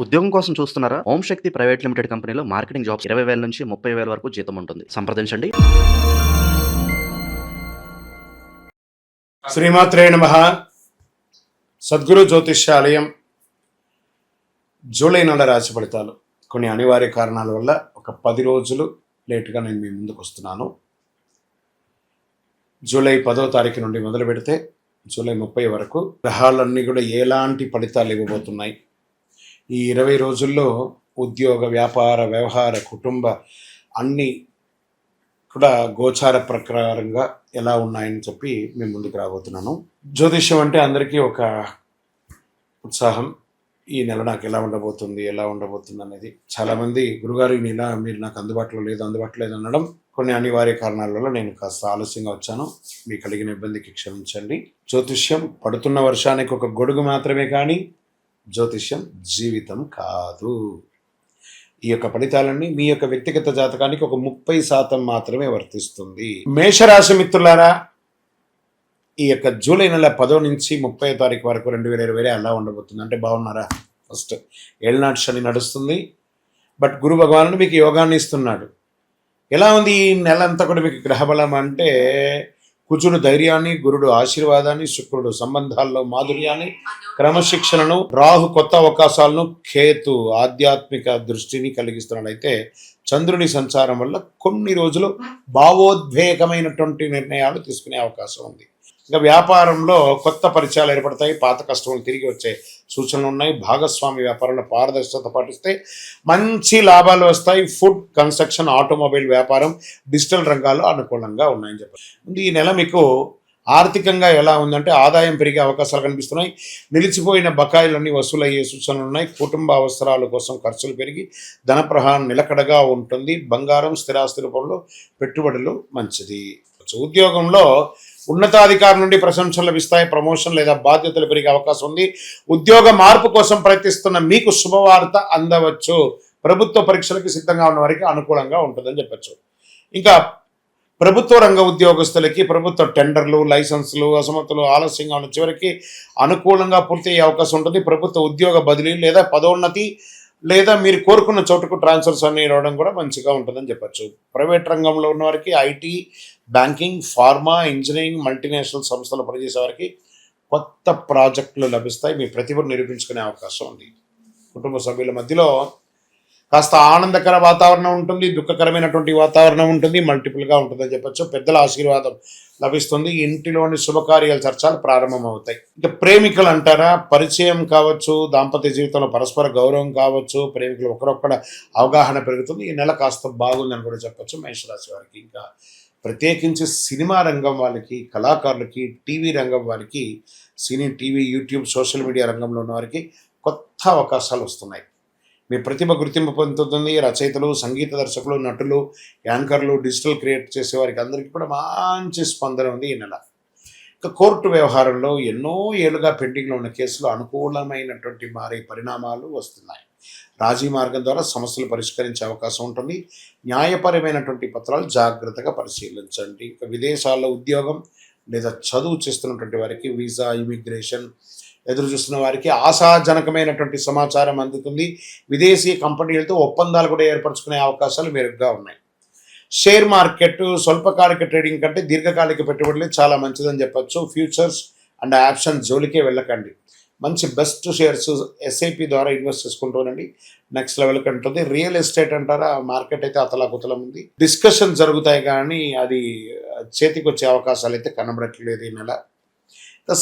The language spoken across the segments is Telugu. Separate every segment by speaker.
Speaker 1: ఉద్యోగం కోసం చూస్తున్నారా? ఓం శక్తి ప్రైవేట్ లిమిటెడ్ కంపెనీలో మార్కెటింగ్ జాబ్స్ 20,000 నుంచి 30,000 వరకు జీతం ఉంటుంది. సంప్రదించండి.
Speaker 2: శ్రీమాత్రే నమః. సద్గురు జ్యోతిష్యాలయం జూలై నెల రాశి ఫలితాలు కొన్ని అనివార్య కారణాల వల్ల ఒక 10 రోజులు లేటుగా నేను మీ ముందుకు వస్తున్నాను. జూలై 10వ తారీఖు నుండి మొదలు పెడితే జూలై 30 వరకు గ్రహాలన్నీ కూడా ఎలాంటి ఫలితాలు ఇవ్వబోతున్నాయి, ఈ 20 రోజుల్లో ఉద్యోగ, వ్యాపార, వ్యవహార, కుటుంబ అన్నీ కూడా గోచార ప్రకారంగా ఎలా ఉన్నాయని చెప్పి మేము ముందుకు రాబోతున్నాను. జ్యోతిష్యం అంటే అందరికీ ఒక ఉత్సాహం. ఈ నెల నాకు ఎలా ఉండబోతుంది అనేది. చాలామంది గురుగారు ఈ నెల మీరు నాకు అందుబాటులో లేదు అనడం కొన్ని అనివార్య కారణాల వల్ల నేను కాస్త ఆలస్యంగా వచ్చాను. మీకు కలిగిన ఇబ్బందికి క్షమించండి. జ్యోతిష్యం పడుతున్న వర్షానికి ఒక గొడుగు మాత్రమే కానీ జ్యోతిష్యం జీవితం కాదు. ఈ యొక్క ఫలితాలన్నీ మీ యొక్క వ్యక్తిగత జాతకానికి ఒక 30% మాత్రమే వర్తిస్తుంది. మేషరాశి మిత్రులారా, ఈ యొక్క జూలై నెల 10 నుంచి 30 తారీఖు వరకు 2020 ఎలా ఉండబోతుంది అంటే బాగున్నారా? ఫస్ట్ ఏళ్ళనాటి శని నడుస్తుంది, బట్ గురు భగవానుడు మీకు యోగాన్ని ఇస్తున్నాడు. ఎలా ఉంది ఈ నెల అంతా కూడా మీకు గ్రహబలం అంటే కుజుడు ధైర్యాన్ని, గురుడు ఆశీర్వాదాన్ని, శుక్రుడు సంబంధాల్లో మాధుర్యాన్ని, క్రమశిక్షణను, రాహు కొత్త అవకాశాలను, కేతు ఆధ్యాత్మిక దృష్టిని కలిగిస్తున్నాడు. అయితే చంద్రుని సంచారం వల్ల కొన్ని రోజులు భావోద్వేగమైనటువంటి నిర్ణయాలు తీసుకునే అవకాశం ఉంది. ఇక వ్యాపారంలో కొత్త పరిచయాలు ఏర్పడతాయి, పాత కస్టమర్లు తిరిగి వచ్చే సూచనలు ఉన్నాయి. భాగస్వామి వ్యాపారంలో పారదర్శకత పాటిస్తే మంచి లాభాలు వస్తాయి. ఫుడ్, కన్స్ట్రక్షన్, ఆటోమొబైల్ వ్యాపారం, డిజిటల్ రంగాల్లో అనుకూలంగా ఉన్నాయని చెప్పారు. ఈ నెల మీకు ఆర్థికంగా ఎలా ఉందంటే ఆదాయం పెరిగే అవకాశాలు కనిపిస్తున్నాయి. నిలిచిపోయిన బకాయిలన్నీ వసూలయ్యే సూచనలు ఉన్నాయి. కుటుంబ అవసరాల కోసం ఖర్చులు పెరిగి ధన ప్రవాహం నిలకడగా ఉంటుంది. బంగారం, స్థిరాస్తి రూపంలో పెట్టుబడులు మంచిది. ఉద్యోగంలో ఉన్నతాధికారి నుండి ప్రశంసలు లభిస్తాయి. ప్రమోషన్ లేదా బాధ్యతలు పెరిగే అవకాశం ఉంది. ఉద్యోగ మార్పు కోసం ప్రయత్నిస్తున్న మీకు శుభవార్త అందవచ్చు. ప్రభుత్వ పరీక్షలకు సిద్ధంగా ఉన్న వారికి అనుకూలంగా ఉంటుందని చెప్పచ్చు. ఇంకా ప్రభుత్వ రంగ ఉద్యోగస్తులకి ప్రభుత్వ టెండర్లు, లైసెన్సులు, అసమర్థులు ఆలస్యంగా ఉన్న చివరికి అనుకూలంగా పూర్తి అయ్యే అవకాశం ఉంటుంది. ప్రభుత్వ ఉద్యోగ బదిలీ లేదా పదోన్నతి లేదా మీరు కోరుకున్న చోటుకు ట్రాన్స్ఫర్స్ అన్ని రావడం కూడా మంచిగా ఉంటుందని చెప్పచ్చు. ప్రైవేట్ రంగంలో ఉన్న వారికి IT, banking, pharma, engineering, multinational సంస్థలు పనిచేసే వారికి కొత్త ప్రాజెక్టులు లభిస్తాయి. మీ ప్రతిభను నిరూపించుకునే అవకాశం ఉంది. కుటుంబ సభ్యుల మధ్యలో కాస్త ఆనందకర వాతావరణం ఉంటుంది, దుఃఖకరమైనటువంటి వాతావరణం ఉంటుంది, మల్టిపుల్గా ఉంటుందని చెప్పచ్చు. పెద్దల ఆశీర్వాదం లభిస్తుంది. ఇంటిలోని శుభకార్యాలు చర్చలు ప్రారంభమవుతాయి. ఇక ప్రేమికులు అంటారా, పరిచయం కావచ్చు, దాంపత్య జీవితంలో పరస్పర గౌరవం కావచ్చు, ప్రేమికులు ఒకరొక్కడ అవగాహన పెరుగుతుంది. ఈ నెల కాస్త బాగుందని కూడా చెప్పచ్చు మేషరాశి వారికి. ఇంకా ప్రత్యేకించి సినిమా రంగం వాళ్ళకి, కళాకారులకి, టీవీ రంగం వారికి, సినీ, టీవీ, యూట్యూబ్, సోషల్ మీడియా రంగంలో ఉన్న వారికి కొత్త అవకాశాలు వస్తున్నాయి. మీ ప్రతిభ గుర్తింపు పొందుతుంది. రచయితలు, సంగీత దర్శకులు, నటులు, యాంకర్లు, డిజిటల్ క్రియేట్ చేసే వారికి అందరికీ కూడా మంచి స్పందన ఉంది ఈ నెల. ఇక కోర్టు వ్యవహారంలో ఎన్నో ఏళ్ళుగా పెండింగ్లో ఉన్న కేసులు అనుకూలమైనటువంటి మారే పరిణామాలు వస్తున్నాయి. రాజీ మార్గం ద్వారా సమస్యలు పరిష్కరించే అవకాశం ఉంటుంది. న్యాయపరమైనటువంటి పత్రాలు జాగ్రత్తగా పరిశీలించండి. ఇంకా విదేశాల్లో ఉద్యోగం లేదా చదువు చేస్తున్నటువంటి వారికి, వీసా, ఇమిగ్రేషన్ ఎదురు చూస్తున్న వారికి ఆశాజనకమైనటువంటి సమాచారం అందుతుంది. విదేశీ కంపెనీలతో ఒప్పందాలు కూడా ఏర్పరచుకునే అవకాశాలు మెరుగ్గా ఉన్నాయి. షేర్ మార్కెట్ స్వల్పకాలిక ట్రేడింగ్ కంటే దీర్ఘకాలిక పెట్టుబడులే చాలా మంచిదని చెప్పచ్చు. ఫ్యూచర్స్ అండ్ ఆప్షన్ జోలికే వెళ్ళకండి. మంచి బెస్ట్ షేర్స్ ఎస్ఐపి ద్వారా ఇన్వెస్ట్ చేసుకుంటూనండి, నెక్స్ట్ లెవెల్కి ఉంటుంది. రియల్ ఎస్టేట్ అంటారా, మార్కెట్ అయితే అతలాకుతలం ఉంది. డిస్కషన్ జరుగుతాయి కానీ అది చేతికి వచ్చే అవకాశాలు అయితే కనబడట్లేదు ఈ నెల.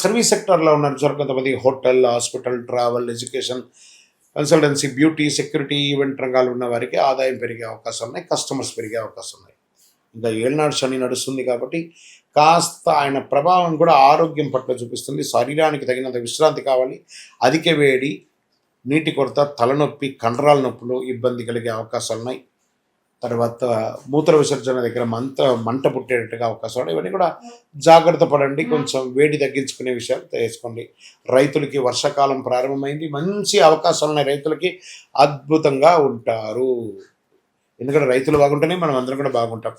Speaker 2: సర్వీస్ సెక్టర్లో ఉన్నారు కొంతమంది. Hotel, hospital, travel, education, consultancy, beauty, security, event రంగాలు ఉన్న వారికి ఆదాయం పెరిగే అవకాశం ఉన్నాయి. కస్టమర్స్ పెరిగే అవకాశం ఉన్నాయి. ఇంకా ఏళ్ళనాడు శని నడుస్తుంది కాబట్టి కాస్త ఆయన ప్రభావం కూడా ఆరోగ్యం పట్ల చూపిస్తుంది. శరీరానికి తగినంత విశ్రాంతి కావాలి. అధిక వేడి, నీటి కొరత, తలనొప్పి, కండరాల నొప్పులు ఇబ్బంది కలిగే అవకాశాలు ఉన్నాయి. తర్వాత మూత్ర విసర్జన దగ్గర మంట పుట్టేటట్టుగా అవకాశం ఉన్నాయి. ఇవన్నీ కూడా జాగ్రత్త పడండి. కొంచెం వేడి తగ్గించుకునే విషయాలు తెలుసుకోండి. రైతులకి వర్షాకాలం ప్రారంభమైంది, మంచి అవకాశాలు ఉన్నాయి. రైతులకి అద్భుతంగా ఉంటారు. ఎందుకంటే రైతులు బాగుంటేనే మనం అందరం కూడా బాగుంటాం.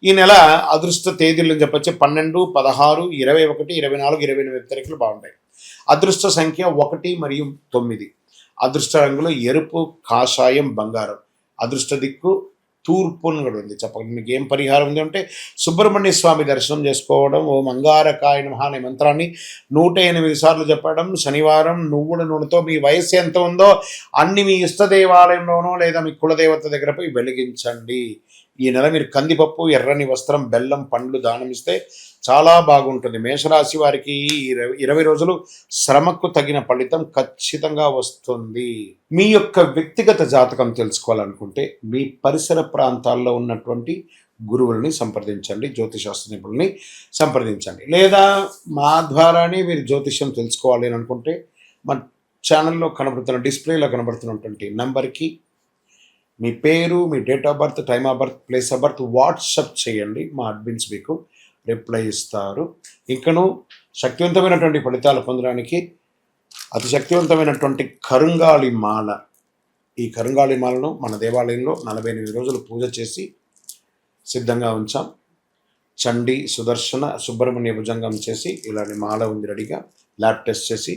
Speaker 2: ఈ నెల అదృష్ట తేదీలు అని చెప్పొచ్చు 12, 16, 21, 24, 28 తారీఖులు బాగుంటాయి. అదృష్ట సంఖ్య 1 మరియు 9. అదృష్ట రంగులు ఎరుపు, కాషాయం, బంగారం. అదృష్ట దిక్కు తూర్పు అని కూడా ఉంది. చెప్పండి మీకు ఏం పరిహారం ఉంది అంటే సుబ్రహ్మణ్య స్వామి దర్శనం చేసుకోవడం, ఓం అంగారకాయ నమః అనే మంత్రాన్ని 108 సార్లు చెప్పడం, శనివారం నువ్వుల నూనెతో మీ వయస్సు ఎంత ఉందో అన్ని మీ ఇష్ట దేవాలయంలోనో లేదా మీ కులదేవత దగ్గర పోయి వెలిగించండి. ఈ నెల మీరు కందిపప్పు, ఎర్రని వస్త్రం, బెల్లం, పండ్లు దానం ఇస్తే చాలా బాగుంటుంది. మేషరాశి వారికి 20 రోజులు శ్రమకు తగిన ఫలితం ఖచ్చితంగా వస్తుంది. మీ యొక్క వ్యక్తిగత జాతకం తెలుసుకోవాలనుకుంటే మీ పరిసర ప్రాంతాల్లో ఉన్నటువంటి గురువుల్ని సంప్రదించండి, జ్యోతిశాస్త్ర నిపుణుల్ని సంప్రదించండి. లేదా మా ద్వారానే మీరు జ్యోతిష్యం తెలుసుకోవాలి అని అనుకుంటే మా ఛానల్లో కనబడుతున్న డిస్ప్లేలో కనబడుతున్నటువంటి నంబర్కి మీ పేరు, మీ date of birth, time of birth, place of birth WhatsApp చేయండి. మా అడ్మిన్స్ మీకు రిప్లై ఇస్తారు. ఇంకను శక్తివంతమైనటువంటి ఫలితాలు పొందడానికి అతి శక్తివంతమైనటువంటి కరుంగాళి మాల, ఈ కరుంగాళి మాలను మన దేవాలయంలో 48 రోజులు పూజ చేసి సిద్ధంగా ఉంచాం. చండీ, సుదర్శన, సుబ్రహ్మణ్య భుజంగం చేసి ఇలాంటి మాల ఉంది రెడీగా. ల్యాబ్ టెస్ట్ చేసి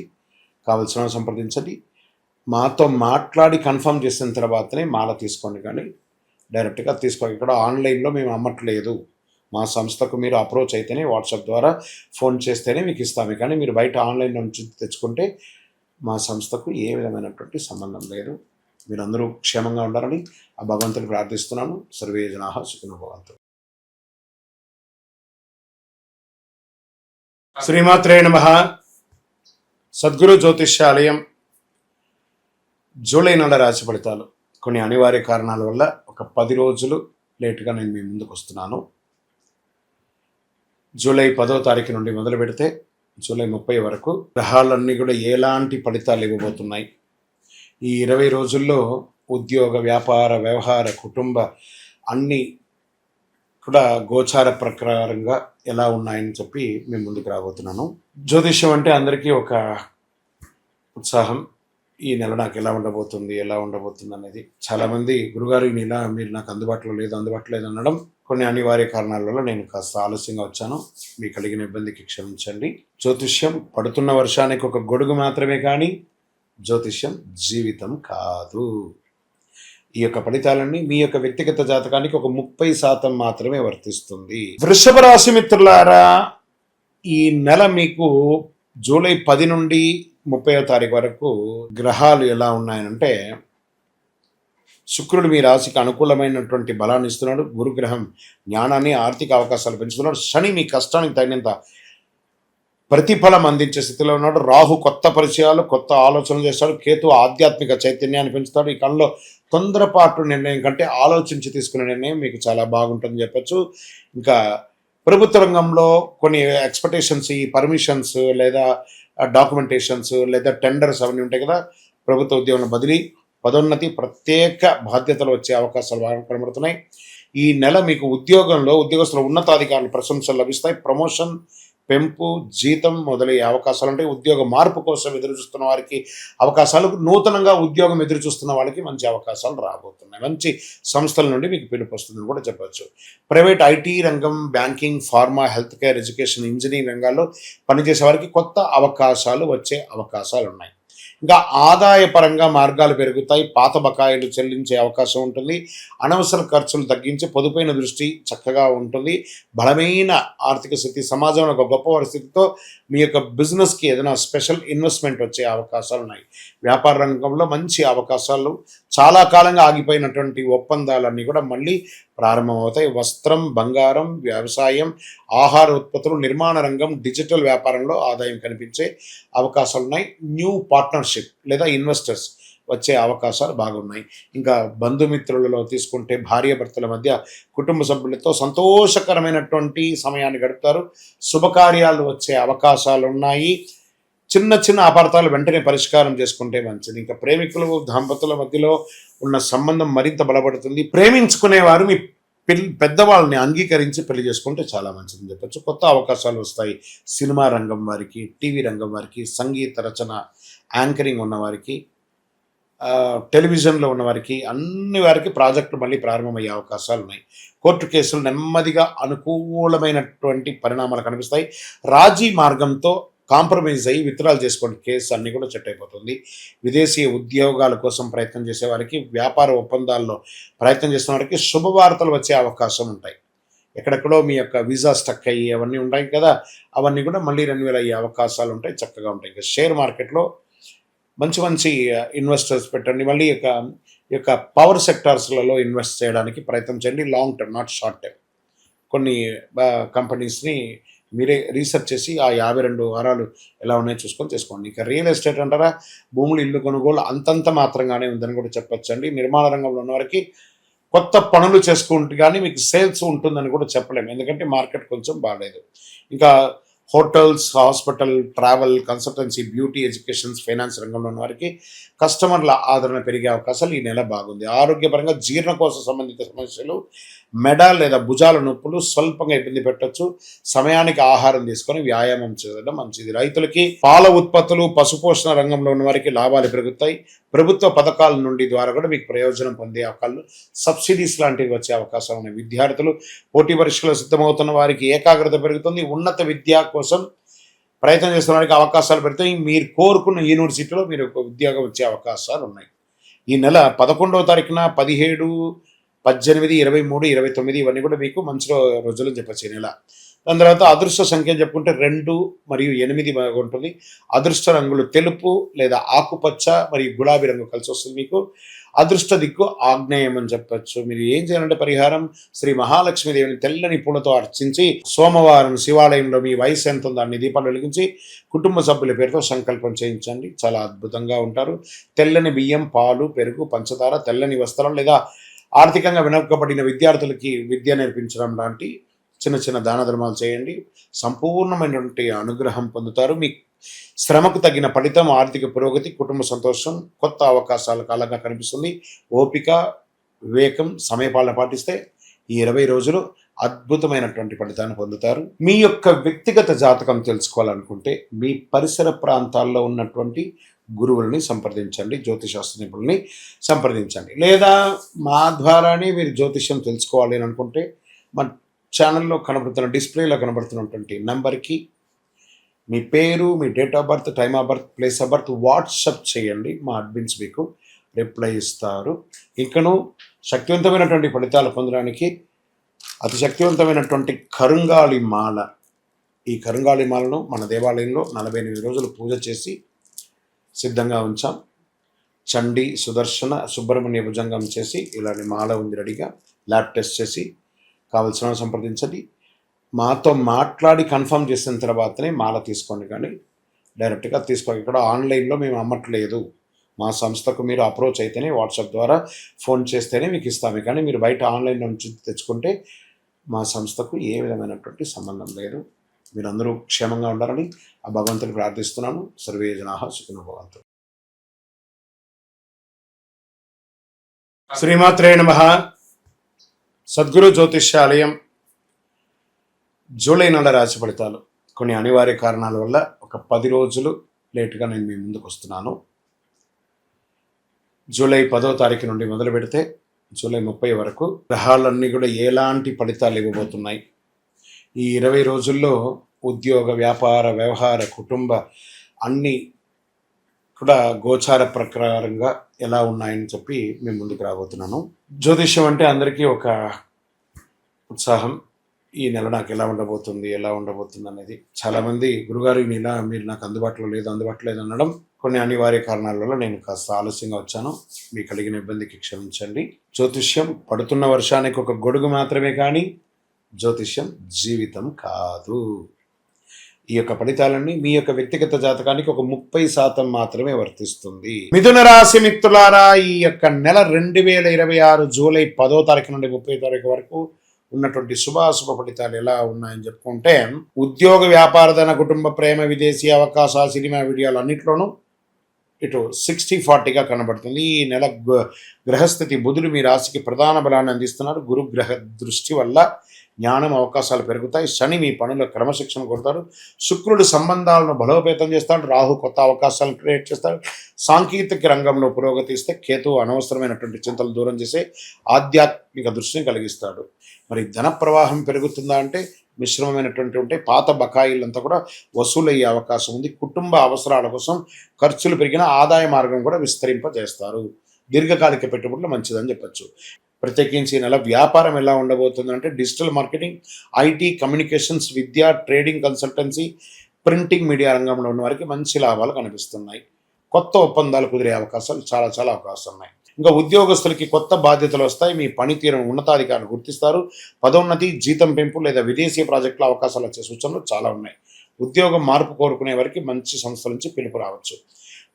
Speaker 2: కావలసిన సంప్రదించండి. మాతో మాట్లాడి కన్ఫర్మ్ చేసిన తర్వాతనే మాల తీసుకోండి, కానీ డైరెక్ట్గా తీసుకోండి. ఇక్కడ ఆన్లైన్లో మేము అమ్మట్లేదు. మా సంస్థకు మీరు అప్రోచ్ అయితేనే, వాట్సాప్ ద్వారా ఫోన్ చేస్తేనే మీకు ఇస్తాము. కానీ మీరు బయట ఆన్లైన్ నుంచి తెచ్చుకుంటే మా సంస్థకు ఏ విధమైనటువంటి సంబంధం లేదు. మీరందరూ క్షేమంగా ఉండాలని ఆ భగవంతుని ప్రార్థిస్తున్నాను. సర్వే జనాః సుఖినో భవంతు. శ్రీమాత్రే నమః. సద్గురు జ్యోతిష్యాలయం జూలై నెల రాశి ఫలితాలు. కొన్ని అనివార్య కారణాల వల్ల ఒక 10 రోజులు లేటుగా నేను మీ ముందుకు వస్తున్నాను. జూలై 10వ తారీఖు నుండి మొదలు పెడితే జూలై 30 వరకు గ్రహాలన్నీ కూడా ఎలాంటి ఫలితాలు ఇవ్వబోతున్నాయి, ఈ 20 రోజుల్లో ఉద్యోగ, వ్యాపార, వ్యవహార, కుటుంబ అన్నీ కూడా గోచార ప్రకారంగా ఎలా ఉన్నాయని చెప్పి మేము ముందుకు రాబోతున్నాను. జ్యోతిష్యం అంటే అందరికీ ఒక ఉత్సాహం. ఈ నెల నాకు ఎలా ఉండబోతుంది అనేది. చాలామంది గురుగారు ఈ నెల మీరు నాకు అందుబాటులో లేదు అనడం కొన్ని అనివార్య కారణాల వల్ల నేను కాస్త ఆలస్యంగా వచ్చాను. మీకు కలిగిన ఇబ్బందికి క్షమించండి. జ్యోతిష్యం పడుతున్న వర్షానికి ఒక గొడుగు మాత్రమే, కానీ జ్యోతిష్యం జీవితం కాదు. ఈ యొక్క ఫలితాలన్నీ మీ యొక్క వ్యక్తిగత జాతకానికి ఒక 30% మాత్రమే వర్తిస్తుంది. వృషభ రాశి మిత్రులారా, ఈ నెల మీకు జూలై 10 నుండి 30వ తారీఖు వరకు గ్రహాలు ఎలా ఉన్నాయనంటే, శుక్రుడు మీ రాశికి అనుకూలమైనటువంటి బలాన్ని ఇస్తున్నాడు. గురుగ్రహం జ్ఞానాన్ని, ఆర్థిక అవకాశాలు పెంచుతున్నాడు. శని మీ కష్టానికి తగినంత ప్రతిఫలం అందించే స్థితిలో ఉన్నాడు. రాహు కొత్త పరిచయాలు, కొత్త ఆలోచనలు చేస్తాడు. కేతు ఆధ్యాత్మిక చైతన్యాన్ని పెంచుతాడు. ఈ కాలంలో తొందరపాటు నిర్ణయం కంటే ఆలోచించి తీసుకునే నిర్ణయం మీకు చాలా బాగుంటుందని చెప్పచ్చు. ఇంకా ప్రభుత్వ రంగంలో కొన్ని ఎక్స్పెక్టేషన్స్, ఈ పర్మిషన్స్ లేదా డాక్యుమెంటేషన్స్ లేదా టెండర్స్ అవన్నీ ఉంటాయి కదా, ప్రభుత్వ ఉద్యోగంలో బదిలీ, పదోన్నతి, ప్రత్యేక బాధ్యతలు వచ్చే అవకాశాలు బాగా కనబడుతున్నాయి. ఈ నెల మీకు ఉద్యోగస్తుల ఉన్నతాధికారులు ప్రశంసలు లభిస్తాయి. ప్రమోషన్, పెంపు, జీతం మొదలయ్యే అవకాశాలు ఉంటాయి. ఉద్యోగ మార్పు కోసం ఎదురు చూస్తున్న వారికి అవకాశాలు, నూతనంగా ఉద్యోగం ఎదురు చూస్తున్న వాళ్ళకి మంచి అవకాశాలు రాబోతున్నాయి. మంచి సంస్థల నుండి మీకు పిలుపు వస్తుందని కూడా చెప్పవచ్చు. ప్రైవేట్, ఐటీ రంగం, banking, pharma, health care, education, engineering రంగాల్లో పనిచేసే వారికి కొత్త అవకాశాలు వచ్చే అవకాశాలు ఉన్నాయి. ఇంకా ఆదాయపరంగా మార్గాలు పెరుగుతాయి. పాత బకాయిలు చెల్లించే అవకాశం ఉంటుంది. అనవసర ఖర్చులు తగ్గించి పొదుపైన దృష్టి చక్కగా ఉంటుంది. బలమైన ఆర్థిక స్థితి, సమాజంలో ఒక గొప్ప పరిస్థితితో మీ యొక్క బిజినెస్కి ఏదైనా స్పెషల్ ఇన్వెస్ట్మెంట్ వచ్చే అవకాశాలు ఉన్నాయి. వ్యాపార రంగంలో మంచి అవకాశాలు, చాలా కాలంగా ఆగిపోయినటువంటి ఒప్పందాలన్నీ కూడా మళ్ళీ ప్రారంభమవుతాయి. వస్త్రం, బంగారం, వ్యవసాయం, ఆహార ఉత్పత్తులు, నిర్మాణ రంగం, డిజిటల్ వ్యాపారంలో ఆదాయం కనిపించే అవకాశాలు ఉన్నాయి. న్యూ పార్ట్నర్షిప్ లేదా ఇన్వెస్టర్స్ వచ్చే అవకాశాలు బాగున్నాయి. ఇంకా బంధుమిత్రులలో తీసుకుంటే భార్యాభర్తల మధ్య, కుటుంబ సభ్యులతో సంతోషకరమైనటువంటి సమయాన్ని గడుపుతారు. శుభకార్యాలు వచ్చే అవకాశాలు ఉన్నాయి. చిన్న చిన్న అపార్థాలు వెంటనే పరిష్కారం చేసుకుంటే మంచిది. ఇంకా ప్రేమికులు, దంపతుల మధ్యలో ఉన్న సంబంధం మరింత బలపడుతుంది. ప్రేమించుకునేవారు మీ పెద్దవాళ్ళని అంగీకరించి పెళ్లి చేసుకుంటే చాలా మంచిదని చెప్పచ్చు. కొత్త అవకాశాలు వస్తాయి. సినిమా రంగం వారికి, టీవీ రంగం వారికి, సంగీత రచన, యాంకరింగ్ ఉన్నవారికి, టెలివిజన్లో ఉన్నవారికి, అన్ని వారికి ప్రాజెక్టులు మళ్ళీ ప్రారంభమయ్యే అవకాశాలు ఉన్నాయి. కోర్టు కేసులు నెమ్మదిగా అనుకూలమైనటువంటి పరిణామాలు కనిపిస్తాయి. రాజీ మార్గంతో కాంప్రమైజ్ అయ్యి విత్డ్రాల్ చేసుకోండి. కేసు అన్నీ కూడా సెట్ అయిపోతుంది. విదేశీ ఉద్యోగాల కోసం ప్రయత్నం చేసే వారికి, వ్యాపార ఒప్పందాల్లో ప్రయత్నం చేసిన వారికి శుభవార్తలు వచ్చే అవకాశం ఉంటాయి. ఎక్కడెక్కడో మీ యొక్క వీసా స్టక్ అయ్యి అవన్నీ ఉంటాయి కదా, అవన్నీ కూడా మళ్ళీ రెన్యువల్ అయ్యే అవకాశాలు ఉంటాయి. చక్కగా ఉంటాయి. ఇంకా షేర్ మార్కెట్లో మంచి మంచి ఇన్వెస్టర్స్ పెట్టండి. మళ్ళీ ఈ యొక్క పవర్ సెక్టార్స్లలో ఇన్వెస్ట్ చేయడానికి ప్రయత్నం చేయండి. Long term, not short term. కొన్ని కంపెనీస్ని మీరే రీసెర్చ్ చేసి ఆ 52 వారాలు ఎలా ఉన్నాయో చూసుకొని చేసుకోండి. ఇక రియల్ ఎస్టేట్ అంటారా, భూములు, ఇల్లు కొనుగోలు అంతంత మాత్రంగానే ఉందని కూడా చెప్పొచ్చండి. నిర్మాణ రంగంలో ఉన్న వారికి కొత్త పనులు చేసుకుంటే కానీ మీకు సేల్స్ ఉంటుందని కూడా చెప్పలేము. ఎందుకంటే మార్కెట్ కొంచెం బాగాలేదు. ఇంకా hotels, hospital, travel, consultancy, beauty, educations, finance రంగంలో ఉన్న వారికి కస్టమర్ల ఆదరణ పెరిగే అవకాశాలు ఈ నెల బాగుంది. ఆరోగ్యపరంగా జీర్ణకోశ సంబంధిత సమస్యలు, మెడ లేదా భుజాల నొప్పులు స్వల్పంగా ఇబ్బంది పెట్టవచ్చు. సమయానికి ఆహారం తీసుకొని వ్యాయామం చేయడం మంచిది. రైతులకి పాల ఉత్పత్తులు, పశుపోషణ రంగంలో ఉన్న వారికి లాభాలు పెరుగుతాయి. ప్రభుత్వ పథకాల నుండి ద్వారా కూడా మీకు ప్రయోజనం పొందే అవకాశాలు, సబ్సిడీస్ లాంటివి వచ్చే అవకాశం ఉన్నాయి. విద్యార్థులు పోటీ పరీక్షలు సిద్ధమవుతున్న వారికి ఏకాగ్రత పెరుగుతుంది. ఉన్నత విద్య కోసం ప్రయత్నం చేస్తున్న వారికి అవకాశాలు పెడతాయి. మీరు కోరుకున్న యూనివర్సిటీలో మీరు ఒక ఉద్యోగం వచ్చే అవకాశాలు ఉన్నాయి. ఈ నెల 11వ తారీఖున 17, 18, 23, 29 ఇవన్నీ కూడా మీకు మంచి రోజులు చెప్పచ్చు ఈ నెల. దాని తర్వాత అదృష్ట సంఖ్య చెప్పుకుంటే 2 మరియు 8 బాగుంటుంది. అదృష్ట రంగులు తెలుపు లేదా ఆకుపచ్చ మరియు గులాబీ రంగు కలిసి వస్తుంది. మీకు అదృష్ట దిక్కు ఆగ్నేయం అని చెప్పచ్చు. మీరు ఏం చేయాలంటే పరిహారం, శ్రీ మహాలక్ష్మీదేవిని తెల్లని పూలతో అర్చించి సోమవారం శివాలయంలో మీ వయసు ఎంత ఉందో అన్ని దీపాలు వెలిగించి కుటుంబ సభ్యుల పేరుతో సంకల్పం చేయించండి. చాలా అద్భుతంగా ఉంటారు. తెల్లని బియ్యం, పాలు, పెరుగు, పంచదార, తెల్లని వస్త్రం లేదా ఆర్థికంగా వెనుకబడిన విద్యార్థులకి విద్య నేర్పించడం లాంటి చిన్న చిన్న దాన ధర్మాలు చేయండి. సంపూర్ణమైనటువంటి అనుగ్రహం పొందుతారు. మీ శ్రమకు తగిన ఫలితం, ఆర్థిక పురోగతి, కుటుంబ సంతోషం, కొత్త అవకాశాల కాలంగా కనిపిస్తుంది. ఓపిక, వివేకం, సమయపాలన పాటిస్తే ఈ 20 రోజులు అద్భుతమైనటువంటి ఫలితాన్ని పొందుతారు. మీ యొక్క వ్యక్తిగత జాతకం తెలుసుకోవాలనుకుంటే మీ పరిసర ప్రాంతాల్లో ఉన్నటువంటి గురువుల్ని సంప్రదించండి. జ్యోతిశాస్త్ర నిపుణుల్ని సంప్రదించండి. లేదా మా ద్వారానే మీరు జ్యోతిష్యం తెలుసుకోవాలి అని అనుకుంటే మా ఛానల్లో కనబడుతున్న, డిస్ప్లేలో కనబడుతున్నటువంటి నెంబర్కి మీ పేరు, మీ date of birth, time of birth, place of birth WhatsApp చేయండి. మా అడ్మిన్స్ మీకు రిప్లై ఇస్తారు. ఇంకను శక్తివంతమైనటువంటి ఫలితాలు పొందడానికి అతి శక్తివంతమైనటువంటి కరుంగాళి మాల, ఈ కరుంగాళి మాలను మన దేవాలయంలో 48 రోజులు పూజ చేసి సిద్ధంగా ఉంచాం. చండీ, సుదర్శన, సుబ్రహ్మణ్య భుజంగం చేసి ఇలాంటి మాల ఉంది రెడీగా. ల్యాబ్ టెస్ట్ చేసి కావలసిన సంప్రదించండి. మాతో మాట్లాడి కన్ఫర్మ్ చేసిన తర్వాతనే మాల తీసుకోండి, కానీ డైరెక్ట్గా తీసుకోండి. ఇక్కడ ఆన్లైన్లో మేము అమ్మట్లేదు. మా సంస్థకు మీరు అప్రోచ్ అయితేనే, వాట్సాప్ ద్వారా ఫోన్ చేస్తేనే మీకు ఇస్తాము. కానీ మీరు బయట ఆన్లైన్ నుంచి తెచ్చుకుంటే మా సంస్థకు ఏ విధమైనటువంటి సంబంధం లేదు. మీరందరూ క్షేమంగా ఉండాలని ఆ భగవంతుని ప్రార్థిస్తున్నాను. సర్వే జనాః సుఖినో భవంతు. శ్రీమాత్రే నమః. సద్గురు జ్యోతిష్యాలయం జూలై నెల రాశి ఫలితాలు. కొన్ని అనివార్య కారణాల వల్ల ఒక 10 రోజులు లేటుగా నేను మీ ముందుకు వస్తున్నాను. జూలై 10వ తారీఖు నుండి మొదలు పెడితే జూలై 30 వరకు గ్రహాలన్నీ కూడా ఎలాంటి ఫలితాలు ఇవ్వబోతున్నాయి, ఈ 20 రోజుల్లో ఉద్యోగ, వ్యాపార, వ్యవహార, కుటుంబ అన్నీ కూడా గోచార ప్రకారంగా ఎలా ఉన్నాయని చెప్పి మేము ముందుకు రాబోతున్నాను. జ్యోతిష్యం అంటే అందరికీ ఒక ఉత్సాహం. ఈ నెల నాకు ఎలా ఉండబోతుంది అనేది. చాలామంది గురుగారు ఈ నెల మీరు నాకు అందుబాటులో లేదు అనడం కొన్ని అనివార్య కారణాల వల్ల నేను కాస్త ఆలస్యంగా వచ్చాను. మీకు కలిగిన ఇబ్బందికి క్షమించండి. జ్యోతిష్యం పడుతున్న వర్షానికి ఒక గొడుగు మాత్రమే, కానీ జ్యోతిష్యం జీవితం కాదు. ఈ యొక్క ఫలితాలన్నీ మీ యొక్క వ్యక్తిగత జాతకానికి ఒక 30% మాత్రమే వర్తిస్తుంది. మిథున రాశి మిత్రులారా, ఈ యొక్క నెల 2026 జూలై 10వ తారీఖు నుండి 30వ తారీఖు వరకు ఉన్నటువంటి శుభాశుభ ఫలితాలు ఎలా ఉన్నాయని చెప్పుకుంటే, ఉద్యోగ, వ్యాపారధన, కుటుంబ, ప్రేమ, విదేశీ అవకాశాలు, సినిమా వీడియోలు అన్నింటిలోనూ ఇటు 60-40గా కనబడుతుంది. ఈ నెల గ్రహస్థితి బుధుడు మీ రాశికి ప్రధాన బలాన్ని అందిస్తున్నారు. గురు గ్రహ దృష్టి వల్ల జ్ఞానం, అవకాశాలు పెరుగుతాయి. శని మీ పనుల క్రమశిక్షణ కొడతారు. శుక్రుడు సంబంధాలను బలోపేతం చేస్తాడు. రాహు కొత్త అవకాశాలను క్రియేట్ చేస్తాడు. సాంకేతిక రంగంలో పురోగతి ఇస్తే కేతు అనవసరమైనటువంటి చింతలు దూరం చేసే ఆధ్యాత్మిక దృష్టిని కలిగిస్తాడు. మరి ధన ప్రవాహం పెరుగుతుందా అంటే మిశ్రమమైనటువంటి ఉంటాయి. పాత బకాయిలంతా కూడా వసూలయ్యే అవకాశం ఉంది. కుటుంబ అవసరాల కోసం ఖర్చులు పెరిగిన ఆదాయ మార్గం కూడా విస్తరింపజేస్తారు. దీర్ఘకాలిక పెట్టుబడులు మంచిదని చెప్పొచ్చు. ప్రత్యేకించి ఈ నెల వ్యాపారం ఎలా ఉండబోతుందంటే డిజిటల్ మార్కెటింగ్, ఐటీ, కమ్యూనికేషన్స్, విద్య, ట్రేడింగ్, కన్సల్టెన్సీ, ప్రింటింగ్ మీడియా రంగంలో ఉన్న వారికి మంచి లాభాలు కనిపిస్తున్నాయి. కొత్త ఒప్పందాలు కుదిరే అవకాశాలు చాలా అవకాశాలు ఉన్నాయి. ఇంకా ఉద్యోగస్తులకి కొత్త బాధ్యతలు వస్తాయి. మీ పనితీరును ఉన్నతాధికారులు గుర్తిస్తారు. పదోన్నతి, జీతం పెంపు లేదా విదేశీ ప్రాజెక్టుల అవకాశాలు వచ్చే సూచనలు చాలా ఉన్నాయి. ఉద్యోగం మార్పు కోరుకునే వారికి మంచి సంస్థల నుంచి పిలుపు రావచ్చు.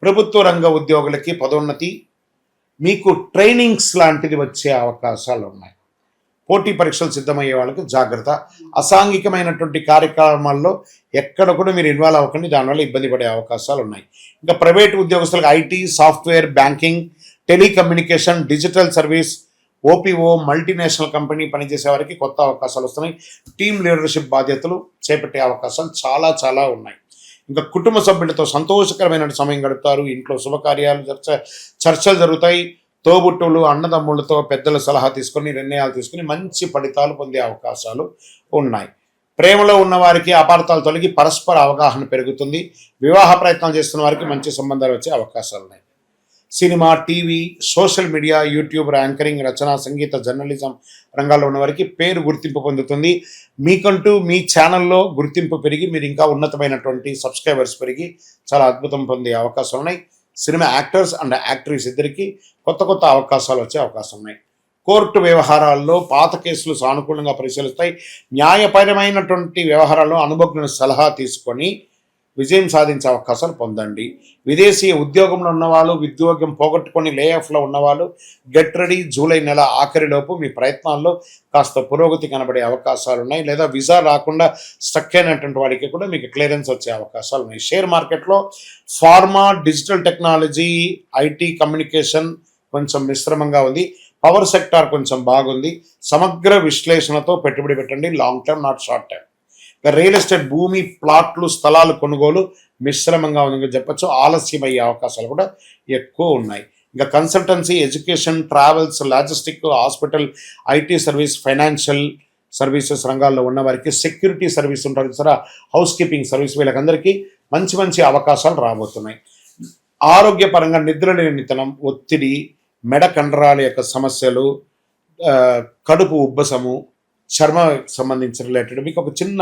Speaker 2: ప్రభుత్వ రంగ ఉద్యోగులకి పదోన్నతి, మీకు ట్రైనింగ్స్ లాంటిది వచ్చే అవకాశాలు ఉన్నాయి. పోటీ పరీక్షలు సిద్ధమయ్యే వాళ్ళకి జాగ్రత్త. అసాంఘికమైనటువంటి కార్యక్రమాల్లో ఎక్కడ కూడా మీరు ఇన్వాల్వ్ అవ్వకండి, దానివల్ల ఇబ్బంది పడే అవకాశాలు ఉన్నాయి. ఇంకా ప్రైవేట్ ఉద్యోగస్తులకు IT, software, banking, telecommunication, digital service, Oppo, multinational company పనిచేసే వారికి కొత్త అవకాశాలు వస్తున్నాయి. టీమ్ లీడర్షిప్ బాధ్యతలు చేపట్టే అవకాశాలు చాలా ఉన్నాయి. ఇంకా కుటుంబ సభ్యులతో సంతోషకరమైన సమయం గడుపుతారు. ఇంట్లో శుభకార్యాలు చర్చలు జరుగుతాయి. తోబుట్టువులు, అన్నదమ్ములతో పెద్దల సలహా తీసుకొని నిర్ణయాలు తీసుకుని మంచి ఫలితాలు పొందే అవకాశాలు ఉన్నాయి. ప్రేమలో ఉన్న వారికి అపార్థాలు తొలగి పరస్పర అవగాహన పెరుగుతుంది. వివాహ ప్రయత్నాలు చేస్తున్న వారికి మంచి సంబంధాలు వచ్చే అవకాశాలు ఉన్నాయి. Cinema, TV, social media, YouTube, anchoring, రచన, సంగీత, జర్నలిజం రంగాల్లో ఉన్న వారికి పేరు గుర్తింపు పొందుతుంది. మీకంటూ మీ ఛానల్లో గుర్తింపు పెరిగి మీరు ఇంకా ఉన్నతమైనటువంటి సబ్స్క్రైబర్స్ పెరిగి చాలా అద్భుతం పొందే అవకాశాలు ఉన్నాయి. సినిమా యాక్టర్స్ అండ్ యాక్ట్రెస్ ఇద్దరికి కొత్త అవకాశాలు వచ్చే అవకాశం ఉన్నాయి. కోర్టు వ్యవహారాల్లో పాత కేసులు సానుకూలంగా పరిశీలిస్తాయి. న్యాయపరమైనటువంటి వ్యవహారాల్లో అనుభవజ్ఞుల సలహా తీసుకొని విజయం సాధించే అవకాశాలు పొందండి. విదేశీ ఉద్యోగంలో ఉన్నవాళ్ళు, ఉద్యోగం పోగొట్టుకొని లేఆఫ్లో ఉన్నవాళ్ళు గెట్ రెడీ. జూలై నెల ఆఖరిలోపు మీ ప్రయత్నాల్లో కాస్త పురోగతి కనబడే అవకాశాలు ఉన్నాయి. లేదా వీసా రాకుండా స్టక్ అయినటువంటి వాడికి కూడా మీకు క్లియరెన్స్ వచ్చే అవకాశాలు ఉన్నాయి. షేర్ మార్కెట్లో pharma, digital technology, IT, communication కొంచెం మిశ్రమంగా ఉంది. పవర్ సెక్టార్ కొంచెం బాగుంది. సమగ్ర విశ్లేషణతో పెట్టుబడి పెట్టండి. Long term, not short term. Real estate, భూమి, ప్లాట్లు, స్థలాలు కొనుగోలు మిశ్రమంగా ఉందని చెప్పచ్చు. ఆలస్యం అయ్యే అవకాశాలు కూడా ఎక్కువ ఉన్నాయి. ఇంకా consultancy, education, travels, logistic, hospital, IT service, financial services రంగాల్లో ఉన్న వారికి, సెక్యూరిటీ సర్వీస్ ఉంటారు సరే, హౌస్ కీపింగ్ సర్వీస్, వీళ్ళకందరికీ మంచి అవకాశాలు రాబోతున్నాయి. ఆరోగ్యపరంగా నిద్రలేనితనం, ఒత్తిడి, మెడ కండరాల యొక్క సమస్యలు, కడుపు ఉబ్బసము, చర్మ సంబంధించిన రిలేటెడ్ మీకు ఒక చిన్న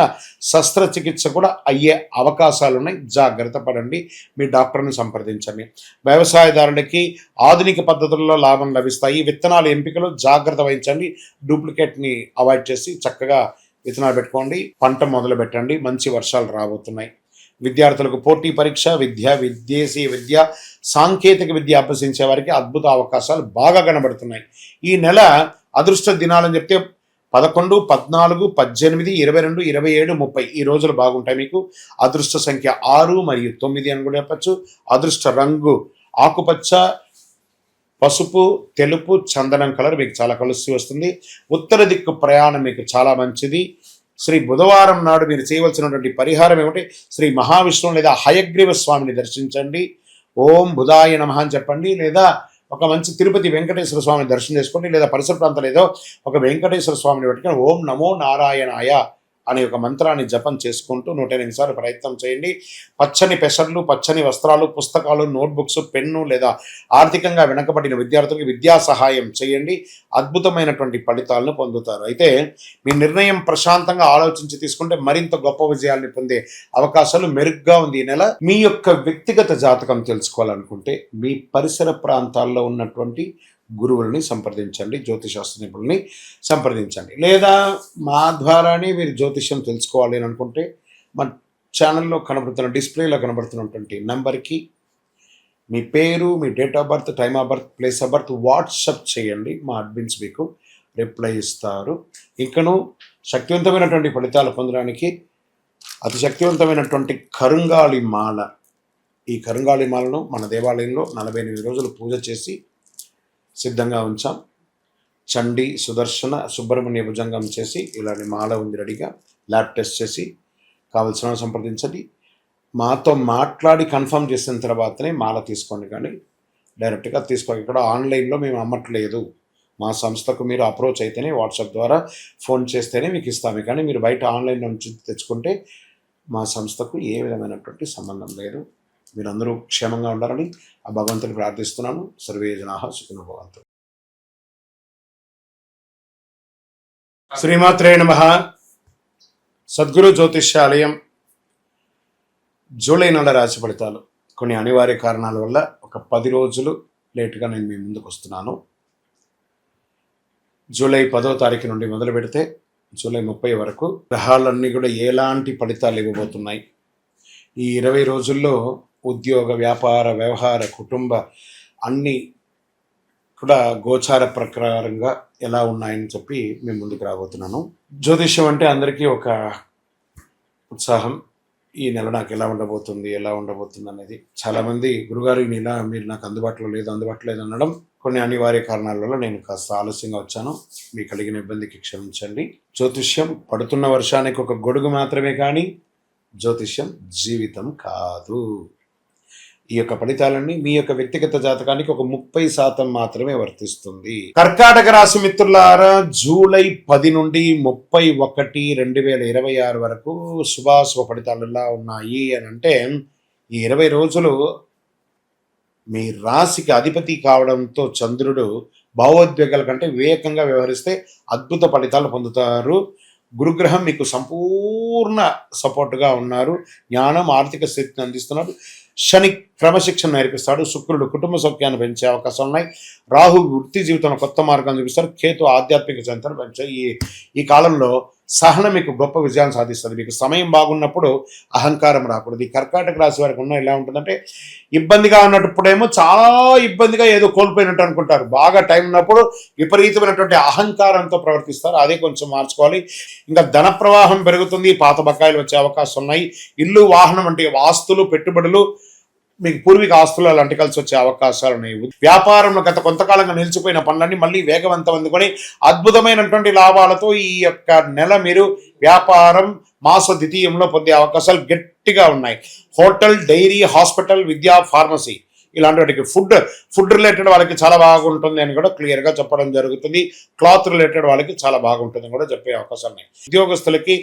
Speaker 2: శస్త్రచికిత్స కూడా అయ్యే అవకాశాలు ఉన్నాయి. జాగ్రత్త పడండి. మీ డాక్టర్ని సంప్రదించండి. వ్యవసాయదారులకి ఆధునిక పద్ధతుల్లో లాభం లభిస్తాయి. విత్తనాల ఎంపికలో జాగ్రత్త వహించండి. డూప్లికేట్ని అవాయిడ్ చేసి చక్కగా విత్తనాలు పెట్టుకోండి. పంట మొదలు పెట్టండి. మంచి వర్షాలు రాబోతున్నాయి. విద్యార్థులకు పోటీ పరీక్ష, విదేశీ విద్య, సాంకేతిక విద్య అభ్యసించే వారికి అద్భుత అవకాశాలు బాగా కనబడుతున్నాయి. ఈ నెల అదృష్ట దినాలని చెప్తే 11, 14, 18, 22, 27, 30 ఈ రోజులు బాగుంటాయి. మీకు అదృష్ట సంఖ్య 6 మరియు 9 అని కూడా చెప్పచ్చు. అదృష్ట రంగు ఆకుపచ్చ, పసుపు, తెలుపు, చందనం కలర్ మీకు చాలా కలిసి వస్తుంది. ఉత్తర దిక్కు ప్రయాణం మీకు చాలా మంచిది. శ్రీ బుధవారం నాడు మీరు చేయవలసినటువంటి పరిహారం ఏమిటి? శ్రీ మహావిష్ణువు లేదా హయగ్రీవ స్వామిని దర్శించండి. ఓం బుధాయ నమః అని చెప్పండి. లేదా ఒక మంచి తిరుపతి వెంకటేశ్వర స్వామిని దర్శనం చేసుకోండి. లేదా పరిసర ప్రాంతాలు ఏదో ఒక వెంకటేశ్వర స్వామిని పెట్టుకొని ఓం నమో నారాయణాయ అనే ఒక మంత్రాన్ని జపం చేసుకుంటూ 108 సార్లు ప్రయత్నం చేయండి. పచ్చని పెసర్లు, పచ్చని వస్త్రాలు, పుస్తకాలు, నోట్బుక్స్, పెన్ను లేదా ఆర్థికంగా వెనకబడిన విద్యార్థులకు విద్యా సహాయం చేయండి. అద్భుతమైనటువంటి ఫలితాలను పొందుతారు. అయితే మీ నిర్ణయం ప్రశాంతంగా ఆలోచించి తీసుకుంటే మరింత గొప్ప విజయాల్ని పొందే అవకాశాలు మెరుగ్గా ఉంది. ఈ నెల మీ యొక్క వ్యక్తిగత జాతకం తెలుసుకోవాలనుకుంటే మీ పరిసర ప్రాంతాల్లో ఉన్నటువంటి గురువులని సంప్రదించండి. జ్యోతిశాస్త్ర నిపుణుల్ని సంప్రదించండి. లేదా మా ద్వారానే మీరు జ్యోతిష్యం తెలుసుకోవాలి అని అనుకుంటే మా ఛానల్లో కనబడుతున్న డిస్ప్లేలో కనబడుతున్నటువంటి నెంబర్కి మీ పేరు, మీ date of birth, time of birth, place of birth WhatsApp చేయండి. మా అడ్మిన్స్ మీకు రిప్లై ఇస్తారు. ఇంకను శక్తివంతమైనటువంటి ఫలితాలు పొందడానికి అతి శక్తివంతమైనటువంటి కరుంగాళి మాల, ఈ కరుంగాళి మాలను మన దేవాలయంలో 48 రోజులు పూజ చేసి సిద్ధంగా ఉంచాం. చండీ, సుదర్శన, సుబ్రహ్మణ్య భుజంగం చేసి ఇలాంటి మాల ఉంది రెడీగా. ల్యాబ్ టెస్ట్ చేసి కావలసిన సంప్రదించండి. మాతో మాట్లాడి కన్ఫర్మ్ చేసిన తర్వాతనే మాల తీసుకోండి. కానీ డైరెక్ట్గా తీసుకోండి. ఇక్కడ ఆన్లైన్లో మేము అమ్మట్లేదు. మా సంస్థకు మీరు అప్రోచ్ అయితేనే వాట్సాప్ ద్వారా ఫోన్ చేస్తేనే మీకు ఇస్తాము, కానీ మీరు బయట ఆన్లైన్ నుంచి తెచ్చుకుంటే మా సంస్థకు ఏ విధమైనటువంటి సంబంధం లేదు. మీరందరూ క్షేమంగా ఉండాలని ఆ భగవంతుని ప్రార్థిస్తున్నాను. సర్వే జనాః సుఖినో భవంతు. శ్రీమాత్రే నమః. సద్గురు జ్యోతిష్యాలయం జూలై నెల రాశి ఫలితాలు. కొన్ని అనివార్య కారణాల వల్ల ఒక 10 రోజులు లేటుగా నేను మీ ముందుకు వస్తున్నాను. జూలై 10వ తారీఖు నుండి మొదలు పెడితే జూలై 30 వరకు గ్రహాలన్నీ కూడా ఎలాంటి ఫలితాలు ఇవ్వబోతున్నాయి, ఈ 20 రోజుల్లో ఉద్యోగ, వ్యాపార, వ్యవహార, కుటుంబ అన్నీ కూడా గోచార ప్రకారంగా ఎలా ఉన్నాయని చెప్పి మేము ముందుకు రాబోతున్నాను. జ్యోతిష్యం అంటే అందరికీ ఒక ఉత్సాహం. ఈ నెల నాకు ఎలా ఉండబోతుంది అనేది. చాలామంది గురుగారు ఈ నెల మీరు నాకు అందుబాటులో లేదు అనడం కొన్ని అనివార్య కారణాల వల్ల నేను కాస్త ఆలస్యంగా వచ్చాను. మీకు కలిగిన ఇబ్బందికి క్షమించండి. జ్యోతిష్యం పడుతున్న వర్షానికి ఒక గొడుగు మాత్రమే, కానీ జ్యోతిష్యం జీవితం కాదు. ఈ యొక్క ఫలితాలన్నీ మీ యొక్క వ్యక్తిగత జాతకానికి ఒక 30% మాత్రమే వర్తిస్తుంది. కర్కాటక రాశి మిత్రులారా, జూలై 10 నుండి 31, 2026 వరకు శుభాశుభ ఫలితాలు ఎలా ఉన్నాయి అని అంటే, ఈ 20 రోజులు మీ రాశికి అధిపతి కావడంతో చంద్రుడు భావోద్వేగాల కంటే వివేకంగా వ్యవహరిస్తే అద్భుత ఫలితాలు పొందుతారు. గురుగ్రహం మీకు సంపూర్ణ సపోర్టుగా ఉన్నారు. జ్ఞానం, ఆర్థిక స్థితిని అందిస్తున్నాడు. శని క్రమశిక్షణ నేర్పిస్తాడు. శుక్రుడు కుటుంబ సౌఖ్యాన్ని పెంచే అవకాశాలు ఉన్నాయి. రాహు వృత్తి జీవితంలో కొత్త మార్గాన్ని చూపిస్తారు. కేతు ఆధ్యాత్మిక చింతన పెంచే ఈ కాలంలో సహనం మీకు గొప్ప విజయాన్ని సాధిస్తుంది. మీకు సమయం బాగున్నప్పుడు అహంకారం రాకూడదు. ఈ కర్కాటక రాశి వారికి ఉన్న ఎలా ఉంటుందంటే, ఇబ్బందిగా ఉన్నప్పుడేమో చాలా ఇబ్బందిగా ఏదో కోల్పోయినట్టు అనుకుంటారు. బాగా టైం ఉన్నప్పుడు విపరీతమైనటువంటి అహంకారంతో ప్రవర్తిస్తారు. అదే కొంచెం మార్చుకోవాలి. ఇంకా ధన ప్రవాహం పెరుగుతుంది. పాత బకాయిలు వచ్చే అవకాశం ఉన్నాయి. ఇల్లు, వాహనం అంటే ఆస్తులు, పెట్టుబడులు, మీకు పూర్వీక ఆస్తులు అలాంటి కలిసి వచ్చే అవకాశాలు ఉన్నాయి. వ్యాపారంలో గత కొంతకాలంగా నిలిచిపోయిన పనులన్నీ మళ్ళీ వేగవంతం అందుకొని అద్భుతమైనటువంటి లాభాలతో ఈ యొక్క నెల మీరు వ్యాపారం మాస ద్వితీయంలో పొందే అవకాశాలు గట్టిగా ఉన్నాయి. హోటల్, డైరీ, హాస్పిటల్, విద్యా, ఫార్మసీ ఇలాంటి వాటికి ఫుడ్ రిలేటెడ్ వాళ్ళకి చాలా బాగుంటుంది అని కూడా క్లియర్గా చెప్పడం జరుగుతుంది. క్లాత్ రిలేటెడ్ వాళ్ళకి చాలా బాగుంటుంది కూడా చెప్పే అవకాశాలు ఉన్నాయి. ఉద్యోగస్తులకి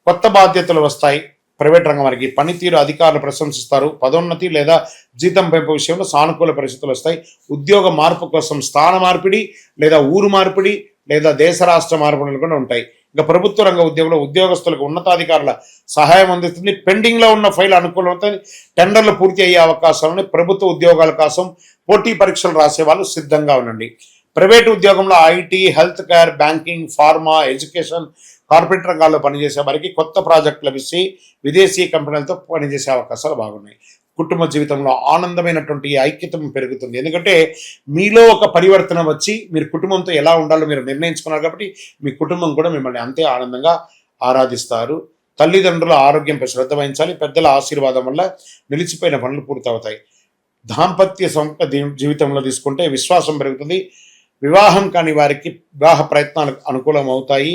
Speaker 2: కొత్త బాధ్యతలు వస్తాయి. ప్రైవేట్ రంగం వారికి పనితీరు అధికారులు ప్రశంసిస్తారు. పదోన్నతి లేదా జీతం పెంపు విషయంలో సానుకూల పరిస్థితులు వస్తాయి. ఉద్యోగ మార్పు కోసం స్థాన మార్పిడి లేదా ఊరు మార్పిడి లేదా దేశ రాష్ట్ర మార్పిడులు కూడా ఉంటాయి. ఇంకా ప్రభుత్వ రంగ ఉద్యోగంలో ఉద్యోగస్తులకు ఉన్నతాధికారుల సహాయం అందిస్తుంది. పెండింగ్లో ఉన్న ఫైల్ అనుకూలమవుతుంది. టెండర్లు పూర్తి అయ్యే అవకాశాలను ప్రభుత్వ ఉద్యోగాల కోసం పోటీ పరీక్షలు రాసే వాళ్ళు సిద్ధంగా ఉండండి. ప్రైవేటు ఉద్యోగంలో IT, health care, banking, pharma, education, corporate రంగాల్లో పనిచేసే వారికి కొత్త ప్రాజెక్టులు లభిస్తే విదేశీ కంపెనీలతో పనిచేసే అవకాశాలు బాగున్నాయి. కుటుంబ జీవితంలో ఆనందమైనటువంటి ఐక్యత పెరుగుతుంది. ఎందుకంటే మీలో ఒక పరివర్తన వచ్చి మీరు కుటుంబంతో ఎలా ఉండాలో మీరు నిర్ణయించుకున్నారు కాబట్టి మీ కుటుంబం కూడా మిమ్మల్ని అంతే ఆనందంగా ఆరాధిస్తారు. తల్లిదండ్రుల ఆరోగ్యంపై శ్రద్ధ వహించాలి. పెద్దల ఆశీర్వాదం వల్ల నిలిచిపోయిన పనులు పూర్తవుతాయి. దాంపత్య జీవితంలో తీసుకుంటే విశ్వాసం పెరుగుతుంది. వివాహం కాని వారికి వివాహ ప్రయత్నాలు అనుకూలం అవుతాయి.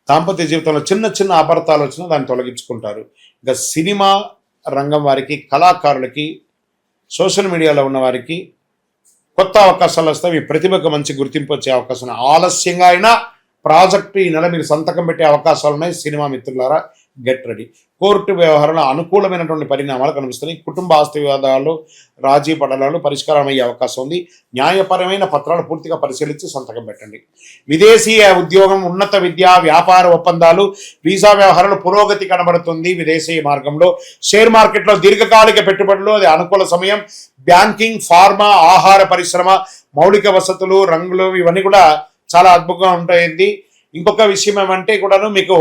Speaker 2: దాంపత్య జీవితంలో చిన్న చిన్న అపార్థాలు వచ్చినా దాన్ని తొలగించుకుంటారు. ఇంకా సినిమా రంగం వారికి, కళాకారులకి, సోషల్ మీడియాలో ఉన్న వారికి కొత్త అవకాశాలు వస్తాయి. మీ ప్రతిభకు మంచి గుర్తింపు వచ్చే అవకాశం. ఆలస్యంగా అయినా ప్రాజెక్టు ఈ నెల మీరు సంతకం పెట్టే అవకాశాలు ఉన్నాయి. సినిమా మిత్రులారా, గెట్ రెడీ. కోర్టు వ్యవహారంలో అనుకూలమైనటువంటి పరిణామాలు కనిపిస్తున్నాయి. కుటుంబ ఆస్తి వివాదాలు, రాజీ పడలాలు పరిష్కారం అయ్యే అవకాశం ఉంది. న్యాయపరమైన పత్రాలు పూర్తిగా పరిశీలించి సంతకం పెట్టండి. విదేశీ ఉద్యోగం, ఉన్నత విద్య, వ్యాపార ఒప్పందాలు, వీసా వ్యవహారాలు పురోగతి కనబడుతుంది. విదేశీ మార్గంలో షేర్ మార్కెట్లో దీర్ఘకాలిక పెట్టుబడులు, అది అనుకూల సమయం. బ్యాంకింగ్, ఫార్మా, ఆహార పరిశ్రమ, మౌలిక వసతులు, రంగులు ఇవన్నీ కూడా చాలా అద్భుతంగా ఉంటాయి. ఇంకొక విషయం ఏమంటే కూడాను మీకు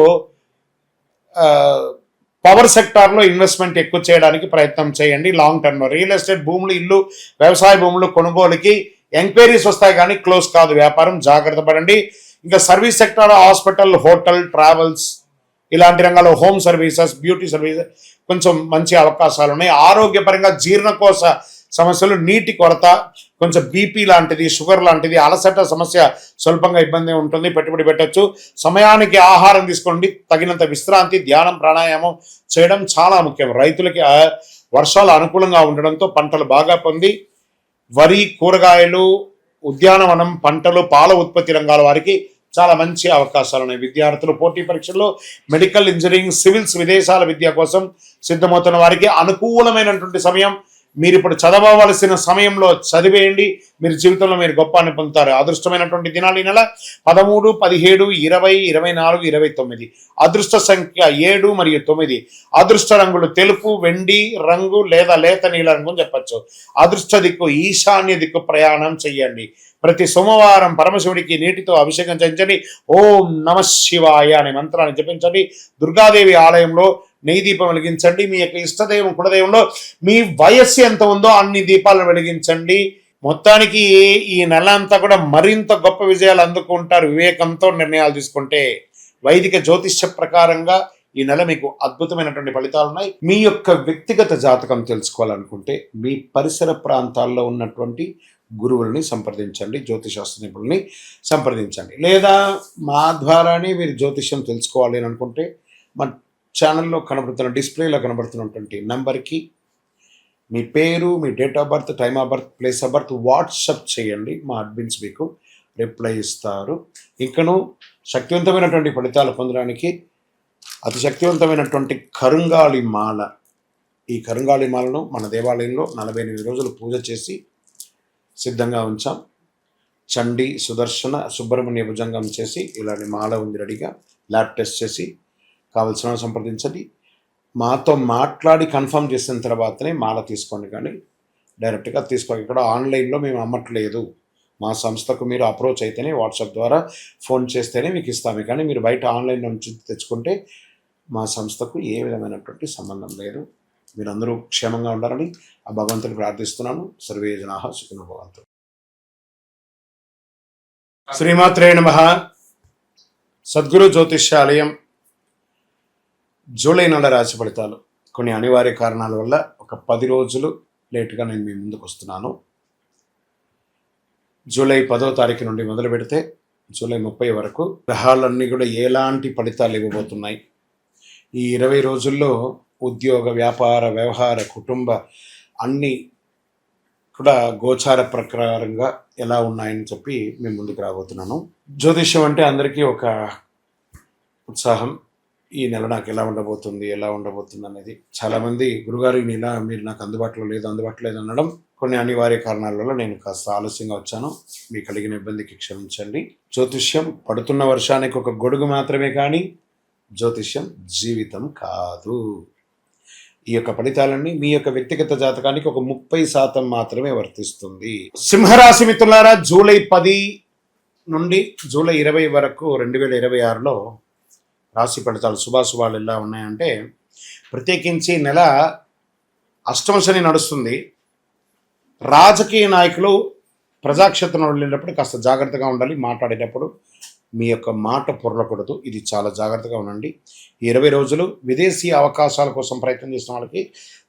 Speaker 2: పవర్ సెక్టార్లో ఇన్వెస్ట్మెంట్ ఎక్కువ చేయడానికి ప్రయత్నం చేయండి. లాంగ్ టర్మ్లో రియల్ ఎస్టేట్ భూములు, ఇల్లు, వ్యవసాయ భూములు కొనుగోలుకి ఎంక్వైరీస్ వస్తాయి, కానీ క్లోజ్ కాదు వ్యాపారం. జాగ్రత్త పడండి. ఇంకా service sector, hospital, hotel, travels ఇలాంటి రంగాల్లో, హోమ్ సర్వీసెస్, బ్యూటీ సర్వీసెస్ కొంచెం మంచి అవకాశాలు ఉన్నాయి. ఆరోగ్యపరంగా జీర్ణకోశ సమస్యలు, నీటి కొరత, కొంచెం బీపీ లాంటిది, షుగర్ లాంటిది, అలసట సమస్య స్వల్పంగా ఇబ్బంది ఉంటుంది. పెట్టుబడి పెట్టచ్చు. సమయానికి ఆహారం తీసుకోండి. తగినంత విశ్రాంతి, ధ్యానం, ప్రాణాయామం చేయడం చాలా ముఖ్యం. రైతులకి వర్షాలు అనుకూలంగా ఉండడంతో పంటలు బాగా పొంది వరి, కూరగాయలు, ఉద్యానవనం, పంటలు, పాల ఉత్పత్తి రంగాల వారికి చాలా మంచి అవకాశాలు ఉన్నాయి. విద్యార్థులు పోటీ పరీక్షల్లో మెడికల్, ఇంజనీరింగ్, సివిల్స్, విదేశాల విద్య కోసం సిద్ధమవుతున్న వారికి అనుకూలమైనటువంటి సమయం. మీరు ఇప్పుడు చదవవలసిన సమయంలో చదివేయండి. మీరు జీవితంలో మీరు గొప్ప అని పొందుతారు. అదృష్టమైనటువంటి దినాలు ఈ నెల 13, 17, 20, 24, 29. అదృష్ట సంఖ్య 7 మరియు 9. అదృష్ట రంగులు తెలుపు, వెండి రంగు లేదా లేత నీల రంగు అని చెప్పచ్చు. అదృష్ట దిక్కు ఈశాన్య దిక్కు ప్రయాణం చెయ్యండి. ప్రతి సోమవారం పరమశివుడికి నీటితో అభిషేకం చేయించండి. ఓం నమ శివాయ అనే మంత్రాన్ని జపించండి. దుర్గాదేవి ఆలయంలో నెయ్యి దీపం వెలిగించండి. మీ యొక్క ఇష్టదైవం కులదైవంలో మీ వయస్సు ఎంత ఉందో అన్ని దీపాలను వెలిగించండి. మొత్తానికి ఈ నెల అంతా కూడా మరింత గొప్ప విజయాలు అందుకుంటారు వివేకంతో నిర్ణయాలు తీసుకుంటే. వైదిక జ్యోతిష్య ప్రకారంగా ఈ నెల మీకు అద్భుతమైనటువంటి ఫలితాలు ఉన్నాయి. మీ యొక్క వ్యక్తిగత జాతకం తెలుసుకోవాలనుకుంటే మీ పరిసర ప్రాంతాల్లో ఉన్నటువంటి గురువుల్ని సంప్రదించండి, జ్యోతిశాస్త్ర నిపుణుల్ని సంప్రదించండి. లేదా మా ద్వారానే మీరు జ్యోతిష్యం తెలుసుకోవాలి అని అనుకుంటే మా ఛానల్లో కనబడుతున్న డిస్ప్లేలో కనబడుతున్నటువంటి నెంబర్కి మీ పేరు, మీ date of birth, time of birth, place of birth WhatsApp చేయండి. మా అడ్మిన్స్ మీకు రిప్లై ఇస్తారు. ఇంకను శక్తివంతమైనటువంటి ఫలితాలు పొందడానికి అతి శక్తివంతమైనటువంటి కరుంగాళి మాల, ఈ కరుంగాళి మాలను మన దేవాలయంలో 48 రోజులు పూజ చేసి సిద్ధంగా ఉంచాం. చండీ, సుదర్శన, సుబ్రహ్మణ్య భుజంగం చేసి ఇలాంటి మాల ఉంది రెడీగా. ల్యాబ్ టెస్ట్ చేసి కావలసిన సంప్రదించండి. మాతో మాట్లాడి కన్ఫర్మ్ చేసిన తర్వాతనే మాల తీసుకోండి, కానీ డైరెక్ట్గా తీసుకోండి. ఇక్కడ ఆన్లైన్లో మేము అమ్మట్లేదు. మా సంస్థకు మీరు అప్రోచ్ అయితేనే, వాట్సాప్ ద్వారా ఫోన్ చేస్తేనే మీకు ఇస్తాము. కానీ మీరు బయట ఆన్లైన్ నుంచి తెచ్చుకుంటే మా సంస్థకు ఏ విధమైనటువంటి సంబంధం లేదు. మీరందరూ క్షేమంగా ఉండాలని ఆ భగవంతుని ప్రార్థిస్తున్నాను. సర్వే జనాః సుఖినో భవంతు. శ్రీమాత్రే నమః. సద్గురు జ్యోతిష్యాలయం జూలై నెల రాశి ఫలితాలు. కొన్ని అనివార్య కారణాల వల్ల ఒక 10 రోజులు లేటుగా నేను మీ ముందుకు వస్తున్నాను. జూలై 10వ తారీఖు నుండి మొదలు పెడితే జూలై 30 వరకు గ్రహాలన్నీ కూడా ఎలాంటి ఫలితాలు ఇవ్వబోతున్నాయి. ఈ 20 రోజుల్లో ఉద్యోగ, వ్యాపార, వ్యవహార, కుటుంబ అన్నీ కూడా గోచార ప్రకారంగా ఎలా ఉన్నాయని చెప్పి మేము ముందుకు రాబోతున్నాను. జ్యోతిష్యం అంటే అందరికీ ఒక ఉత్సాహం. ఈ నెల నాకు ఎలా ఉండబోతుంది అనేది. చాలామంది గురుగారు ఈ నెల మీరు నాకు అందుబాటులో లేదు అనడం కొన్ని అనివార్య కారణాల వల్ల నేను కాస్త ఆలస్యంగా వచ్చాను. మీకు కలిగిన ఇబ్బందికి క్షమించండి. జ్యోతిష్యం పడుతున్న వర్షానికి ఒక గొడుగు మాత్రమే, కానీ జ్యోతిష్యం జీవితం కాదు. ఈ యొక్క ఫలితాలన్నీ మీ యొక్క వ్యక్తిగత జాతకానికి ఒక 30% మాత్రమే వర్తిస్తుంది. సింహరాశి మిత్రులారా, జూలై 10 నుండి జూలై 20 వరకు 2026లో రాశి ఫలితాలు శుభాశుభాలు ఎలా ఉన్నాయంటే, ప్రత్యేకించి నెల అష్టమ శని నడుస్తుంది. రాజకీయ నాయకులు ప్రజాక్షేత్రంలో వెళ్ళేటప్పుడు కాస్త జాగ్రత్తగా ఉండాలి. మాట్లాడేటప్పుడు మీ యొక్క మాట పొరలకూడదు. ఇది చాలా జాగ్రత్తగా ఉండండి. 20 రోజులు విదేశీ అవకాశాల కోసం ప్రయత్నం చేసిన వాళ్ళకి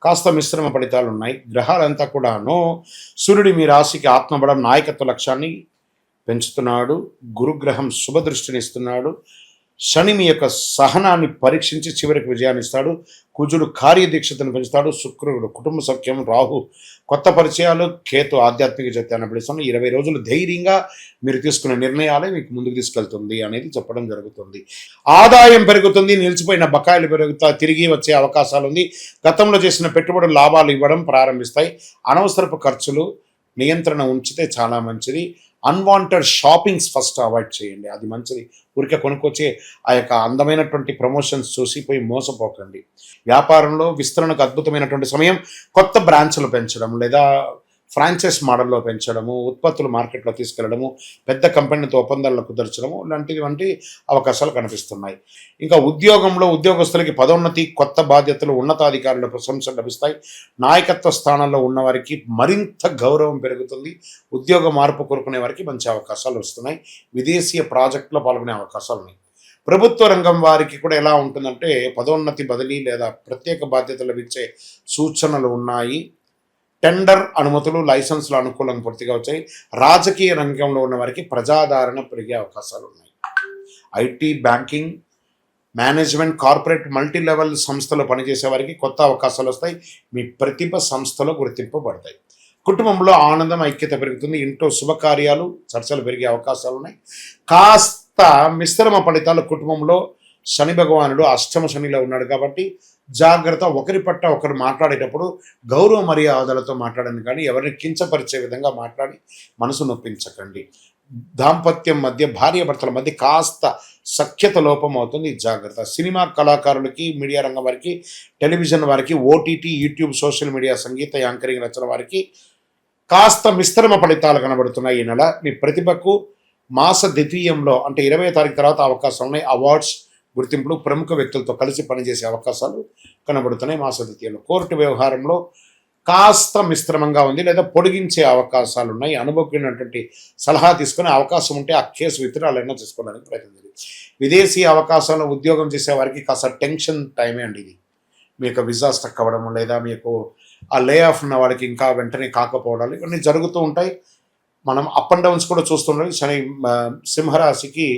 Speaker 2: కాస్త మిశ్రమ ఫలితాలు ఉన్నాయి. గ్రహాలంతా కూడాను సూర్యుడు మీ రాశికి ఆత్మబలం, నాయకత్వ లక్ష్యాన్ని పెంచుతున్నాడు. గురుగ్రహం శుభదృష్టిని ఇస్తున్నాడు. శని మీ యొక్క సహనాన్ని పరీక్షించి చివరికి విజయాన్ని ఇస్తాడు. కుజుడు కార్యదీక్షతను పెంచుతాడు. శుక్రుడు కుటుంబ సౌఖ్యం, రాహు కొత్త పరిచయాలు, కేతు ఆధ్యాత్మిక చైతన్యాన్ని పెడుతున్నాడు. 20 రోజులు ధైర్యంగా మీరు తీసుకునే నిర్ణయాలే మీకు ముందుకు తీసుకెళ్తుంది అనేది చెప్పడం జరుగుతుంది. ఆదాయం పెరుగుతుంది. నిలిచిపోయిన బకాయిలు పెరుగుతాయి, తిరిగి వచ్చే అవకాశాలు ఉంది. గతంలో చేసిన పెట్టుబడులు లాభాలు ఇవ్వడం ప్రారంభిస్తాయి. అనవసరపు ఖర్చులు నియంత్రణ ఉంచితే చాలా మంచిది. అన్వాంటెడ్ షాపింగ్స్ ఫస్ట్ అవాయిడ్ చేయండి, అది మంచిది. ఊరికే కొనుక్కొచ్చే ఆ యొక్క అందమైనటువంటి ప్రమోషన్స్ చూసిపోయి మోసపోకండి. వ్యాపారంలో విస్తరణకు అద్భుతమైనటువంటి సమయం. కొత్త బ్రాంచ్లు పెంచడం లేదా ఫ్రాంచైజ్ మోడల్లో పెంచడము, ఉత్పత్తులు మార్కెట్లో తీసుకెళ్లడము, పెద్ద కంపెనీతో ఒప్పందాలను కుదర్చడము వంటి అవకాశాలు కనిపిస్తున్నాయి. ఇంకా ఉద్యోగంలో ఉద్యోగస్తులకి పదోన్నతి, కొత్త బాధ్యతలు, ఉన్నతాధికారుల ప్రశంసలు లభిస్తాయి. నాయకత్వ స్థానంలో ఉన్నవారికి మరింత గౌరవం పెరుగుతుంది. ఉద్యోగ మార్పు కోరుకునే వారికి మంచి అవకాశాలు వస్తున్నాయి. విదేశీయ ప్రాజెక్టులో పాల్గొనే అవకాశాలు ఉన్నాయి. ప్రభుత్వ రంగం వారికి కూడా ఎలా ఉంటుందంటే, పదోన్నతి, బదిలీ లేదా ప్రత్యేక బాధ్యతలు లభించే సూచనలు ఉన్నాయి. టెండర్ అనుమతులు, లైసెన్సులు అనుకూలంగా పూర్తిగా వచ్చాయి. రాజకీయ రంగంలో ఉన్న వారికి ప్రజాదరణ పెరిగే అవకాశాలు ఉన్నాయి. IT, banking, management, corporate, multi level సంస్థలో పనిచేసే వారికి కొత్త అవకాశాలు వస్తాయి. మీ ప్రతిభ సంస్థలో గుర్తింపబడతాయి. కుటుంబంలో ఆనందం ఐక్యత పెరుగుతుంది. ఇంట్లో శుభకార్యాలు చర్చలు పెరిగే అవకాశాలు ఉన్నాయి. కాస్త మిశ్రమ ఫలితాలు కుటుంబంలో. శని భగవానుడు అష్టమ శనిలో ఉన్నాడు కాబట్టి జాగ్రత్త. ఒకరి పట్ల ఒకరు మాట్లాడేటప్పుడు గౌరవ మర్యాదలతో మాట్లాడండి, కానీ ఎవరిని కించపరిచే విధంగా మాట్లాడి మనసు నొప్పించకండి. దాంపత్యం మధ్య భార్యాభర్తల మధ్య కాస్త సఖ్యత లోపం అవుతుంది, జాగ్రత్త. సినిమా కళాకారులకి, మీడియా రంగం వారికి, టెలివిజన్ వారికి, ఓటీటీ, యూట్యూబ్, సోషల్ మీడియా, సంగీత యాంకరింగ్ రచన వారికి కాస్త మిశ్రమ ఫలితాలు కనబడుతున్నాయి. ఈ నెల మీ ప్రతిభకు మాస ద్వితీయంలో అంటే 20వ తారీఖు తర్వాత అవకాశం ఉన్నాయి. అవార్డ్స్, గుర్తింపులు, ప్రముఖ వ్యక్తులతో కలిసి పనిచేసే అవకాశాలు కనబడుతున్నాయి మాస ద్వితీయంలో. కోర్టు వ్యవహారంలో కాస్త మిశ్రమంగా ఉంది, లేదా పొడిగించే అవకాశాలు ఉన్నాయి. అనుభవమైనటువంటి సలహా తీసుకునే అవకాశం ఉంటే ఆ కేసు విత్డ్రాలైనా చేసుకోవడానికి ప్రయత్నం చేయండి. విదేశీ అవకాశాలు ఉద్యోగం చేసే వారికి కాస్త టెన్షన్ టైమే అండి ఇది. మీకు వీసా స్టక్ అవ్వడం, లేదా మీకు ఆ లే ఆఫ్ ఉన్న వాడికి ఇంకా వెంటనే కాకపోవడాలు ఇవన్నీ జరుగుతూ ఉంటాయి. మనం అప్ అండ్ డౌన్స్ కూడా చూస్తుండాలి. శని సింహరాశికి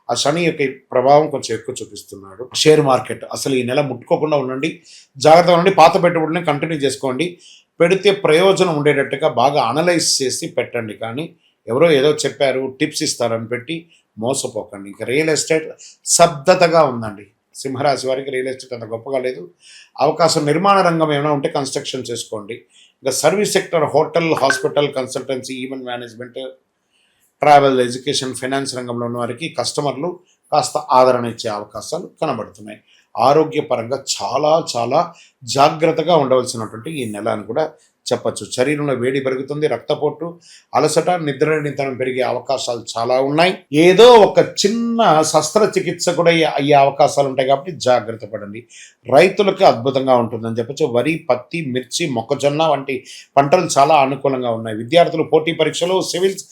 Speaker 2: ఆ శని యొక్క ప్రభావం కొంచెం ఎక్కువ చూపిస్తున్నాడు. షేర్ మార్కెట్ అసలు ఈ నెల ముట్టుకోకుండా ఉండండి, జాగ్రత్తగా ఉండండి. పాత పెట్టుబడులని కంటిన్యూ చేసుకోండి. పెడితే ప్రయోజనం ఉండేటట్టుగా బాగా అనలైజ్ చేసి పెట్టండి, కానీ ఎవరో ఏదో చెప్పారు టిప్స్ ఇస్తారని పెట్టి మోసపోకండి. ఇంకా రియల్ ఎస్టేట్ స్తబ్దతగా ఉందండి. సింహరాశి వారికి రియల్ ఎస్టేట్ అంత గొప్పగా లేదు. అవకాశం నిర్మాణ రంగం ఏమైనా ఉంటే కన్స్ట్రక్షన్ చేసుకోండి. ఇంకా service sector, hotel, hospital, consultancy, event management, travel, education, finance రంగంలో ఉన్న వారికి కస్టమర్లు కాస్త ఆదరణ ఇచ్చే అవకాశాలు కనబడుతున్నాయి. ఆరోగ్యపరంగా చాలా చాలా జాగ్రత్తగా ఉండవలసినటువంటి ఈ నెల అని కూడా చెప్పచ్చు. శరీరంలో వేడి పెరుగుతుంది, రక్తపోటు, అలసట, నిద్రనితనం పెరిగే అవకాశాలు చాలా ఉన్నాయి. ఏదో ఒక చిన్న శస్త్రచికిత్స కూడా అయ్యే అవకాశాలు ఉంటాయి కాబట్టి జాగ్రత్త పడండి. రైతులకు అద్భుతంగా ఉంటుందని చెప్పచ్చు. వరి, పత్తి, మిర్చి, మొక్కజొన్న వంటి పంటలు చాలా అనుకూలంగా ఉన్నాయి. విద్యార్థులు పోటీ పరీక్షలు, civils,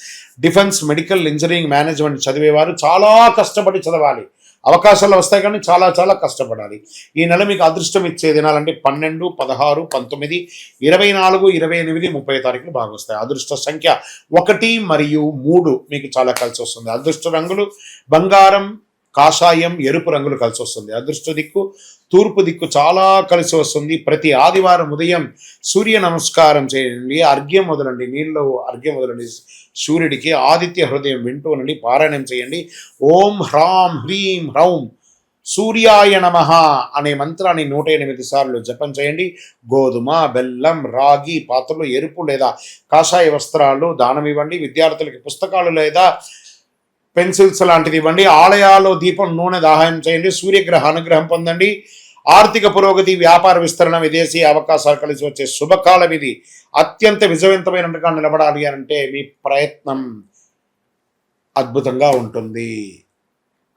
Speaker 2: defence, medical, engineering, management చదివేవారు చాలా కష్టపడి చదవాలి. అవకాశాలు వస్తాయి కానీ చాలా చాలా కష్టపడాలి. ఈ నెల మీకు అదృష్టం ఇచ్చే దినాలంటే 12, 16, 19, 24, 28, 30 తారీఖులు బాగా వస్తాయి. అదృష్ట సంఖ్య 1 మరియు 3 మీకు చాలా కలిసి వస్తుంది. అదృష్ట రంగులు బంగారం, కాషాయం, ఎరుపు రంగులు కలిసి వస్తుంది. అదృష్ట దిక్కు తూర్పు దిక్కు చాలా కలిసి వస్తుంది. ప్రతి ఆదివారం ఉదయం సూర్య నమస్కారం చేయండి. అర్ఘ్యం వదలండి, నీళ్ళు అర్ఘ్యం వదలండి సూర్యుడికి. ఆదిత్య హృదయం వింటూ ఉండండి, పారాయణం చేయండి. ఓం హ్రాం హ్రీం హ్రౌం సూర్యాయ నమః అనే మంత్రాన్ని 108 సార్లు జపం చేయండి. గోధుమ, బెల్లం, రాగి పాత్రలు, ఎరుపు లేదా కాషాయ వస్త్రాలు దానం ఇవ్వండి. విద్యార్థులకి పుస్తకాలు లేదా పెన్సిల్స్ లాంటిది ఇవ్వండి. ఆలయాల్లో దీపం నూనె దాహం చేయండి. సూర్యగ్రహ అనుగ్రహం పొందండి. ఆర్థిక పురోగతి, వ్యాపార విస్తరణ, విదేశీ అవకాశాలు కలిసి వచ్చే శుభకాలం ఇది. అత్యంత విజయవంతమైనట్టుగా నిలబడాలి అంటే మీ ప్రయత్నం అద్భుతంగా ఉంటుంది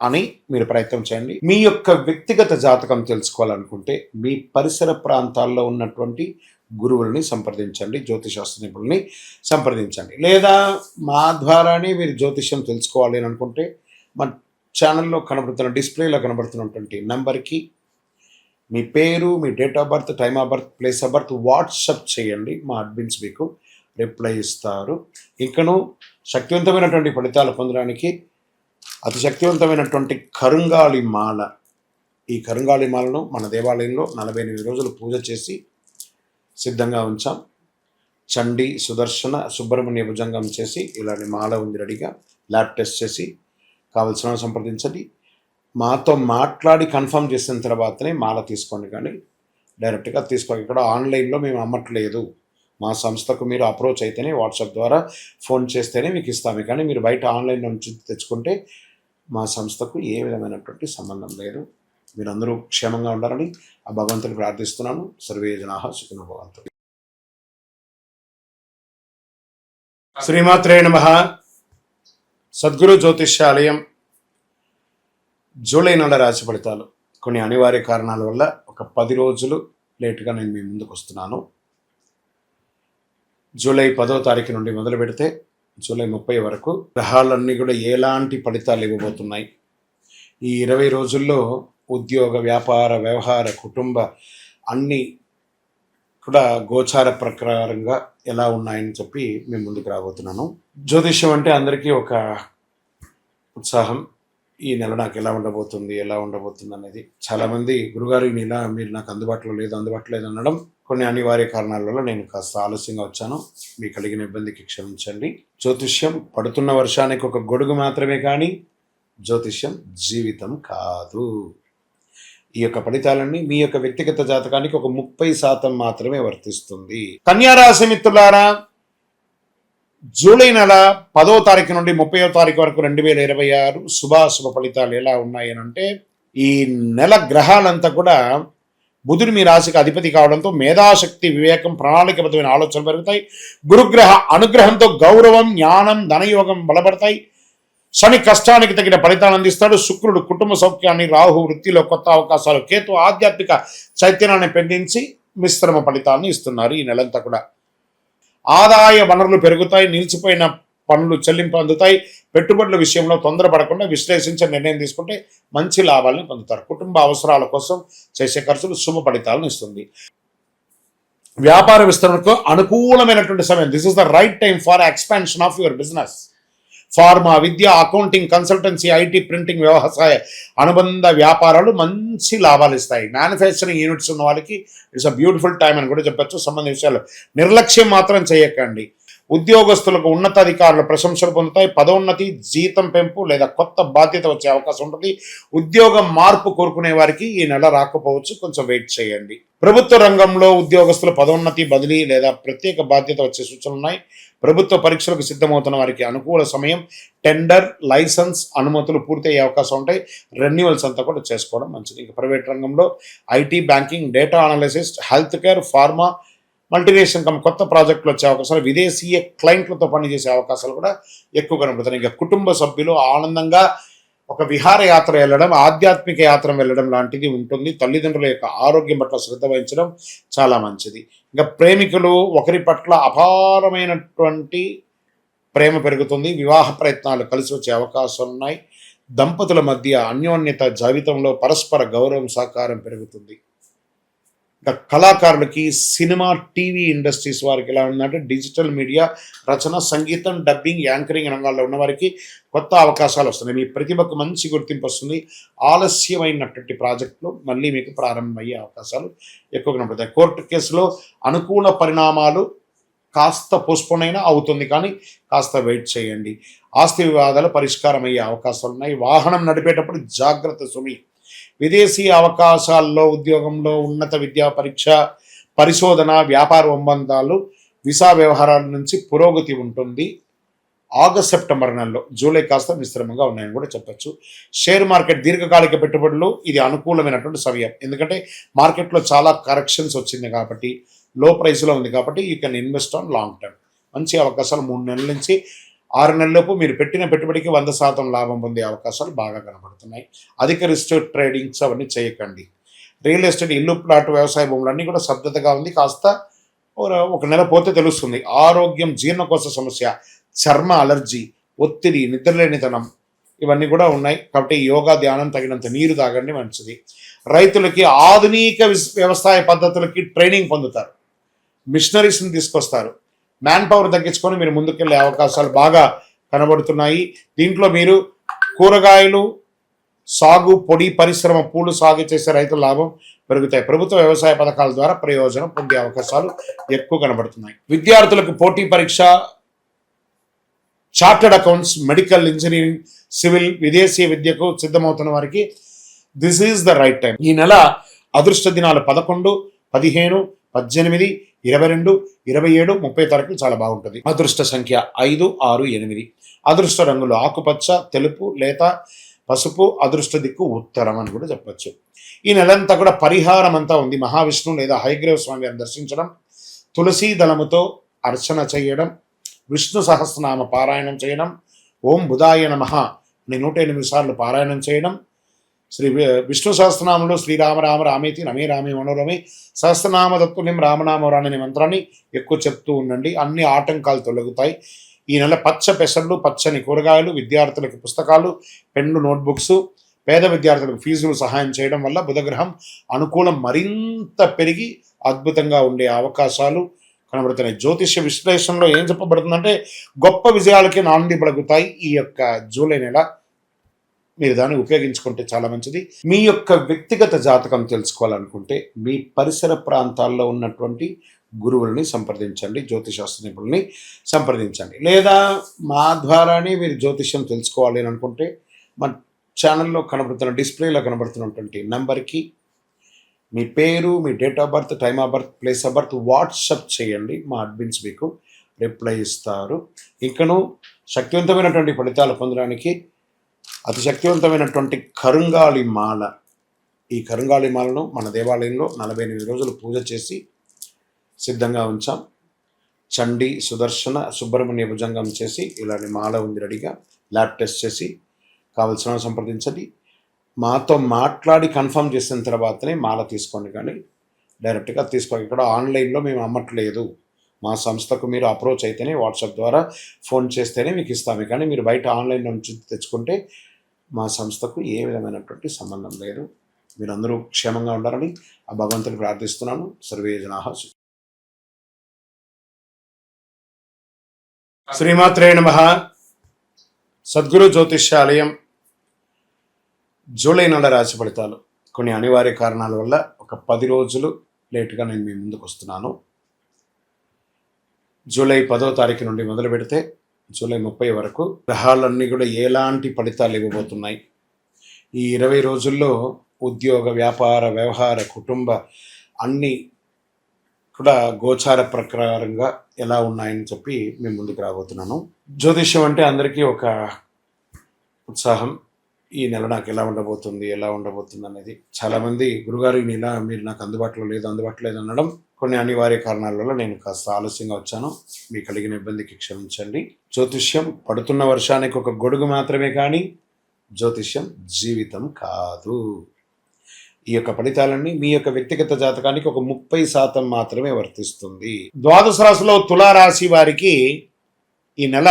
Speaker 2: అని మీరు ప్రయత్నం చేయండి. మీ యొక్క వ్యక్తిగత జాతకం తెలుసుకోవాలనుకుంటే మీ పరిసర ప్రాంతాల్లో ఉన్నటువంటి గురువుల్ని సంప్రదించండి, జ్యోతిశాస్త్ర నిపుణుల్ని సంప్రదించండి. లేదా మా ద్వారానే మీరు జ్యోతిష్యం తెలుసుకోవాలి అని అనుకుంటే మా ఛానల్లో కనబడుతున్న డిస్ప్లేలో కనబడుతున్నటువంటి నెంబర్కి మీ పేరు, మీ date of birth, time of birth, place of birth WhatsApp చేయండి. మా అడ్మిన్స్ మీకు రిప్లై ఇస్తారు. ఇంకను శక్తివంతమైనటువంటి ఫలితాలు పొందడానికి అతి శక్తివంతమైనటువంటి కరుంగాళి మాల, ఈ కరుంగాళి మాలను మన దేవాలయంలో 48 రోజులు పూజ చేసి సిద్ధంగా ఉంచాం. చండీ, సుదర్శన, సుబ్రహ్మణ్య భుజంగం చేసి ఇలాంటి మాల ఉంది రెడీగా. ల్యాబ్ టెస్ట్ చేసి కావలసిన సంప్రదించండి. మాతో మాట్లాడి కన్ఫర్మ్ చేసిన తర్వాతనే మాల తీసుకోండి, కానీ డైరెక్ట్గా తీసుకోండి. ఇక్కడ ఆన్లైన్లో మేము అమ్మట్లేదు. మా సంస్థకు మీరు అప్రోచ్ అయితేనే, వాట్సాప్ ద్వారా ఫోన్ చేస్తేనే మీకు ఇస్తాము, కానీ మీరు బయట ఆన్లైన్ నుంచి తెచ్చుకుంటే మా సంస్థకు ఏ విధమైనటువంటి సంబంధం లేదు. మీరందరూ క్షేమంగా ఉండాలని ఆ భగవంతుని ప్రార్థిస్తున్నాను. సర్వే జనాః సుఖినో భవంతు. శ్రీమాత్రే నమః. సద్గురు జ్యోతిష్యాలయం జూలై నెల రాశి ఫలితాలు. కొన్ని అనివార్య కారణాల వల్ల ఒక 10 రోజులు లేటుగా నేను మీ ముందుకు వస్తున్నాను. జూలై 10వ తారీఖు నుండి మొదలు పెడితే జూలై 30 వరకు గ్రహాలన్నీ కూడా ఎలాంటి ఫలితాలు ఇవ్వబోతున్నాయి. ఈ 20 రోజుల్లో ఉద్యోగ, వ్యాపార, వ్యవహార, కుటుంబ అన్నీ కూడా గోచార ప్రకారంగా ఎలా ఉన్నాయని చెప్పి మేము ముందుకు రాబోతున్నాను. జ్యోతిష్యం అంటే అందరికీ ఒక ఉత్సాహం. ఈ నెల నాకు ఎలా ఉండబోతుంది అనేది. చాలామంది గురుగారు ఈ నెల మీరు నాకు అందుబాటులో లేదు అనడం కొన్ని అనివార్య కారణాల వల్ల నేను కాస్త ఆలస్యంగా వచ్చాను. మీకు కలిగిన ఇబ్బందికి క్షమించండి. జ్యోతిష్యం పడుతున్న వర్షానికి ఒక గొడుగు మాత్రమే కానీ జ్యోతిష్యం జీవితం కాదు. ఈ యొక్క ఫలితాలన్నీ మీ యొక్క వ్యక్తిగత జాతకానికి ఒక 30% మాత్రమే వర్తిస్తుంది. కన్యా రాశి మిత్రులారా, జూలై నెల 10వ తారీఖు నుండి 30వ తారీఖు వరకు 2026 శుభాశుభ ఫలితాలు ఎలా ఉన్నాయి అంటే, ఈ నెల గ్రహాలంతా కూడా బుధుడు మీ రాశికి అధిపతి కావడంతో మేధాశక్తి, వివేకం, ప్రణాళికబద్ధమైన ఆలోచనలు పెరుగుతాయి. గురుగ్రహ అనుగ్రహంతో గౌరవం, జ్ఞానం, ధనయోగం బలపడతాయి. శని కష్టానికి తగిన ఫలితాలు అందిస్తాడు. శుక్రుడు కుటుంబ సౌఖ్యాన్ని, రాహు వృత్తిలో కొత్త అవకాశాలు, కేతు ఆధ్యాత్మిక చైతన్యాన్ని పెండించి మిశ్రమ ఫలితాలను ఇస్తున్నారు. ఈ నెలంతా కూడా ఆదాయ వనరులు పెరుగుతాయి. నిలిచిపోయిన పనులు చెల్లింపు అందుతాయి. పెట్టుబడుల విషయంలో తొందరపడకుండా విశ్లేషించే నిర్ణయం తీసుకుంటే మంచి లాభాలను పొందుతారు. కుటుంబ అవసరాల కోసం చేసే ఖర్చులు శుభ ఫలితాలను ఇస్తుంది. వ్యాపార విస్తరణకు అనుకూలమైనటువంటి సమయం. This is the right time for expansion of your business. Pharma, Vidya, accounting, consultancy, IT, printing, వ్యవసాయ అనుబంధ వ్యాపారాలు మంచి లాభాలు ఇస్తాయి. మ్యానుఫ్యాక్చరింగ్ యూనిట్స్ ఉన్న వాళ్ళకి ఇట్స్ అ బ్యూటిఫుల్ టైం అని కూడా చెప్పచ్చు. సంబంధించిన విషయాలు నిర్లక్ష్యం మాత్రం చేయకండి. ఉద్యోగస్తులకు ఉన్నతాధికారుల ప్రశంసలు పొందుతాయి. పదోన్నతి, జీతం పెంపు లేదా కొత్త బాధ్యత వచ్చే అవకాశం ఉంటుంది. ఉద్యోగం మార్పు కోరుకునే వారికి ఈ నెల రాకపోవచ్చు, కొంచెం వెయిట్ చేయండి. ప్రభుత్వ రంగంలో ఉద్యోగస్తుల పదోన్నతి, బదిలీ లేదా ప్రత్యేక బాధ్యత వచ్చే సూచనలు ఉన్నాయి. ప్రభుత్వ పరీక్షలకు సిద్ధమవుతున్న వారికి అనుకూల సమయం. టెండర్, లైసెన్స్, అనుమతులు పూర్తి అయ్యే అవకాశం ఉంటాయి. రెన్యువల్స్ అంతా కూడా చేసుకోవడం మంచిది. ఇంకా ప్రైవేట్ రంగంలో IT, banking, data analyst, health care, pharma, multinational కొత్త ప్రాజెక్టులు వచ్చే అవకాశాలు, విదేశీయ క్లయింట్లతో పనిచేసే అవకాశాలు కూడా ఎక్కువ కనబడుతున్నాయి. ఇంకా కుటుంబ సభ్యులు ఆనందంగా ఒక విహారయాత్ర వెళ్ళడం, ఆధ్యాత్మిక యాత్ర వెళ్ళడం లాంటిది ఉంటుంది. తల్లిదండ్రుల యొక్క ఆరోగ్యం పట్ల శ్రద్ధ వహించడం చాలా మంచిది. ఇంకా ప్రేమికులు ఒకరి పట్ల అపారమైనటువంటి ప్రేమ పెరుగుతుంది. వివాహ ప్రయత్నాలు కలిసి వచ్చే అవకాశాలు ఉన్నాయి. దంపతుల మధ్య అన్యోన్యత, జీవితంలో పరస్పర గౌరవం, సహకారం పెరుగుతుంది. ఇంకా కళాకారులకి సినిమా, టీవీ ఇండస్ట్రీస్ వారికి ఎలా ఉందంటే, డిజిటల్ మీడియా, రచన, సంగీతం, డబ్బింగ్, యాంకరింగ్ రంగాల్లో ఉన్న వారికి కొత్త అవకాశాలు వస్తున్నాయి. మీ ప్రతిభకు మంచి గుర్తింపు వస్తుంది. ఆలస్యమైనటువంటి ప్రాజెక్టులు మళ్ళీ మీకు ప్రారంభమయ్యే అవకాశాలు ఎక్కువగా కనబడతాయి. కోర్టు కేసులో అనుకూల పరిణామాలు కాస్త పోస్ట్పోన్ అయినా అవుతుంది, కానీ కాస్త వెయిట్ చేయండి. ఆస్తి వివాదాలు పరిష్కారం అయ్యే అవకాశాలు ఉన్నాయి. వాహనం నడిపేటప్పుడు జాగ్రత్త సుమి. విదేశీ అవకాశాల్లో, ఉద్యోగంలో, ఉన్నత విద్యా పరీక్ష, పరిశోధన, వ్యాపార ఒప్పందాలు, వీసా వ్యవహారాల నుంచి పురోగతి ఉంటుంది. ఆగస్ట్, సెప్టెంబర్ నెలలో, జూలై కాస్త మిశ్రమంగా ఉన్నాయని కూడా చెప్పచ్చు. షేర్ మార్కెట్, దీర్ఘకాలిక పెట్టుబడులు ఇది అనుకూలమైనటువంటి సమయం. ఎందుకంటే మార్కెట్లో చాలా కరెక్షన్స్ వచ్చింది కాబట్టి, లో ప్రైస్లో ఉంది కాబట్టి you can invest on long term. మంచి అవకాశాలు 3 నెలల నుంచి 6 నెలలలోపు మీరు పెట్టిన పెట్టుబడికి 100% లాభం పొందే అవకాశాలు బాగా కనబడుతున్నాయి. అధిక రిస్క్ ట్రేడింగ్స్ అవన్నీ చేయకండి. రియల్ ఎస్టేట్, ఇల్లు, ప్లాట్, వ్యవసాయ భూములు అన్నీ కూడా స్తబ్దతగా ఉంది. కాస్త ఒక నెల పోతే తెలుస్తుంది. ఆరోగ్యం, జీర్ణకోశ సమస్య, చర్మ అలర్జీ, ఒత్తిడి, నిద్రలేనితనం ఇవన్నీ కూడా ఉన్నాయి. కాబట్టి యోగా, ధ్యానం, తగినంత నీరు తాగండి, మంచిది. రైతులకి ఆధునిక వ్యవసాయ పద్ధతులకి ట్రైనింగ్ పొందుతారు. మిషనరీస్ని తీసుకొస్తారు. మ్యాన్ పవర్ తగ్గించుకొని మీరు ముందుకెళ్ళే అవకాశాలు బాగా కనబడుతున్నాయి. దీంట్లో మీరు కూరగాయలు సాగు, పొడి పరిశ్రమ, పూలు సాగు చేసే రైతుల లాభం పెరుగుతాయి. ప్రభుత్వ వ్యవసాయ పథకాల ద్వారా ప్రయోజనం పొందే అవకాశాలు ఎక్కువ కనబడుతున్నాయి. విద్యార్థులకు పోటీ పరీక్ష, chartered accounts, medical, engineering, civil, విదేశీ విద్యకు సిద్ధమవుతున్న వారికి this is the right time. ఈ నెల అదృష్ట దినాలు 11, 15, 18, 22, 27, 30 తారీఖులు చాలా బాగుంటుంది. అదృష్ట సంఖ్య 5, 6, 8. అదృష్ట రంగులు ఆకుపచ్చ, తెలుపు, లేత, పసుపు. అదృష్ట దిక్కు ఉత్తరం అని కూడా చెప్పచ్చు. ఈ నెలంతా కూడా పరిహారం అంతా ఉంది. మహావిష్ణువు లేదా హయగ్రీవ స్వామి వారిని దర్శించడం, తులసీ దళముతో అర్చన చేయడం, విష్ణు సహస్రనామ పారాయణం చేయడం, ఓం బుధాయ నమః అని 108 సార్లు పారాయణం చేయడం, శ్రీ విష్ణు సహస్రనామంలో శ్రీరామ రామ రామేతి రమే రామే మనోరమే సహస్రనామ దత్తుల్యం రామనామరాణి అనే మంత్రాన్ని ఎక్కువ చెప్తూ ఉండండి. అన్ని ఆటంకాలు తొలగుతాయి. ఈ నెల పచ్చ పెసర్లు, పచ్చని కూరగాయలు, విద్యార్థులకు పుస్తకాలు, పెన్ను, నోట్బుక్స్, పేద విద్యార్థులకు ఫీజులు సహాయం చేయడం వల్ల బుధగ్రహం అనుకూలం మరింత పెరిగి అద్భుతంగా ఉండే అవకాశాలు కనబడుతున్నాయి. జ్యోతిష్య విశ్లేషణలో ఏం చెప్పబడుతుందంటే, గొప్ప విజయాలకి నాంది పలుకుతాయి ఈ యొక్క జూలై నెల. మీరు దాన్ని ఉపయోగించుకుంటే చాలా మంచిది. మీ యొక్క వ్యక్తిగత జాతకం తెలుసుకోవాలనుకుంటే మీ పరిసర ప్రాంతాల్లో ఉన్నటువంటి గురువుల్ని సంప్రదించండి, జ్యోతిశాస్త్ర నిపుణుల్ని సంప్రదించండి. లేదా మా ద్వారానే మీరు జ్యోతిష్యం తెలుసుకోవాలి అని అనుకుంటే మా ఛానల్లో కనబడుతున్న డిస్ప్లేలో కనబడుతున్నటువంటి నెంబర్కి మీ పేరు, మీ date of birth, time of birth, place of birth WhatsApp చేయండి. మా అడ్మిన్స్ మీకు రిప్లై ఇస్తారు. ఇంకను శక్తివంతమైనటువంటి ఫలితాలు పొందడానికి అతి శక్తివంతమైనటువంటి కరుంగాళి మాల, ఈ కరుంగాళి మాలను మన దేవాలయంలో 48 రోజులు పూజ చేసి సిద్ధంగా ఉంచాం. చండీ, సుదర్శన, సుబ్రహ్మణ్య భుజంగం చేసి ఇలాంటి మాల ఉంది రెడీగా. ల్యాబ్ టెస్ట్ చేసి కావలసిన సంప్రదించండి. మాతో మాట్లాడి కన్ఫర్మ్ చేసిన తర్వాతనే మాల తీసుకోండి, కానీ డైరెక్ట్గా తీసుకోండి. ఇక్కడ ఆన్లైన్లో మేము అమ్మట్లేదు. మా సంస్థకు మీరు అప్రోచ్ అయితేనే, వాట్సాప్ ద్వారా ఫోన్ చేస్తేనే మీకు ఇస్తాము. కానీ మీరు బయట ఆన్లైన్ నుంచి తెచ్చుకుంటే మా సంస్థకు ఏ విధమైనటువంటి సంబంధం లేదు. మీరందరూ క్షేమంగా ఉండాలని ఆ భగవంతుని ప్రార్థిస్తున్నాను. సర్వే జనాః శ్రీమాత్రే నమః. సద్గురు జ్యోతిష్యాలయం జూలై నెల రాశి ఫలితాలు. కొన్ని అనివార్య కారణాల వల్ల ఒక 10 రోజులు లేటుగా నేను మీ ముందుకు వస్తున్నాను. జూలై 10వ తారీఖు నుండి మొదలు పెడితే జూలై 30 వరకు గ్రహాలన్నీ కూడా ఎలాంటి ఫలితాలు ఇవ్వబోతున్నాయి, ఈ 20 రోజుల్లో ఉద్యోగ, వ్యాపార, వ్యవహార, కుటుంబ అన్నీ కూడా గోచార ప్రకారంగా ఎలా ఉన్నాయని చెప్పి మేము ముందుకు రాబోతున్నాను. జ్యోతిష్యం అంటే అందరికీ ఒక ఉత్సాహం. ఈ నెల నాకు ఎలా ఉండబోతుంది అనేది. చాలామంది గురుగారు ఈ నెల మీరు నాకు అందుబాటులో లేదు అనడం కొన్ని అనివార్య కారణాల వల్ల నేను కాస్త ఆలస్యంగా వచ్చాను. మీకు కలిగిన ఇబ్బందికి క్షమించండి. జ్యోతిష్యం పడుతున్న వర్షానికి ఒక గొడుగు మాత్రమే, కానీ జ్యోతిష్యం జీవితం కాదు. ఈ యొక్క ఫలితాలన్నీ మీ యొక్క వ్యక్తిగత జాతకానికి ఒక 30% మాత్రమే వర్తిస్తుంది. ద్వాదశ రాశిలో తులారాశి వారికి ఈ నెల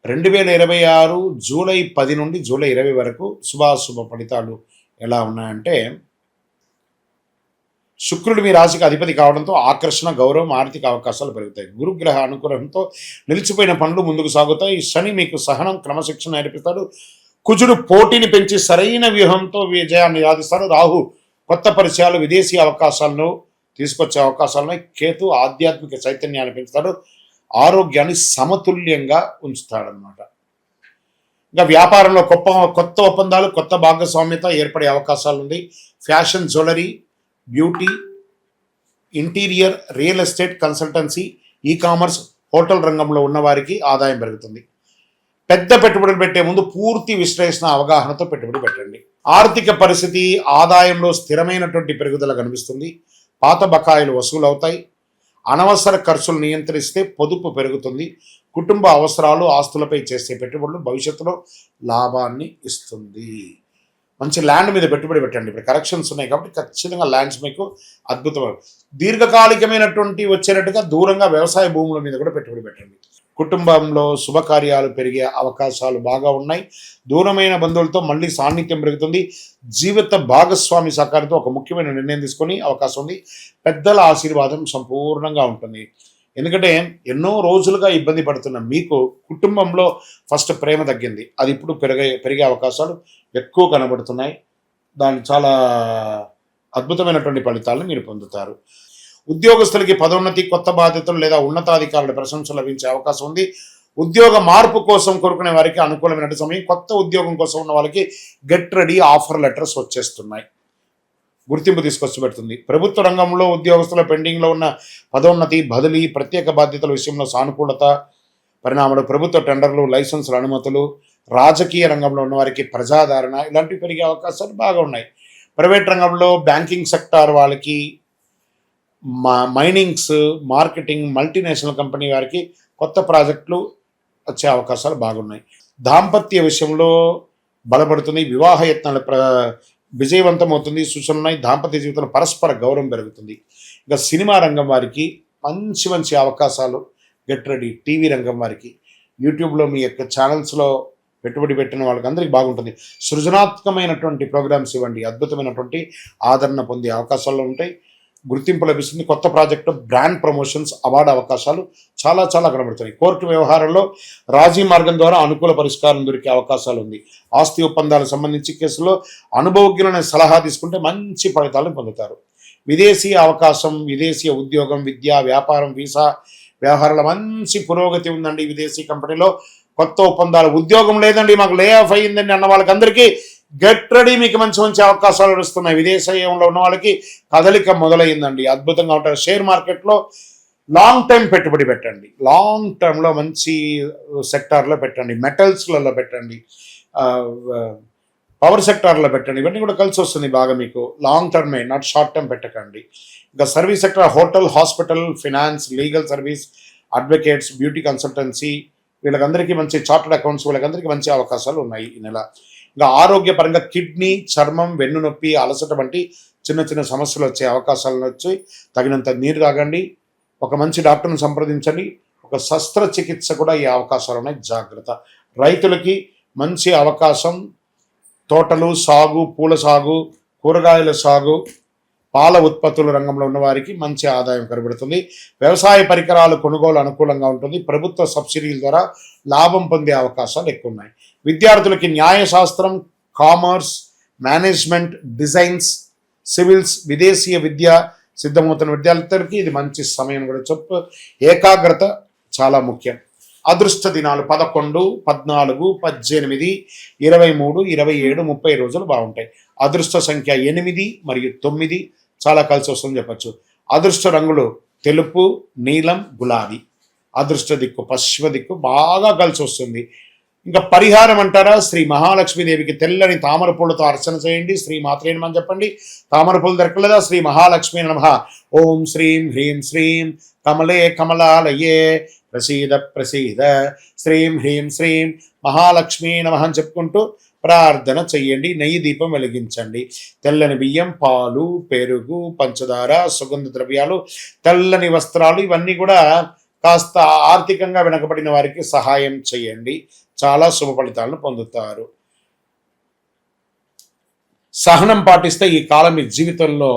Speaker 2: 2026 జూలై 10 నుండి జూలై 20 వరకు శుభాశుభ ఫలితాలు ఎలా ఉన్నాయంటే, శుక్రుడు మీ రాశికి అధిపతి కావడంతో ఆకర్షణ, గౌరవం, ఆర్థిక అవకాశాలు పెరుగుతాయి. గురుగ్రహ అనుగ్రహంతో నిలిచిపోయిన పనులు ముందుకు సాగుతాయి. శని మీకు సహనం, క్రమశిక్షణ నేర్పిస్తాడు. కుజుడు పోటీని పెంచి సరైన వ్యూహంతో విజయాన్ని సాధిస్తాడు. రాహు కొత్త పరిచయాలు, విదేశీ అవకాశాలను తీసుకొచ్చే అవకాశాలను. కేతు ఆధ్యాత్మిక చైతన్యాన్ని పెంచుతాడు. ఆరోగ్యాన్ని సమతుల్యంగా ఉంచుతాడనమాట. ఇంకా వ్యాపారంలో కొత్త ఒప్పందాలు, కొత్త భాగస్వామ్యత ఏర్పడే అవకాశాలు ఉంది. Fashion, jewellery, beauty, interior, real estate, consultancy, e commerce, hotel రంగంలో ఉన్నవారికి ఆదాయం పెరుగుతుంది. పెద్ద పెట్టుబడులు పెట్టే ముందు పూర్తి విశ్లేషణ, అవగాహనతో పెట్టుబడి పెట్టండి. ఆర్థిక పరిస్థితి, ఆదాయంలో స్థిరమైనటువంటి పెరుగుదల కనిపిస్తుంది. పాత బకాయిలు వసూలు అవుతాయి. అనవసర ఖర్చులు నియంత్రిస్తే పొదుపు పెరుగుతుంది. కుటుంబ అవసరాలు, ఆస్తులపై చేసే పెట్టుబడులు భవిష్యత్తులో లాభాన్ని ఇస్తుంది. మంచి ల్యాండ్ మీద పెట్టుబడి పెట్టండి. ఇప్పుడు కరెక్షన్స్ ఉన్నాయి కాబట్టి ఖచ్చితంగా ల్యాండ్స్ మీకు అద్భుతమైన దీర్ఘకాలికమైనటువంటి వచ్చేటట్టుగా దూరంగా వ్యవసాయ భూముల మీద కూడా పెట్టుబడి పెట్టండి. కుటుంబంలో శుభకార్యాలు పెరిగే అవకాశాలు బాగా ఉన్నాయి. దూరమైన బంధువులతో మళ్ళీ సాన్నిధ్యం పెరుగుతుంది. జీవిత భాగస్వామి సహకారంతో ఒక ముఖ్యమైన నిర్ణయం తీసుకొని అవకాశం ఉంది. పెద్దల ఆశీర్వాదం సంపూర్ణంగా ఉంటుంది. ఎందుకంటే ఎన్నో రోజులుగా ఇబ్బంది పడుతున్న మీకు కుటుంబంలో ఫస్ట్ ప్రేమ తగ్గింది, అది ఇప్పుడు పెరిగే అవకాశాలు ఎక్కువ కనబడుతున్నాయి. దాని చాలా అద్భుతమైనటువంటి ఫలితాలను మీరు పొందుతారు. ఉద్యోగస్తులకి పదోన్నతి, కొత్త బాధ్యతలు లేదా ఉన్నతాధికారుల ప్రశంసలు లభించే అవకాశం ఉంది. ఉద్యోగ మార్పు కోసం కోరుకునే వారికి అనుకూలమైన సమయం. కొత్త ఉద్యోగం కోసం ఉన్న వాళ్ళకి గెట్ రెడీ ఆఫర్ లెటర్స్ వచ్చేస్తున్నాయి. గుర్తింపు తీసుకొచ్చి పెడుతుంది. ప్రభుత్వ రంగంలో ఉద్యోగస్తుల పెండింగ్లో ఉన్న పదోన్నతి, బదిలీ, ప్రత్యేక బాధ్యతల విషయంలో సానుకూలత పరిణామాలు. ప్రభుత్వ టెండర్లు, లైసెన్సుల అనుమతులు. రాజకీయ రంగంలో ఉన్న వారికి ప్రజాదరణ ఇలాంటివి పెరిగే అవకాశాలు బాగా ఉన్నాయి. ప్రైవేట్ రంగంలో బ్యాంకింగ్ సెక్టార్ వాళ్ళకి, మైనింగ్స్, మార్కెటింగ్, మల్టీనేషనల్ కంపెనీ వారికి కొత్త ప్రాజెక్టులు వచ్చే అవకాశాలు బాగున్నాయి. దాంపత్య విషయంలో బలపడుతుంది. వివాహ యత్నాలు విజయవంతమవుతుంది. సూచనలు ఉన్నాయి. దాంపత్య జీవితంలో పరస్పర గౌరవం పెరుగుతుంది. ఇంకా సినిమా రంగం వారికి మంచి అవకాశాలు. Get ready. టీవీ రంగం వారికి యూట్యూబ్లో మీ యొక్క ఛానల్స్లో పెట్టుబడి పెట్టిన వాళ్ళకి అందరికీ బాగుంటుంది. సృజనాత్మకమైనటువంటి ప్రోగ్రామ్స్ ఇవ్వండి. అద్భుతమైనటువంటి ఆదరణ పొందే అవకాశాలు ఉంటాయి. గుర్తింపు లభిస్తుంది. కొత్త ప్రాజెక్టు, బ్రాండ్ ప్రమోషన్స్, అవార్డు అవకాశాలు చాలా చాలా కనబడుతున్నాయి. కోర్టు వ్యవహారంలో రాజీ మార్గం ద్వారా అనుకూల పరిష్కారం దొరికే అవకాశాలు ఉంది. ఆస్తి ఒప్పందాలకు సంబంధించి కేసులో అనుభవజ్ఞులైన సలహా తీసుకుంటే మంచి ఫలితాలను పొందుతారు. విదేశీ అవకాశం, విదేశీ ఉద్యోగం, విద్య, వ్యాపారం, వీసా వ్యవహారాల మంచి పురోగతి ఉందండి. విదేశీ కంపెనీలో కొత్త ఒప్పందాలు, ఉద్యోగం లేదండి మాకు లే ఆఫ్ అయ్యిందండి అన్న వాళ్ళకందరికీ గెట్ రెడీ, మీకు మంచి మంచి అవకాశాలు వస్తున్నాయి. విదేశీయంలో ఉన్న వాళ్ళకి కదలిక మొదలైందండి, అద్భుతంగా ఉంటారు. షేర్ మార్కెట్లో లాంగ్ టైం పెట్టుబడి పెట్టండి, లాంగ్ టర్మ్లో మంచి సెక్టార్లో పెట్టండి, మెటల్స్లలో పెట్టండి, పవర్ సెక్టార్లో పెట్టండి. ఇవన్నీ కూడా కలిసి వస్తుంది బాగా మీకు. లాంగ్ టర్మే, నాట్ షార్ట్ టర్మ్ పెట్టకండి. ఇంకా service sector, hotel, hospital, finance, legal service, advocates, beauty consultancy, వీళ్ళకందరికీ మంచి చార్టర్డ్ అకౌంట్స్, వీళ్ళకందరికీ మంచి అవకాశాలు ఉన్నాయి ఈ నెల. ఇంకా ఆరోగ్యపరంగా కిడ్నీ, చర్మం, వెన్ను నొప్పి, అలసట వంటి చిన్న చిన్న సమస్యలు వచ్చే అవకాశాలను వచ్చి తగినంత నీరు తాగండి, ఒక మంచి డాక్టర్ని సంప్రదించండి. ఒక శస్త్రచికిత్స కూడా ఈ అవకాశాలు ఉన్నాయి, జాగ్రత్త. రైతులకి మంచి అవకాశం. తోటలు సాగు, పూల సాగు, కూరగాయల సాగు, పాల ఉత్పత్తుల రంగంలో ఉన్న వారికి మంచి ఆదాయం కనబడుతుంది. వ్యవసాయ పరికరాలు కొనుగోలు అనుకూలంగా ఉంటుంది. ప్రభుత్వ సబ్సిడీల ద్వారా లాభం పొందే అవకాశాలు ఎక్కువ ఉన్నాయి. విద్యార్థులకి న్యాయశాస్త్రం, కామర్స్, మేనేజ్మెంట్, డిజైన్స్, సివిల్స్, విదేశీయ విద్య సిద్ధమవుతున్న విద్యార్థులకి ఇది మంచి సమయం కూడా చెప్పు. ఏకాగ్రత చాలా ముఖ్యం. అదృష్ట దినాలు 11, 14, 18, 23, 27, 30 రోజులు బాగుంటాయి. అదృష్ట సంఖ్య 8 మరియు 9 చాలా కలిసి వస్తుందని చెప్పచ్చు. అదృష్ట రంగులు తెలుపు, నీలం, గులాబీ. అదృష్ట దిక్కు పశ్చిమ దిక్కు బాగా కలిసి వస్తుంది. ఇంకా పరిహారం అంటారా, శ్రీ మహాలక్ష్మీదేవికి తెల్లని తామర పూలతో అర్చన చేయండి. శ్రీ మాత్రే నమః అని చెప్పండి. తామర పూలు దొరకలేదా, శ్రీ మహాలక్ష్మీ నమః. ఓం శ్రీం హ్రీం శ్రీం కమలే కమలాలయే ప్రసీద ప్రసీద శ్రీం హ్రీం శ్రీం మహాలక్ష్మీ నమః అని చెప్పుకుంటూ ప్రార్థన చెయ్యండి. నెయ్యి దీపం వెలిగించండి. తెల్లని బియ్యం, పాలు, పెరుగు, పంచదార, సుగంధ ద్రవ్యాలు, తెల్లని వస్త్రాలు, ఇవన్నీ కూడా కాస్త ఆర్థికంగా వెనకబడిన వారికి సహాయం చేయండి. చాలా శుభ ఫలితాలను పొందుతారు. సహనం పాటిస్తే ఈ కాలం మీ జీవితంలో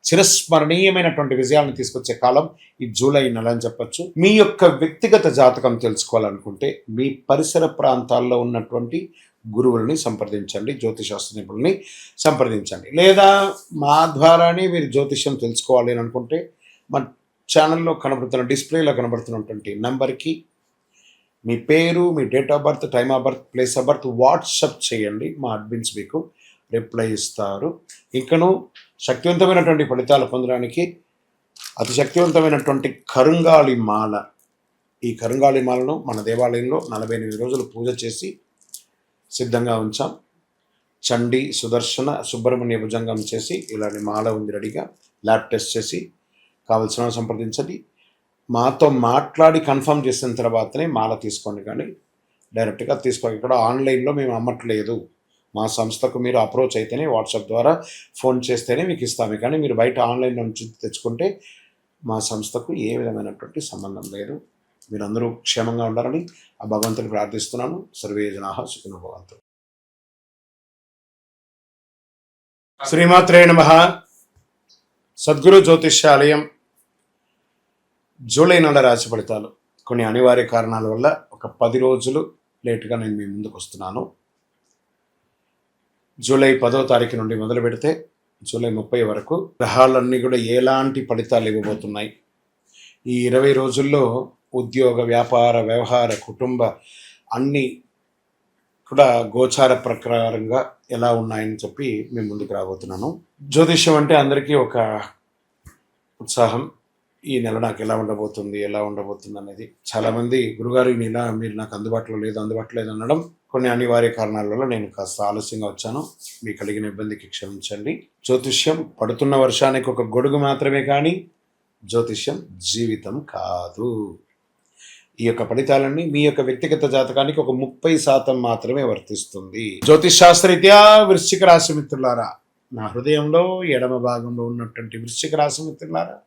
Speaker 2: చిరస్మరణీయమైనటువంటి విజయాలను తీసుకొచ్చే కాలం ఈ జూలై నెల అని చెప్పచ్చు. మీ యొక్క వ్యక్తిగత జాతకం తెలుసుకోవాలనుకుంటే మీ పరిసర ప్రాంతాల్లో ఉన్నటువంటి గురువుల్ని సంప్రదించండి, జ్యోతిశాస్త్ర నిపుణుల్ని సంప్రదించండి. లేదా మా ద్వారానే మీరు జ్యోతిష్యం తెలుసుకోవాలి అని అనుకుంటే మా ఛానల్లో కనబడుతున్న, డిస్ప్లేలో కనబడుతున్నటువంటి నెంబర్కి మీ పేరు, మీ date of birth, time of birth, place of birth WhatsApp చేయండి. మా అడ్మిన్స్ మీకు రిప్లై ఇస్తారు. ఇంకను శక్తివంతమైనటువంటి ఫలితాలు పొందడానికి అతి శక్తివంతమైనటువంటి కరుంగాళి మాల, ఈ కరుంగాళి మాలను మన దేవాలయంలో 48 రోజులు పూజ చేసి సిద్ధంగా ఉంచాం. చండీ, సుదర్శన, సుబ్రహ్మణ్య భుజంగం చేసి ఇలాంటి మాల ఉంది రెడీగా. ల్యాబ్ టెస్ట్ చేసి కావలసిన సంప్రదించండి. మాతో మాట్లాడి కన్ఫర్మ్ చేసిన తర్వాతనే మాల తీసుకోండి, కానీ డైరెక్ట్గా తీసుకోండి. ఇక్కడ ఆన్లైన్లో మేము అమ్మట్లేదు. మా సంస్థకు మీరు అప్రోచ్ అయితేనే, వాట్సాప్ ద్వారా ఫోన్ చేస్తేనే మీకు ఇస్తాము. కానీ మీరు బయట ఆన్లైన్ నుంచి తెచ్చుకుంటే మా సంస్థకు ఏ విధమైనటువంటి సంబంధం లేదు. మీరందరూ క్షేమంగా ఉండాలని ఆ భగవంతుని ప్రార్థిస్తున్నాను. సర్వే జనాః సుఖినో భవంతు. శ్రీమాత్రే నమః. సద్గురు జ్యోతిష్యాలయం జూలై నెల రాశి ఫలితాలు. కొన్ని అనివార్య కారణాల వల్ల ఒక 10 రోజులు లేటుగా నేను మీ ముందుకు వస్తున్నాను. జూలై 10వ తారీఖు నుండి మొదలు పెడితే జూలై 30 వరకు గ్రహాలన్నీ కూడా ఎలాంటి ఫలితాలు ఇవ్వబోతున్నాయి. ఈ 20 రోజుల్లో ఉద్యోగ, వ్యాపార, వ్యవహార, కుటుంబ అన్నీ కూడా గోచార ప్రకారంగా ఎలా ఉన్నాయని చెప్పి మేము ముందుకు రాబోతున్నాను. జ్యోతిష్యం అంటే అందరికీ ఒక ఉత్సాహం. ఈ నెల నాకు ఎలా ఉండబోతుంది అనేది. చాలామంది గురుగారు ఈ నెల మీరు నాకు అందుబాటులో లేదు అనడం కొన్ని అనివార్య కారణాల వల్ల నేను కాస్త ఆలస్యంగా వచ్చాను. మీకు కలిగిన ఇబ్బందికి క్షమించండి. జ్యోతిష్యం పడుతున్న వర్షానికి ఒక గొడుగు మాత్రమే, కానీ జ్యోతిష్యం జీవితం కాదు. ఈ యొక్క ఫలితాలన్నీ మీ యొక్క వ్యక్తిగత జాతకానికి ఒక 30% మాత్రమే వర్తిస్తుంది. జ్యోతిష్ శాస్త్రరీత్యా వృశ్చిక రాశి మిత్రులారా, నా హృదయంలో ఎడమ భాగంలో ఉన్నటువంటి వృశ్చిక రాశి మిత్రులారా,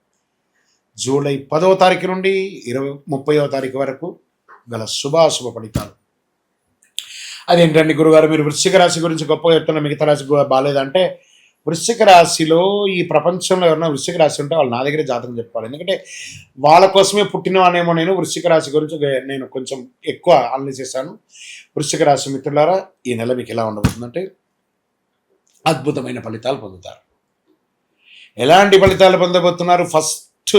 Speaker 2: జూలై 10వ తారీఖు నుండి 30వ తారీఖు వరకు గల శుభాశుభ ఫలితాలు. అదేంటండి గురుగారు, మీరు వృశ్చిక రాశి గురించి గొప్పగా చెప్తున్న, మిగతా రాశి బాగాలేదంటే వృశ్చిక రాశిలో ఈ ప్రపంచంలో ఎవరైనా వృశ్చిక రాశి ఉంటే వాళ్ళు నా దగ్గరే జాతకం చెప్పుకోవాలి. ఎందుకంటే వాళ్ళ కోసమే పుట్టినవానేమో. నేను వృశ్చిక రాశి గురించి నేను కొంచెం ఎక్కువ అనలైజ్ చేశాను. వృశ్చిక రాశి మిత్రులారా, ఈ నెల మీకు ఎలా ఉండబోతుందంటే అద్భుతమైన ఫలితాలు పొందుతారు. ఎలాంటి ఫలితాలు పొందబోతున్నారు? ఫస్ట్,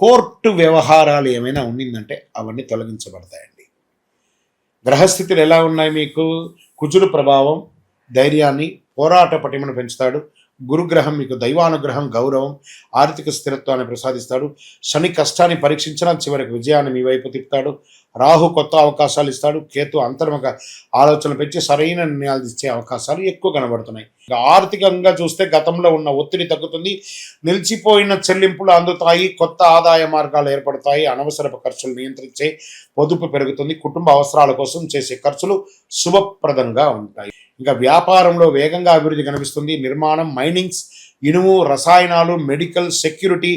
Speaker 2: కోర్టు వ్యవహారాలు ఏమైనా ఉండిందంటే అవన్నీ తొలగించబడతాయండి. గ్రహస్థితులు ఎలా ఉన్నాయి మీకు? కుజుడు ప్రభావం ధైర్యాన్ని, పోరాట పటిమను పెంచుతాడు. గురుగ్రహం మీకు దైవానుగ్రహం, గౌరవం, ఆర్థిక స్థిరత్వాన్ని ప్రసాదిస్తాడు. శని కష్టాన్ని పరీక్షించిన చివరికి విజయాన్ని మీ వైపు తిప్పుతాడు. రాహు కొత్త అవకాశాలు ఇస్తాడు. కేతు అంతర్ముఖ ఆలోచనలు పెంచి సరైన నిర్ణయాలు ఇచ్చే అవకాశాలు ఎక్కువ కనబడుతున్నాయి. ఆర్థికంగా చూస్తే గతంలో ఉన్న ఒత్తిడి తగ్గుతుంది. నిలిచిపోయిన చెల్లింపులు అందుతాయి. కొత్త ఆదాయ మార్గాలు ఏర్పడతాయి. అనవసరపు ఖర్చులు నియంత్రించే పొదుపు పెరుగుతుంది. కుటుంబ అవసరాల కోసం చేసే ఖర్చులు శుభప్రదంగా ఉంటాయి. ఇంకా వ్యాపారంలో వేగంగా అభివృద్ధి కనిపిస్తుంది. నిర్మాణం, మైనింగ్స్, ఇనుము, రసాయనాలు, మెడికల్, సెక్యూరిటీ,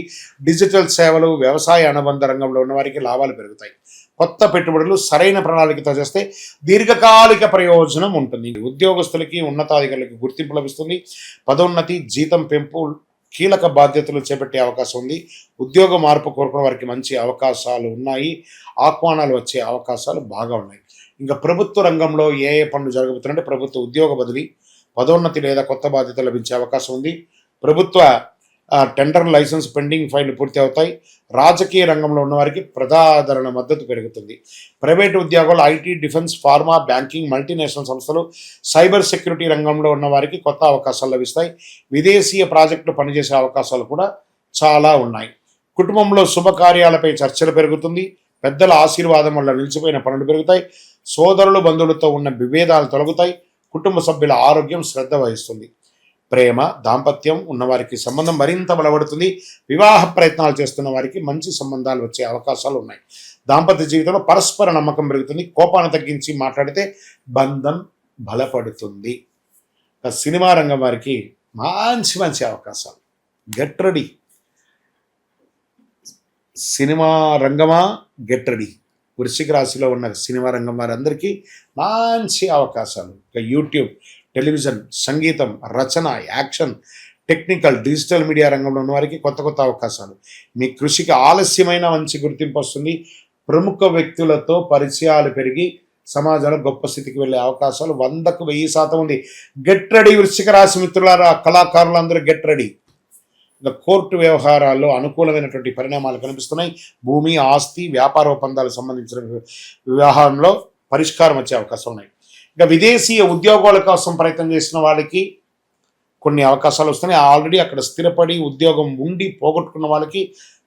Speaker 2: డిజిటల్ సేవలు, వ్యవసాయ అనుబంధ రంగంలో ఉన్న వారికి లాభాలు పెరుగుతాయి. కొత్త పెట్టుబడులు సరైన ప్రణాళికతో చేస్తే దీర్ఘకాలిక ప్రయోజనం ఉంటుంది. ఉద్యోగస్తులకి, ఉన్నతాధికారులకి గుర్తింపు లభిస్తుంది. పదోన్నతి, జీతం పెంపు, కీలక బాధ్యతలు చేపట్టే అవకాశం ఉంది. ఉద్యోగ మార్పు కోరుకున్న వారికి మంచి అవకాశాలు ఉన్నాయి. ఆహ్వానాలు వచ్చే అవకాశాలు బాగా ఉన్నాయి. ఇంకా ప్రభుత్వ రంగంలో ఏ పనులు జరగబోతున్నాయంటే ప్రభుత్వ ఉద్యోగ బదిలీ, పదోన్నతి లేదా కొత్త బాధ్యత లభించే అవకాశం ఉంది. ప్రభుత్వ టెండర్ లైసెన్స్ పెండింగ్ ఫైళ్లు పూర్తి అవుతాయి. రాజకీయ రంగంలో ఉన్నవారికి ప్రజాదరణ మద్దతు పెరుగుతుంది. ప్రైవేటు ఉద్యోగాలు, IT, defence, pharma, banking, multinational సంస్థలు, సైబర్ సెక్యూరిటీ రంగంలో ఉన్న వారికి కొత్త అవకాశాలు లభిస్తాయి. విదేశీయ ప్రాజెక్టులు పనిచేసే అవకాశాలు కూడా చాలా ఉన్నాయి. కుటుంబంలో శుభకార్యాలపై చర్చలు పెరుగుతుంది. పెద్దల ఆశీర్వాదం వల్ల నిలిచిపోయిన పనులు పెరుగుతాయి. సోదరులు, బంధువులతో ఉన్న విభేదాలు తొలగుతాయి. కుటుంబ సభ్యుల ఆరోగ్యం శ్రద్ధ వహిస్తుంది. ప్రేమ, దాంపత్యం ఉన్నవారికి సంబంధం మరింత బలపడుతుంది. వివాహ ప్రయత్నాలు చేస్తున్న వారికి మంచి సంబంధాలు వచ్చే అవకాశాలు ఉన్నాయి. దాంపత్య జీవితంలో పరస్పర నమ్మకం పెరుగుతుంది. కోపాన్ని తగ్గించి మాట్లాడితే బంధం బలపడుతుంది. సినిమా రంగం వారికి మంచి మంచి అవకాశాలు. Get ready. సినిమా రంగమా, గెట్ రెడీ. వృశ్చిక రాశిలో ఉన్న సినిమా రంగం వారందరికీ మంచి అవకాశాలు. యూట్యూబ్, టెలివిజన్, సంగీతం, రచన, యాక్షన్, టెక్నికల్, డిజిటల్ మీడియా రంగంలో ఉన్న వారికి కొత్త కొత్త అవకాశాలు. మీ కృషికి ఆలస్యమైన మంచి గుర్తింపు వస్తుంది. ప్రముఖ వ్యక్తులతో పరిచయాలు పెరిగి సమాజంలో గొప్ప స్థితికి వెళ్ళే అవకాశాలు 100కు 1000% ఉంది. గెట్ రెడీ వృశ్చిక రాశి మిత్రులారా, కళాకారులందరూ గెట్ రెడీ. ఇంకా కోర్టు వ్యవహారాల్లో అనుకూలమైనటువంటి పరిణామాలు కనిపిస్తున్నాయి. భూమి, ఆస్తి, వ్యాపార ఒప్పందాలకు సంబంధించిన వ్యవహారంలో పరిష్కారం వచ్చే అవకాశం ఉన్నాయి. ఇంకా విదేశీయ ఉద్యోగాల కోసం ప్రయత్నం చేసిన వాళ్ళకి కొన్ని అవకాశాలు వస్తున్నాయి. ఆల్రెడీ అక్కడ స్థిరపడి ఉద్యోగం ఉండి పోగొట్టుకున్న వాళ్ళకి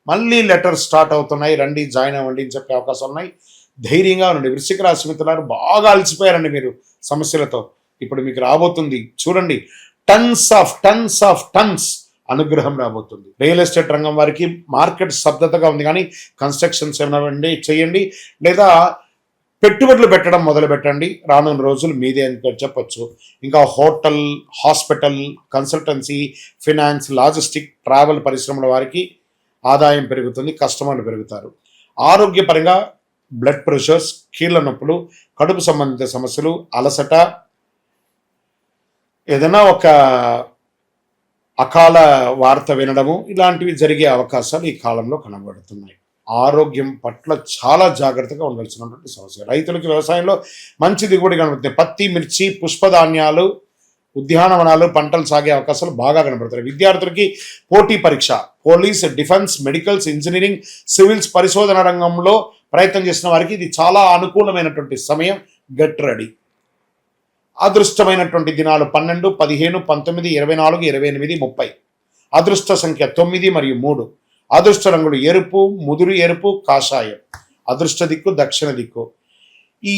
Speaker 2: మళ్ళీ లెటర్ స్టార్ట్ అవుతున్నాయి. రండి, జాయిన్ అవ్వండి అని చెప్పే అవకాశాలు ఉన్నాయి. ధైర్యంగా ఉండండి. వృశ్చిక రాశి మిత్రులారు, బాగా అలసిపోయారండి మీరు సమస్యలతో. ఇప్పుడు మీకు రాబోతుంది చూడండి, టన్స్ ఆఫ్ టన్స్ అనుగ్రహం రాబోతుంది. రియల్ ఎస్టేట్ రంగం వారికి మార్కెట్ స్తబ్దతగా ఉంది, కానీ కన్స్ట్రక్షన్స్ ఏమైనా చేయండి లేదా పెట్టుబడులు పెట్టడం మొదలు పెట్టండి. రానున్న రోజులు మీదే అని చెప్పొచ్చు. ఇంకా hotel, hospital, consultancy, finance, logistic, travel పరిశ్రమల వారికి ఆదాయం పెరుగుతుంది. కస్టమర్లు పెరుగుతారు. ఆరోగ్యపరంగా బ్లడ్ ప్రెషర్స్, కీళ్ళ నొప్పులు, కడుపు సంబంధిత సమస్యలు, అలసట, ఏదైనా ఒక అకాల వార్త వినడము, ఇలాంటివి జరిగే అవకాశాలు ఈ కాలంలో కనబడుతున్నాయి. ఆరోగ్యం పట్ల చాలా జాగ్రత్తగా ఉండాల్సినటువంటి సమస్య. రైతులకి వ్యవసాయంలో మంచి దిగుబడి కనబడుతుంది. పత్తి, మిర్చి, పుష్పధాన్యాలు, ఉద్యానవనాలు పంటలు సాగే అవకాశాలు బాగా కనబడుతున్నాయి. విద్యార్థులకి పోటీ పరీక్ష, police, defence, medicals, engineering, civils, పరిశోధన రంగంలో ప్రయత్నం చేసిన వారికి ఇది చాలా అనుకూలమైనటువంటి సమయం. Get ready. అదృష్టమైనటువంటి దినాలు 12, 15, 19, 24, 28, 30. అదృష్ట సంఖ్య 9 మరియు 3. అదృష్ట రంగులు ఎరుపు, ముదురు ఎరుపు, కాషాయం. అదృష్ట దిక్కు దక్షిణ దిక్కు. ఈ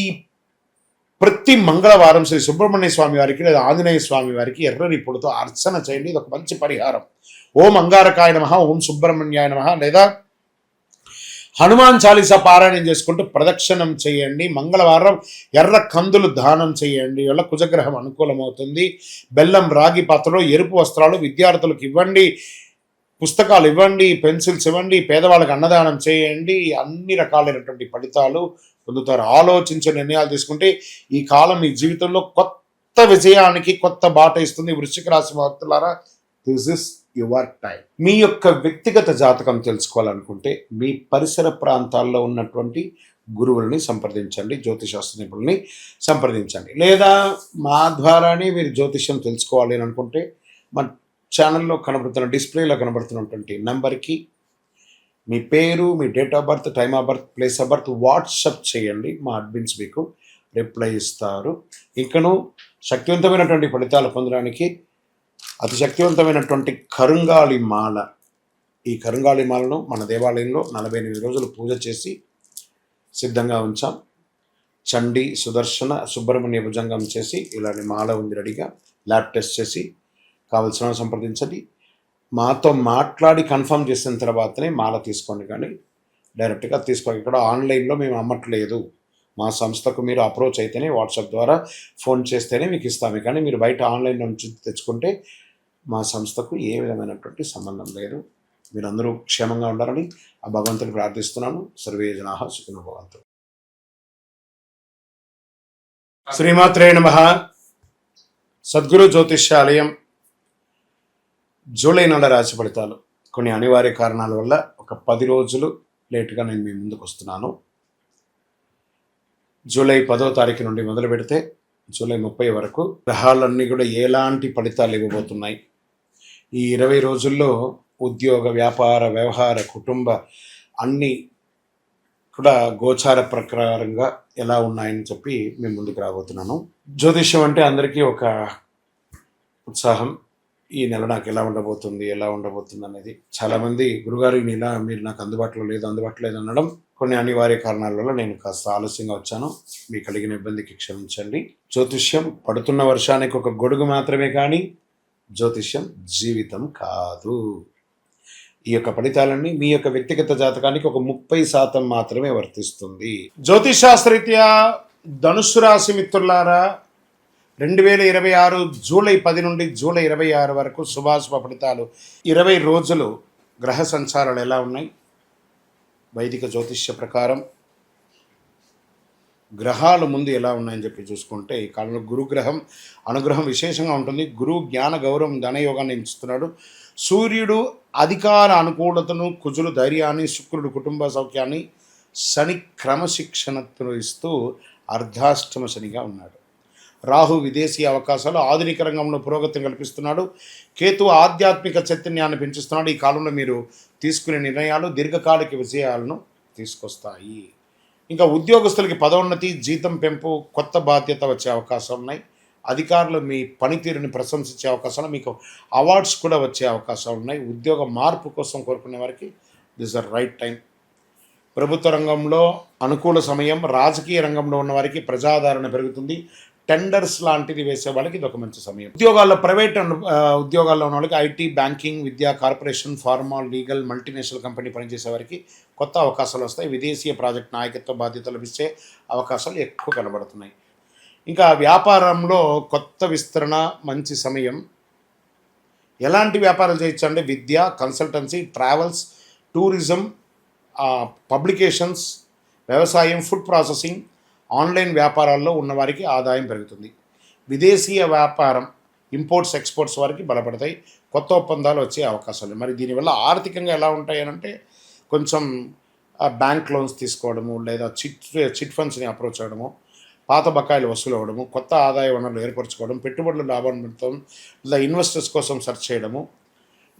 Speaker 2: ప్రతి మంగళవారం శ్రీ సుబ్రహ్మణ్య స్వామి వారికి లేదా ఆంజనేయ స్వామి వారికి ఎర్రని పొడితో అర్చన చేయండి. ఇది ఒక మంచి పరిహారం. ఓం అంగారకాయ నమః, ఓం సుబ్రహ్మణ్యాయ నమః లేదా హనుమాన్ చాలీసా పారాయణం చేసుకుంటూ ప్రదక్షిణం చేయండి. మంగళవారం ఎర్ర కందులు దానం చేయండి. వల్ల కుజగ్రహం అనుకూలమవుతుంది. బెల్లం, రాగి పాత్రలో ఎరుపు వస్త్రాలు విద్యార్థులకు ఇవ్వండి. పుస్తకాలు ఇవ్వండి, పెన్సిల్స్ ఇవ్వండి. పేదవాళ్ళకి అన్నదానం చేయండి. అన్ని రకాలైనటువంటి ఫలితాలు పొందుతారు. ఆలోచించే నిర్ణయాలు తీసుకుంటే ఈ కాలం మీ జీవితంలో కొత్త విజయానికి కొత్త బాట ఇస్తుంది. వృశ్చిక రాశి భక్తులారా, దిస్ ఇస్ యువర్ టైం. మీ యొక్క వ్యక్తిగత జాతకం తెలుసుకోవాలనుకుంటే మీ పరిసర ప్రాంతాల్లో ఉన్నటువంటి గురువుల్ని సంప్రదించండి, జ్యోతిశాస్త్ర నిపుణుల్ని సంప్రదించండి. లేదా మా ద్వారానే మీరు జ్యోతిష్యం తెలుసుకోవాలి అని అనుకుంటే మా ఛానల్లో కనబడుతున్న డిస్ప్లేలో కనబడుతున్నటువంటి నెంబర్కి మీ పేరు, మీ date of birth, time of birth, place of birth WhatsApp చేయండి. మా అడ్మిన్స్ మీకు రిప్లై ఇస్తారు. ఇంకను శక్తివంతమైనటువంటి ఫలితాలు పొందడానికి అతి శక్తివంతమైనటువంటి కరుంగాళి మాల, ఈ కరుంగాళి మాలను మన దేవాలయంలో 48 రోజులు పూజ చేసి సిద్ధంగా ఉంచాం. చండీ, సుదర్శన, సుబ్రహ్మణ్య భుజంగం చేసి ఇలాంటి మాల ఉంది రెడీగా. ల్యాబ్ టెస్ట్ చేసి కావలసిన సంప్రదించండి. మాతో మాట్లాడి కన్ఫర్మ్ చేసిన తర్వాతనే మాల తీసుకోండి, కానీ డైరెక్ట్గా తీసుకోండి. ఇక్కడ ఆన్లైన్లో మేము అమ్మట్లేదు. మా సంస్థకు మీరు అప్రోచ్ అయితేనే, వాట్సాప్ ద్వారా ఫోన్ చేస్తేనే మీకు ఇస్తాము. కానీ మీరు బయట ఆన్లైన్ నుంచి తెచ్చుకుంటే మా సంస్థకు ఏ విధమైనటువంటి సంబంధం లేదు. మీరందరూ క్షేమంగా ఉండాలని ఆ భగవంతుని ప్రార్థిస్తున్నాను. సర్వే జనాః సుఖినో భవంతు. శ్రీమాత్రే నమః. సద్గురు జ్యోతిష్యాలయం జూలై నెల రాశి ఫలితాలు. కొన్ని అనివార్య కారణాల వల్ల ఒక 10 రోజులు లేటుగా నేను మీ ముందుకు వస్తున్నాను. జూలై 10వ తారీఖు నుండి మొదలు పెడితే జూలై 30 వరకు గ్రహాలన్నీ కూడా ఎలాంటి ఫలితాలు ఇవ్వబోతున్నాయి, ఈ 20 రోజుల్లో ఉద్యోగ, వ్యాపార, వ్యవహార, కుటుంబ అన్నీ కూడా గోచార ప్రకారంగా ఎలా ఉన్నాయని చెప్పి మేము ముందుకు రాబోతున్నాను. జ్యోతిష్యం అంటే అందరికీ ఒక ఉత్సాహం. ఈ నెల నాకు ఎలా ఉండబోతుంది అనేది. చాలామంది గురుగారు ఈ నెల మీరు నాకు అందుబాటులో లేదు అనడం కొన్ని అనివార్య కారణాల వల్ల నేను కాస్త ఆలస్యంగా వచ్చాను. మీకు కలిగిన ఇబ్బందికి క్షమించండి. జ్యోతిష్యం పడుతున్న వర్షానికి ఒక గొడుగు మాత్రమే, కానీ జ్యోతిష్యం జీవితం కాదు. ఈ యొక్క ఫలితాలన్నీ మీ యొక్క వ్యక్తిగత జాతకానికి ఒక 30% మాత్రమే వర్తిస్తుంది. జ్యోతిషాస్త్రరీత్యా ధనుస్సు రాశి మిత్రులారా, 2026 జూలై 10 నుండి జూలై 26 వరకు శుభాశుభ ఫలితాలు. 20 రోజులు గ్రహ సంచారాలు ఎలా ఉన్నాయి? వైదిక జ్యోతిష్య ప్రకారం గ్రహాలు ముందు ఎలా ఉన్నాయని చెప్పి చూసుకుంటే, ఈ కాలంలో గురుగ్రహం అనుగ్రహం విశేషంగా ఉంటుంది. గురువు జ్ఞాన, గౌరవం, ధనయోగాన్ని ఇస్తున్నాడు. సూర్యుడు అధికార అనుకూలతను, కుజులు ధైర్యాన్ని, శుక్రుడు కుటుంబ సౌఖ్యాన్ని, శని క్రమశిక్షణను ఇస్తూ అర్ధాష్టమ శనిగా ఉన్నాడు. రాహు విదేశీ అవకాశాలు, ఆధునిక రంగంలో పురోగతిని కల్పిస్తున్నాడు. కేతు ఆధ్యాత్మిక చైతన్యాన్ని పెంచుస్తున్నాడు. ఈ కాలంలో మీరు తీసుకునే నిర్ణయాలు దీర్ఘకాలిక విజయాలను తీసుకొస్తాయి. ఇంకా ఉద్యోగస్తులకి పదోన్నతి, జీతం పెంపు, కొత్త బాధ్యత వచ్చే అవకాశాలు ఉన్నాయి. అధికారులు మీ పనితీరుని ప్రశంసించే అవకాశాలు, మీకు అవార్డ్స్ కూడా వచ్చే అవకాశాలు ఉన్నాయి. ఉద్యోగ మార్పు కోసం కోరుకునే వారికి దిస్ ఆర్ రైట్ టైం. ప్రభుత్వ రంగంలో అనుకూల సమయం. రాజకీయ రంగంలో ఉన్న వారికి ప్రజాదరణ పెరుగుతుంది. టెండర్స్ లాంటిది వేసే వాళ్ళకి ఇది ఒక మంచి సమయం. ఉద్యోగాల్లో, ప్రైవేట్ ఉద్యోగాల్లో ఉన్న వాళ్ళకి ఐటీ, బ్యాంకింగ్, విద్యా, corporation, pharma, legal, multinational company పనిచేసే వారికి కొత్త అవకాశాలు వస్తాయి. విదేశీయ ప్రాజెక్ట్ నాయకత్వ బాధ్యతలు ఇచ్చే అవకాశాలు ఎక్కువ కనబడుతున్నాయి. ఇంకా వ్యాపారంలో కొత్త విస్తరణ మంచి సమయం. ఎలాంటి వ్యాపారాలు చేయొచ్చు అంటే విద్య, కన్సల్టెన్సీ, ట్రావెల్స్, టూరిజం, పబ్లికేషన్స్, వ్యవసాయం, ఫుడ్ ప్రాసెసింగ్, ఆన్లైన్ వ్యాపారాల్లో ఉన్నవారికి ఆదాయం పెరుగుతుంది. విదేశీయ వ్యాపారం, ఇంపోర్ట్స్, ఎక్స్పోర్ట్స్ వారికి బలపడతాయి. కొత్త ఒప్పందాలు వచ్చే అవకాశాలు. మరి దీనివల్ల ఆర్థికంగా ఎలా ఉంటాయనంటే, కొంచెం బ్యాంక్ లోన్స్ తీసుకోవడము, లేదా చిట్ ఫండ్స్ని అప్రోచ్ అవ్వడము, పాత బకాయిలు వసూలు అవ్వడము, కొత్త ఆదాయ వనరులు ఏర్పరచుకోవడం, పెట్టుబడులు లాభాన్ని పెడతాం, లేదా ఇన్వెస్టర్స్ కోసం సెర్చ్ చేయడము,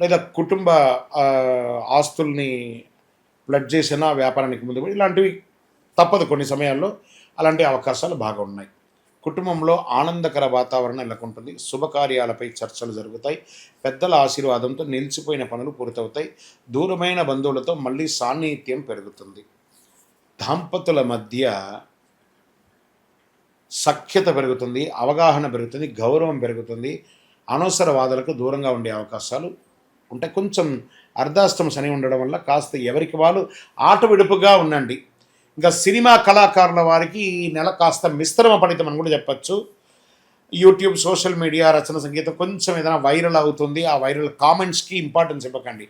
Speaker 2: లేదా కుటుంబ ఆస్తుల్ని ప్లడ్ చేసిన వ్యాపారానికి ముందు, ఇలాంటివి తప్పదు. కొన్ని సమయాల్లో అలాంటి అవకాశాలు బాగా ఉన్నాయి. కుటుంబంలో ఆనందకర వాతావరణం నెలకొంటుంది. శుభకార్యాలపై చర్చలు జరుగుతాయి. పెద్దల ఆశీర్వాదంతో నిలిచిపోయిన పనులు పూర్తవుతాయి. దూరమైన బంధువులతో మళ్ళీ సాన్నిహిత్యం పెరుగుతుంది. దాంపతుల మధ్య సఖ్యత పెరుగుతుంది, అవగాహన పెరుగుతుంది, గౌరవం పెరుగుతుంది. అనవసర వాదనలకు దూరంగా ఉండే అవకాశాలు ఉంటాయి. కొంచెం అర్ధాష్టమ శని ఉండడం వల్ల కాస్త ఎవరికి వాళ్ళు ఆట విడుపుగా ఉండండి. ఇంకా సినిమా కళాకారుల వారికి ఈ నెల కాస్త మిశ్రమ ఫలితం అని కూడా చెప్పచ్చు. యూట్యూబ్, సోషల్ మీడియా, రచన, సంగీతం కొంచెం ఏదైనా వైరల్ అవుతుంది. ఆ వైరల్ కామెంట్స్కి ఇంపార్టెన్స్ ఇవ్వకండి.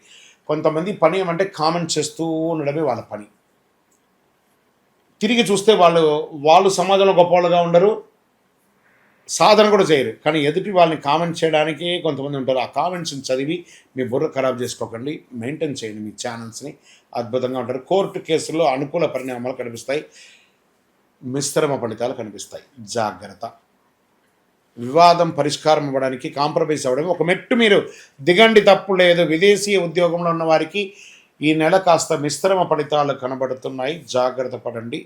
Speaker 2: కొంతమంది పని ఏమంటే కామెంట్ చేస్తూ ఉండడమే వాళ్ళ పని. తిరిగి చూస్తే వాళ్ళు సమాజంలో గొప్పవాళ్ళుగా ఉండరు, సాధన కూడా చేయరు, కానీ ఎదుటి వాళ్ళని కామెంట్ చేయడానికే కొంతమంది ఉంటారు. ఆ కామెంట్స్ని చదివి మీ బుర్ర ఖరాబ్ చేసుకోకండి, మెయింటైన్ చేయండి మీ ఛానల్స్ని, అద్భుతంగా ఉంటారు. కోర్టు కేసుల్లో అనుకూల పరిణామాలు కనిపిస్తాయి, మిశ్రమ ఫలితాలు కనిపిస్తాయి. జాగ్రత్త. వివాదం పరిష్కారం అవ్వడానికి కాంప్రమైజ్ అవ్వడం ఒక మెట్టు మీరు దిగండి, తప్పు లేదు. విదేశీ ఉద్యోగంలో ఉన్న వారికి ఈ నెల కాస్త మిశ్రమ ఫలితాలు కనబడుతున్నాయి, జాగ్రత్త పడండి.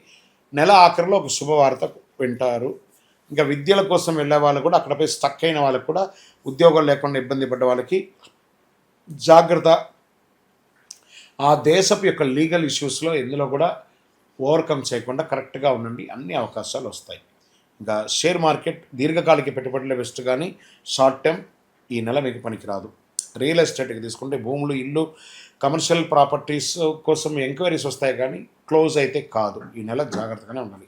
Speaker 2: నెల ఆఖరిలో ఒక శుభవార్త వింటారు. ఇంకా విద్యల కోసం వెళ్ళే వాళ్ళు కూడా, అక్కడపై స్టక్ అయిన వాళ్ళకి కూడా, ఉద్యోగం లేకుండా ఇబ్బంది పడ్డ వాళ్ళకి జాగ్రత్త. ఆ దేశపు యొక్క లీగల్ ఇష్యూస్లో ఎందులో కూడా ఓవర్కమ్ చేయకుండా కరెక్ట్గా ఉండండి, అన్ని అవకాశాలు వస్తాయి. ఇంకా షేర్ మార్కెట్ దీర్ఘకాలిక పెట్టుబడుల బెస్ట్, కానీ షార్ట్ టర్మ్ ఈ నెల మీకు పనికిరాదు. రియల్ ఎస్టేట్కి తీసుకుంటే భూములు, ఇల్లు, కమర్షియల్ ప్రాపర్టీస్ కోసం ఎంక్వైరీస్ వస్తాయి, కానీ క్లోజ్ అయితే కాదు. ఈ నెల జాగ్రత్తగానే ఉండాలి.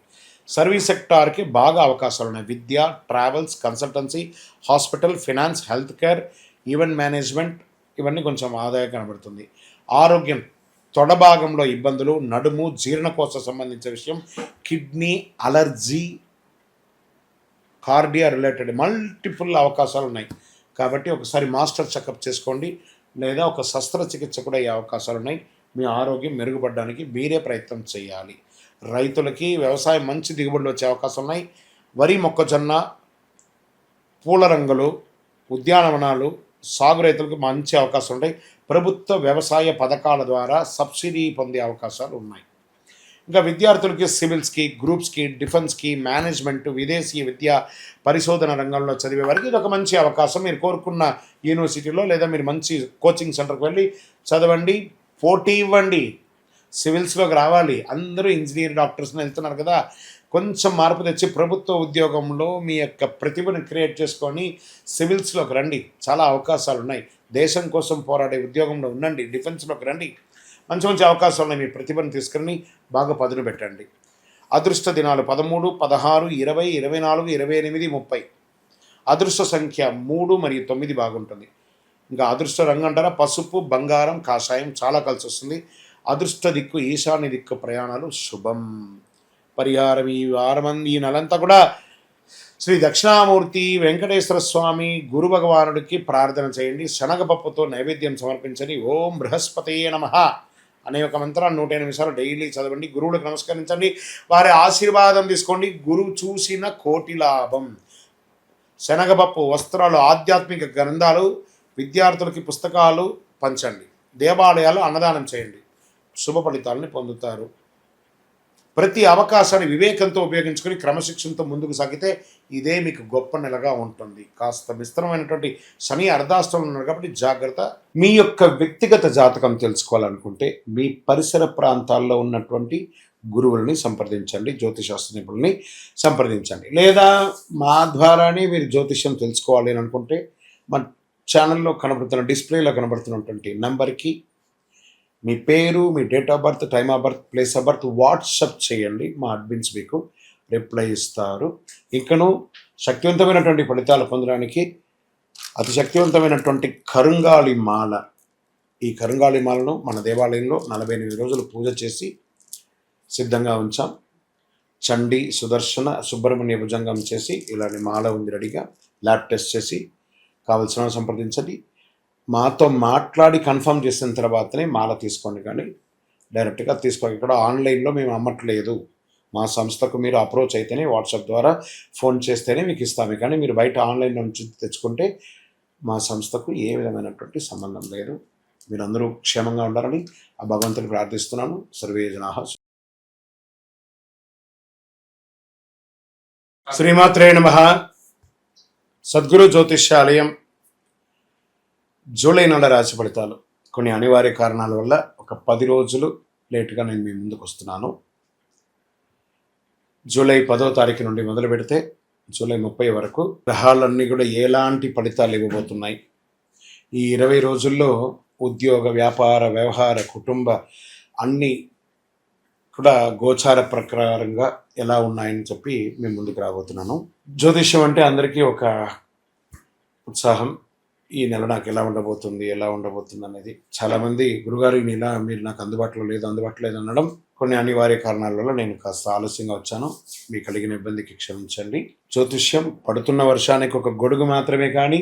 Speaker 2: సర్వీస్ సెక్టార్కి బాగా అవకాశాలు ఉన్నాయి. విద్య, travels, consultancy, hospital, finance, health care, event management, ఇవన్నీ కొంచెం ఆదాయం కనబడుతుంది. ఆరోగ్యం, తొడ భాగంలో ఇబ్బందులు, నడుము, జీర్ణకోశ సంబంధించిన విషయం, kidney, allergy, cardia related multiple అవకాశాలు ఉన్నాయి. కాబట్టి ఒకసారి మాస్టర్ చెకప్ చేసుకోండి, లేదా ఒక శస్త్రచికిత్స కూడా అయ్యే అవకాశాలు ఉన్నాయి. మీ ఆరోగ్యం మెరుగుపడడానికి మీరే ప్రయత్నం చేయాలి. రైతులకి వ్యవసాయం మంచి దిగుబడులు వచ్చే అవకాశం ఉన్నాయి. వరి, మొక్కజొన్న, పూల రంగులు, ఉద్యానవనాలు సాగు రైతులకు మంచి అవకాశం ఉంటాయి. ప్రభుత్వ వ్యవసాయ పథకాల ద్వారా సబ్సిడీ పొందే అవకాశాలు ఉన్నాయి. ఇంకా విద్యార్థులకి సివిల్స్కి, గ్రూప్స్కి, డిఫెన్స్కి, మేనేజ్మెంట్, విదేశీ విద్యా పరిశోధన రంగంలో చదివే వారికి ఇది ఒక మంచి అవకాశం. మీరు కోరుకున్న యూనివర్సిటీలో లేదా మీరు మంచి కోచింగ్ సెంటర్కి వెళ్ళి చదవండి, పోటీ ఇవ్వండి, సివిల్స్లోకి రావాలి. అందరూ ఇంజనీర్, డాక్టర్స్ని వెళ్తున్నారు కదా, కొంచెం మార్పు తెచ్చి ప్రభుత్వ ఉద్యోగంలో మీ యొక్క ప్రతిభను క్రియేట్ చేసుకొని సివిల్స్లోకి రండి. చాలా అవకాశాలు ఉన్నాయి. దేశం కోసం పోరాడే ఉద్యోగంలో ఉండండి, డిఫెన్స్లోకి రండి. మంచి మంచి అవకాశాలు ఉన్నాయి. మీ ప్రతిభను తీసుకుని బాగా పదును పెట్టండి. అదృష్ట దినాలు 13, 16, 20, 24, 28, 30. అదృష్ట సంఖ్య 3 మరియు 9 బాగుంటుంది. ఇంకా అదృష్ట రంగు అంటారా, పసుపు, బంగారం, కాషాయం చాలా కలిసి వస్తుంది. అదృష్ట దిక్కు ఈశాన్య దిక్కు ప్రయాణాలు శుభం. పరిహారం ఈ వారం, ఈ నెలంతా కూడా శ్రీ దక్షిణామూర్తి వెంకటేశ్వర స్వామి గురు భగవానుడికి ప్రార్థన చేయండి. శనగపప్పుతో నైవేద్యం సమర్పించండి. ఓం బృహస్పతయే నమః అనే ఒక మంత్రాన్ని 108 నిమిషాలు డైలీ చదవండి. గురువులకు నమస్కరించండి, వారి ఆశీర్వాదం తీసుకోండి. గురువు చూసిన కోటి లాభం. శనగపప్పు, వస్త్రాలు, ఆధ్యాత్మిక గ్రంథాలు, విద్యార్థులకి పుస్తకాలు పంచండి. దేవాలయాలు అన్నదానం చేయండి. శుభ ఫలితాలని పొందుతారు. ప్రతి అవకాశాన్ని వివేకంతో ఉపయోగించుకొని క్రమశిక్షణతో ముందుకు సాగితే ఇదే మీకు గొప్ప నెలగా ఉంటుంది. కాస్త మిశ్రమైనటువంటి శని అర్ధాష్టంలో ఉన్నారు కాబట్టి జాగ్రత్త. మీ యొక్క వ్యక్తిగత జాతకం తెలుసుకోవాలనుకుంటే మీ పరిసర ప్రాంతాల్లో ఉన్నటువంటి గురువుల్ని సంప్రదించండి, జ్యోతిశాస్త్ర నిపుణుల్ని సంప్రదించండి. లేదా మా ద్వారానే మీరు జ్యోతిష్యం తెలుసుకోవాలి అని అనుకుంటే మా ఛానల్లో కనబడుతున్న, డిస్ప్లేలో కనబడుతున్నటువంటి నెంబర్కి మీ పేరు, మీ date of birth, time of birth, place of birth WhatsApp చేయండి. మా అడ్మిన్స్ మీకు రిప్లై ఇస్తారు. ఇంకను శక్తివంతమైనటువంటి ఫలితాలు పొందడానికి అతి శక్తివంతమైనటువంటి కరుంగాళి మాల, ఈ కరుంగాళి మాలను మన దేవాలయంలో 48 రోజులు పూజ చేసి సిద్ధంగా ఉంచాం. చండీ, సుదర్శన, సుబ్రహ్మణ్య భుజంగం చేసి ఇలాంటి మాల ఉంది రెడీగా. ల్యాబ్ టెస్ట్ చేసి కావలసిన సంప్రదించండి. మాతో మాట్లాడి కన్ఫర్మ్ చేసిన తర్వాతనే మాల తీసుకోండి, కానీ డైరెక్ట్గా తీసుకోండి. ఇక్కడ ఆన్లైన్లో మేము అమ్మట్లేదు. మా సంస్థకు మీరు అప్రోచ్ అయితేనే, వాట్సాప్ ద్వారా ఫోన్ చేస్తేనే మీకు ఇస్తాము. కానీ మీరు బయట ఆన్లైన్ నుంచి తెచ్చుకుంటే మా సంస్థకు ఏ విధమైనటువంటి సంబంధం లేదు. మీరందరూ క్షేమంగా ఉండాలని ఆ భగవంతుని ప్రార్థిస్తున్నాను. సర్వే జనాః శ్రీమాత్రే నమః. సద్గురు జ్యోతిష్యాలయం జూలై నెల రాశి ఫలితాలు. కొన్ని అనివార్య కారణాల వల్ల ఒక 10 రోజులు లేటుగా నేను మీ ముందుకు వస్తున్నాను. జూలై 10వ తారీఖు నుండి మొదలు పెడితే జూలై 30 వరకు గ్రహాలన్నీ కూడా ఎలాంటి ఫలితాలు ఇవ్వబోతున్నాయి. ఈ 20 రోజుల్లో ఉద్యోగ, వ్యాపార, వ్యవహార, కుటుంబ అన్నీ కూడా గోచార ప్రకారంగా ఎలా ఉన్నాయని చెప్పి మేము ముందుకు రాబోతున్నాను. జ్యోతిష్యం అంటే అందరికీ ఒక ఉత్సాహం. ఈ నెల నాకు ఎలా ఉండబోతుంది అనేది. చాలామంది గురుగారు ఈ నెల మీరు నాకు అందుబాటులో లేదు అనడం కొన్ని అనివార్య కారణాల వల్ల నేను కాస్త ఆలస్యంగా వచ్చాను. మీకు కలిగిన ఇబ్బందికి క్షమించండి. జ్యోతిష్యం పడుతున్న వర్షానికి ఒక గొడుగు మాత్రమే కానీ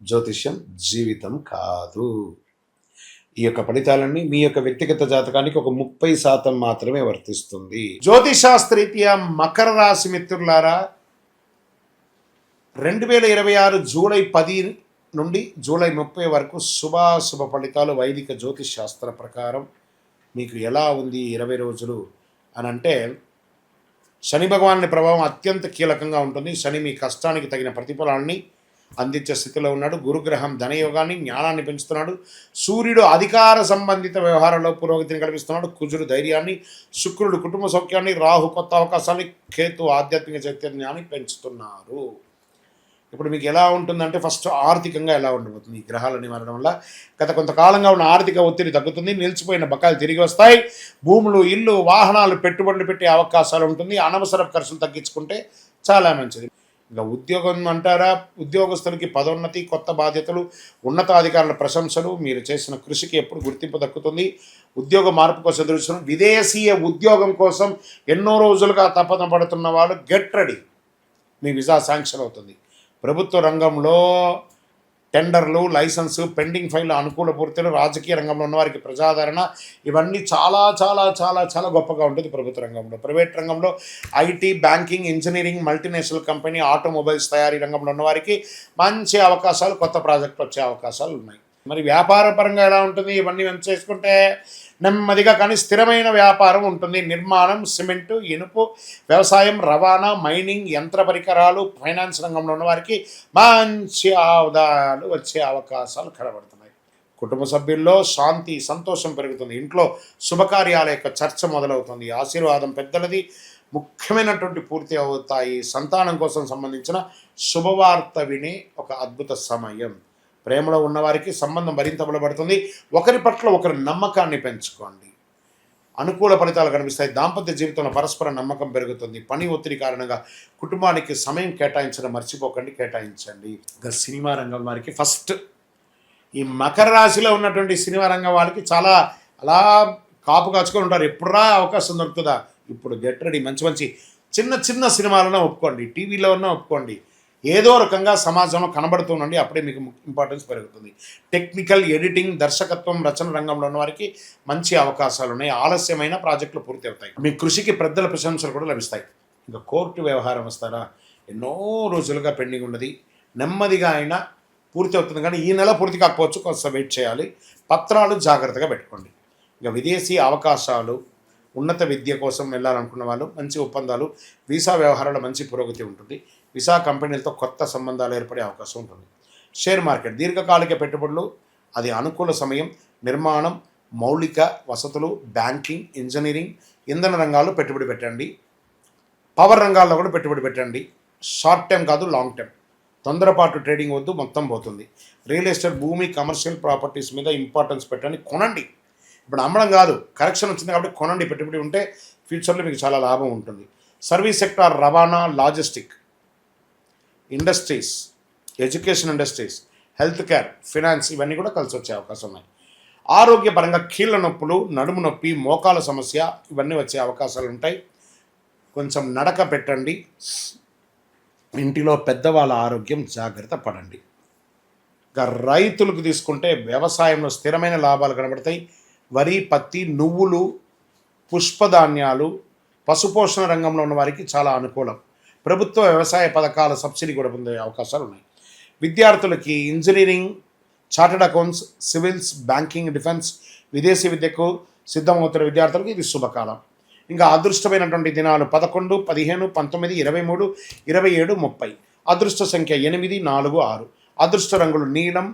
Speaker 2: జ్యోతిష్యం జీవితం కాదు. ఈ యొక్క ఫలితాలన్నీ మీ యొక్క వ్యక్తిగత జాతకానికి ఒక 30% మాత్రమే వర్తిస్తుంది. జ్యోతిశాస్త్రరీత్యా మకర రాశి మిత్రులారా, 2026 జూలై 10 నుండి జూలై 30 వరకు శుభాశుభ ఫలితాలు వైదిక జ్యోతిష్ శాస్త్ర ప్రకారం మీకు ఎలా ఉంది 20 రోజులు అని అంటే, శని భగవానుని ప్రభావం అత్యంత కీలకంగా ఉంటుంది. శని మీ కష్టానికి తగిన ప్రతిఫలాన్ని అందించే స్థితిలో ఉన్నాడు. గురుగ్రహం ధనయోగాన్ని, జ్ఞానాన్ని పెంచుతున్నాడు. సూర్యుడు అధికార సంబంధిత వ్యవహారాల్లో పురోగతిని కల్పిస్తున్నాడు. కుజుడు ధైర్యాన్ని, శుక్రుడు కుటుంబ సౌఖ్యాన్ని, రాహు కొత్త అవకాశాన్ని, కేతు ఆధ్యాత్మిక చైతన్యాన్ని పెంచుతున్నారు. ఇప్పుడు మీకు ఎలా ఉంటుందంటే, ఫస్ట్ ఆర్థికంగా ఎలా ఉండబోతుంది. ఈ గ్రహాలని మారడం వల్ల గత కొంతకాలంగా ఉన్న ఆర్థిక ఒత్తిడి తగ్గుతుంది. నిలిచిపోయిన బకాయిలు తిరిగి వస్తాయి. భూములు, ఇల్లు, వాహనాలు, పెట్టుబడులు పెట్టే అవకాశాలు ఉంటుంది. అనవసర ఖర్చులు తగ్గించుకుంటే చాలా మంచిది. ఇంకా ఉద్యోగం అంటారా, ఉద్యోగస్తులకి పదోన్నతి, కొత్త బాధ్యతలు, ఉన్నతాధికారుల ప్రశంసలు, మీరు చేసిన కృషికి ఎప్పుడు గుర్తింపు దక్కుతుంది. ఉద్యోగ మార్పు కోసం ఎదురుచూస్తున్న విదేశీయ ఉద్యోగం కోసం ఎన్నో రోజులుగా తపన పడుతున్న వాళ్ళు గెట్ రెడీ. మీ వీసా శాంక్షన్ అవుతుంది. ప్రభుత్వ రంగంలో టెండర్లు, లైసెన్సు, పెండింగ్ ఫైల్, అనుకూల పూర్తులు, రాజకీయ రంగంలో ఉన్నవారికి ప్రజాదరణ, ఇవన్నీ చాలా చాలా చాలా చాలా గొప్పగా ఉంటుంది ప్రభుత్వ రంగంలో. ప్రైవేట్ రంగంలో IT, banking, engineering, multinational company, automobiles తయారీ రంగంలో ఉన్నవారికి మంచి అవకాశాలు, కొత్త ప్రాజెక్టులు వచ్చే అవకాశాలు ఉన్నాయి. మరి వ్యాపార పరంగా ఎలా ఉంటుంది? ఇవన్నీ మనం చేసుకుంటే నెమ్మదిగా కానీ స్థిరమైన వ్యాపారం ఉంటుంది. నిర్మాణం, సిమెంటు, ఇనుపు, వ్యవసాయం, రవాణా, మైనింగ్, యంత్ర పరికరాలు, ఫైనాన్స్ రంగంలో ఉన్నవారికి మంచి ఆదాయాలు వచ్చే అవకాశాలు కనబడుతున్నాయి. కుటుంబ సభ్యుల్లో శాంతి, సంతోషం పెరుగుతుంది. ఇంట్లో శుభకార్యాల యొక్క చర్చ మొదలవుతుంది. ఆశీర్వాదం పెద్దలది, ముఖ్యమైనటువంటి పూర్తి అవుతాయి. సంతానం కోసం సంబంధించిన శుభవార్త వినే ఒక అద్భుత సమయం. ప్రేమలో ఉన్నవారికి సంబంధం మరింత బలపడుతుంది. ఒకరి పట్ల ఒకరి నమ్మకాన్ని పెంచుకోండి. అనుకూల ఫలితాలు కనిపిస్తాయి. దాంపత్య జీవితంలో పరస్పర నమ్మకం పెరుగుతుంది. పని ఒత్తిడి కారణంగా కుటుంబానికి సమయం కేటాయించడం మర్చిపోకండి, కేటాయించండి. ఇంకా సినిమా రంగం వారికి ఫస్ట్, ఈ మకర రాశిలో ఉన్నటువంటి సినిమా రంగం వారికి చాలా అలా కాపు కాచుకొని ఉంటారు. ఎప్పుడురా అవకాశం దొరుకుతుందా? ఇప్పుడు గెట్ రెడీ. మంచి మంచి చిన్న చిన్న సినిమాలన్నా ఒప్పుకోండి, టీవీలో ఉన్నా ఒప్పుకోండి. ఏదో రకంగా సమాజంలో కనబడుతుండండి. అప్పుడే మీకు ఇంపార్టెన్స్ పెరుగుతుంది. టెక్నికల్, ఎడిటింగ్, దర్శకత్వం, రచన రంగంలో ఉన్న వారికి మంచి అవకాశాలు ఉన్నాయి. ఆలస్యమైన ప్రాజెక్టులు పూర్తి అవుతాయి. మీ కృషికి పెద్దల ప్రశంసలు కూడా లభిస్తాయి. ఇంకా కోర్టు వ్యవహారం వస్తారా, ఎన్నో రోజులుగా పెండింగ్ ఉన్నది. నెమ్మదిగా అయినా పూర్తి అవుతుంది, కానీ ఈ నెల పూర్తి కాకపోవచ్చు, కొంచెం వెయిట్ చేయాలి. పత్రాలు జాగ్రత్తగా పెట్టుకోండి. ఇక విదేశీ అవకాశాలు, ఉన్నత విద్య కోసం వెళ్ళాలనుకున్న వాళ్ళు మంచి ఒప్పందాలు, వీసా వ్యవహారాల మంచి పురోగతి ఉంటుంది. వీసా కంపెనీలతో కొత్త సంబంధాలు ఏర్పడే అవకాశం ఉంటుంది. షేర్ మార్కెట్, దీర్ఘకాలిక పెట్టుబడులు, అది అనుకూల సమయం. నిర్మాణం, మౌలిక వసతులు, బ్యాంకింగ్, ఇంజనీరింగ్, ఇంధన రంగాల్లో పెట్టుబడి పెట్టండి. పవర్ రంగాల్లో కూడా పెట్టుబడి పెట్టండి. షార్ట్ టైం కాదు, లాంగ్ టైం. తొందరపాటు ట్రేడింగ్ వద్దు, మొత్తం పోతుంది. రియల్ ఎస్టేట్, భూమి, కమర్షియల్ ప్రాపర్టీస్ మీద ఇంపార్టెన్స్ పెట్టండి. కొనండి. ఇప్పుడు అమ్మడం కాదు, కరెక్షన్ వచ్చింది కాబట్టి కొనండి. పెట్టుబడి ఉంటే ఫ్యూచర్లో మీకు చాలా లాభం ఉంటుంది. సర్వీస్ సెక్టార్, రవాణా, logistic, industries, education industries, health care, finance, ఇవన్నీ కూడా కలిసి వచ్చే అవకాశం ఉన్నాయి. ఆరోగ్యపరంగా కీళ్ళ నొప్పులు, నడుము నొప్పి, మోకాల సమస్య, ఇవన్నీ వచ్చే అవకాశాలు ఉంటాయి. కొంచెం నడక పెట్టండి. ఇంటిలో పెద్దవాళ్ళ ఆరోగ్యం జాగ్రత్త పడండి. ఇంకా రైతులకు తీసుకుంటే వ్యవసాయంలో స్థిరమైన లాభాలు కనబడతాయి. వరి, పత్తి, నువ్వులు, పుష్పధాన్యాలు, పశుపోషణ రంగంలో ఉన్న వారికి చాలా అనుకూలం. ప్రభుత్వ వ్యవసాయ పథకాల సబ్సిడీ కూడా పొందే అవకాశాలు ఉన్నాయి. విద్యార్థులకి engineering, chartered accounts, civils, banking, defence, విదేశీ విద్యకు సిద్ధమవుతున్న విద్యార్థులకు ఇది శుభకాలం. ఇంకా అదృష్టమైనటువంటి దినాలు 11, 15, 19, 23, 27, 30. అదృష్ట సంఖ్య 8, 4, 6. అదృష్ట రంగులు నీలం,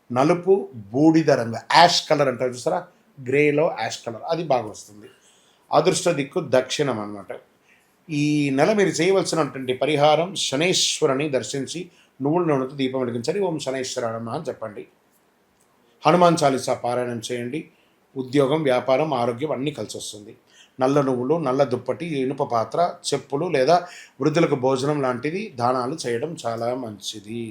Speaker 2: నలుపు, బూడిద రంగు, యాష్ కలర్ అంటారు చూసారా, గ్రేలో యాష్ కలర్, అది బాగా వస్తుంది. అదృష్ట దిక్కు దక్షిణం అన్నమాట. ఈ నెల మీరు చేయవలసినటువంటి పరిహారం, శనేశ్వరుని దర్శించి నువ్వుల నూనెతో దీపం వెలిగించాలి. ఓం శనేశ్వర నమః అని చెప్పండి. హనుమాన్ చాలీసా పారాయణం చేయండి. ఉద్యోగం, వ్యాపారం, ఆరోగ్యం అన్నీ కలిసి వస్తుంది. నల్ల నువ్వులు, నల్ల దుప్పటి, ఇనుప పాత్ర, చెప్పులు లేదా వృద్ధులకు భోజనం లాంటిది దానాలు చేయడం చాలా మంచిది.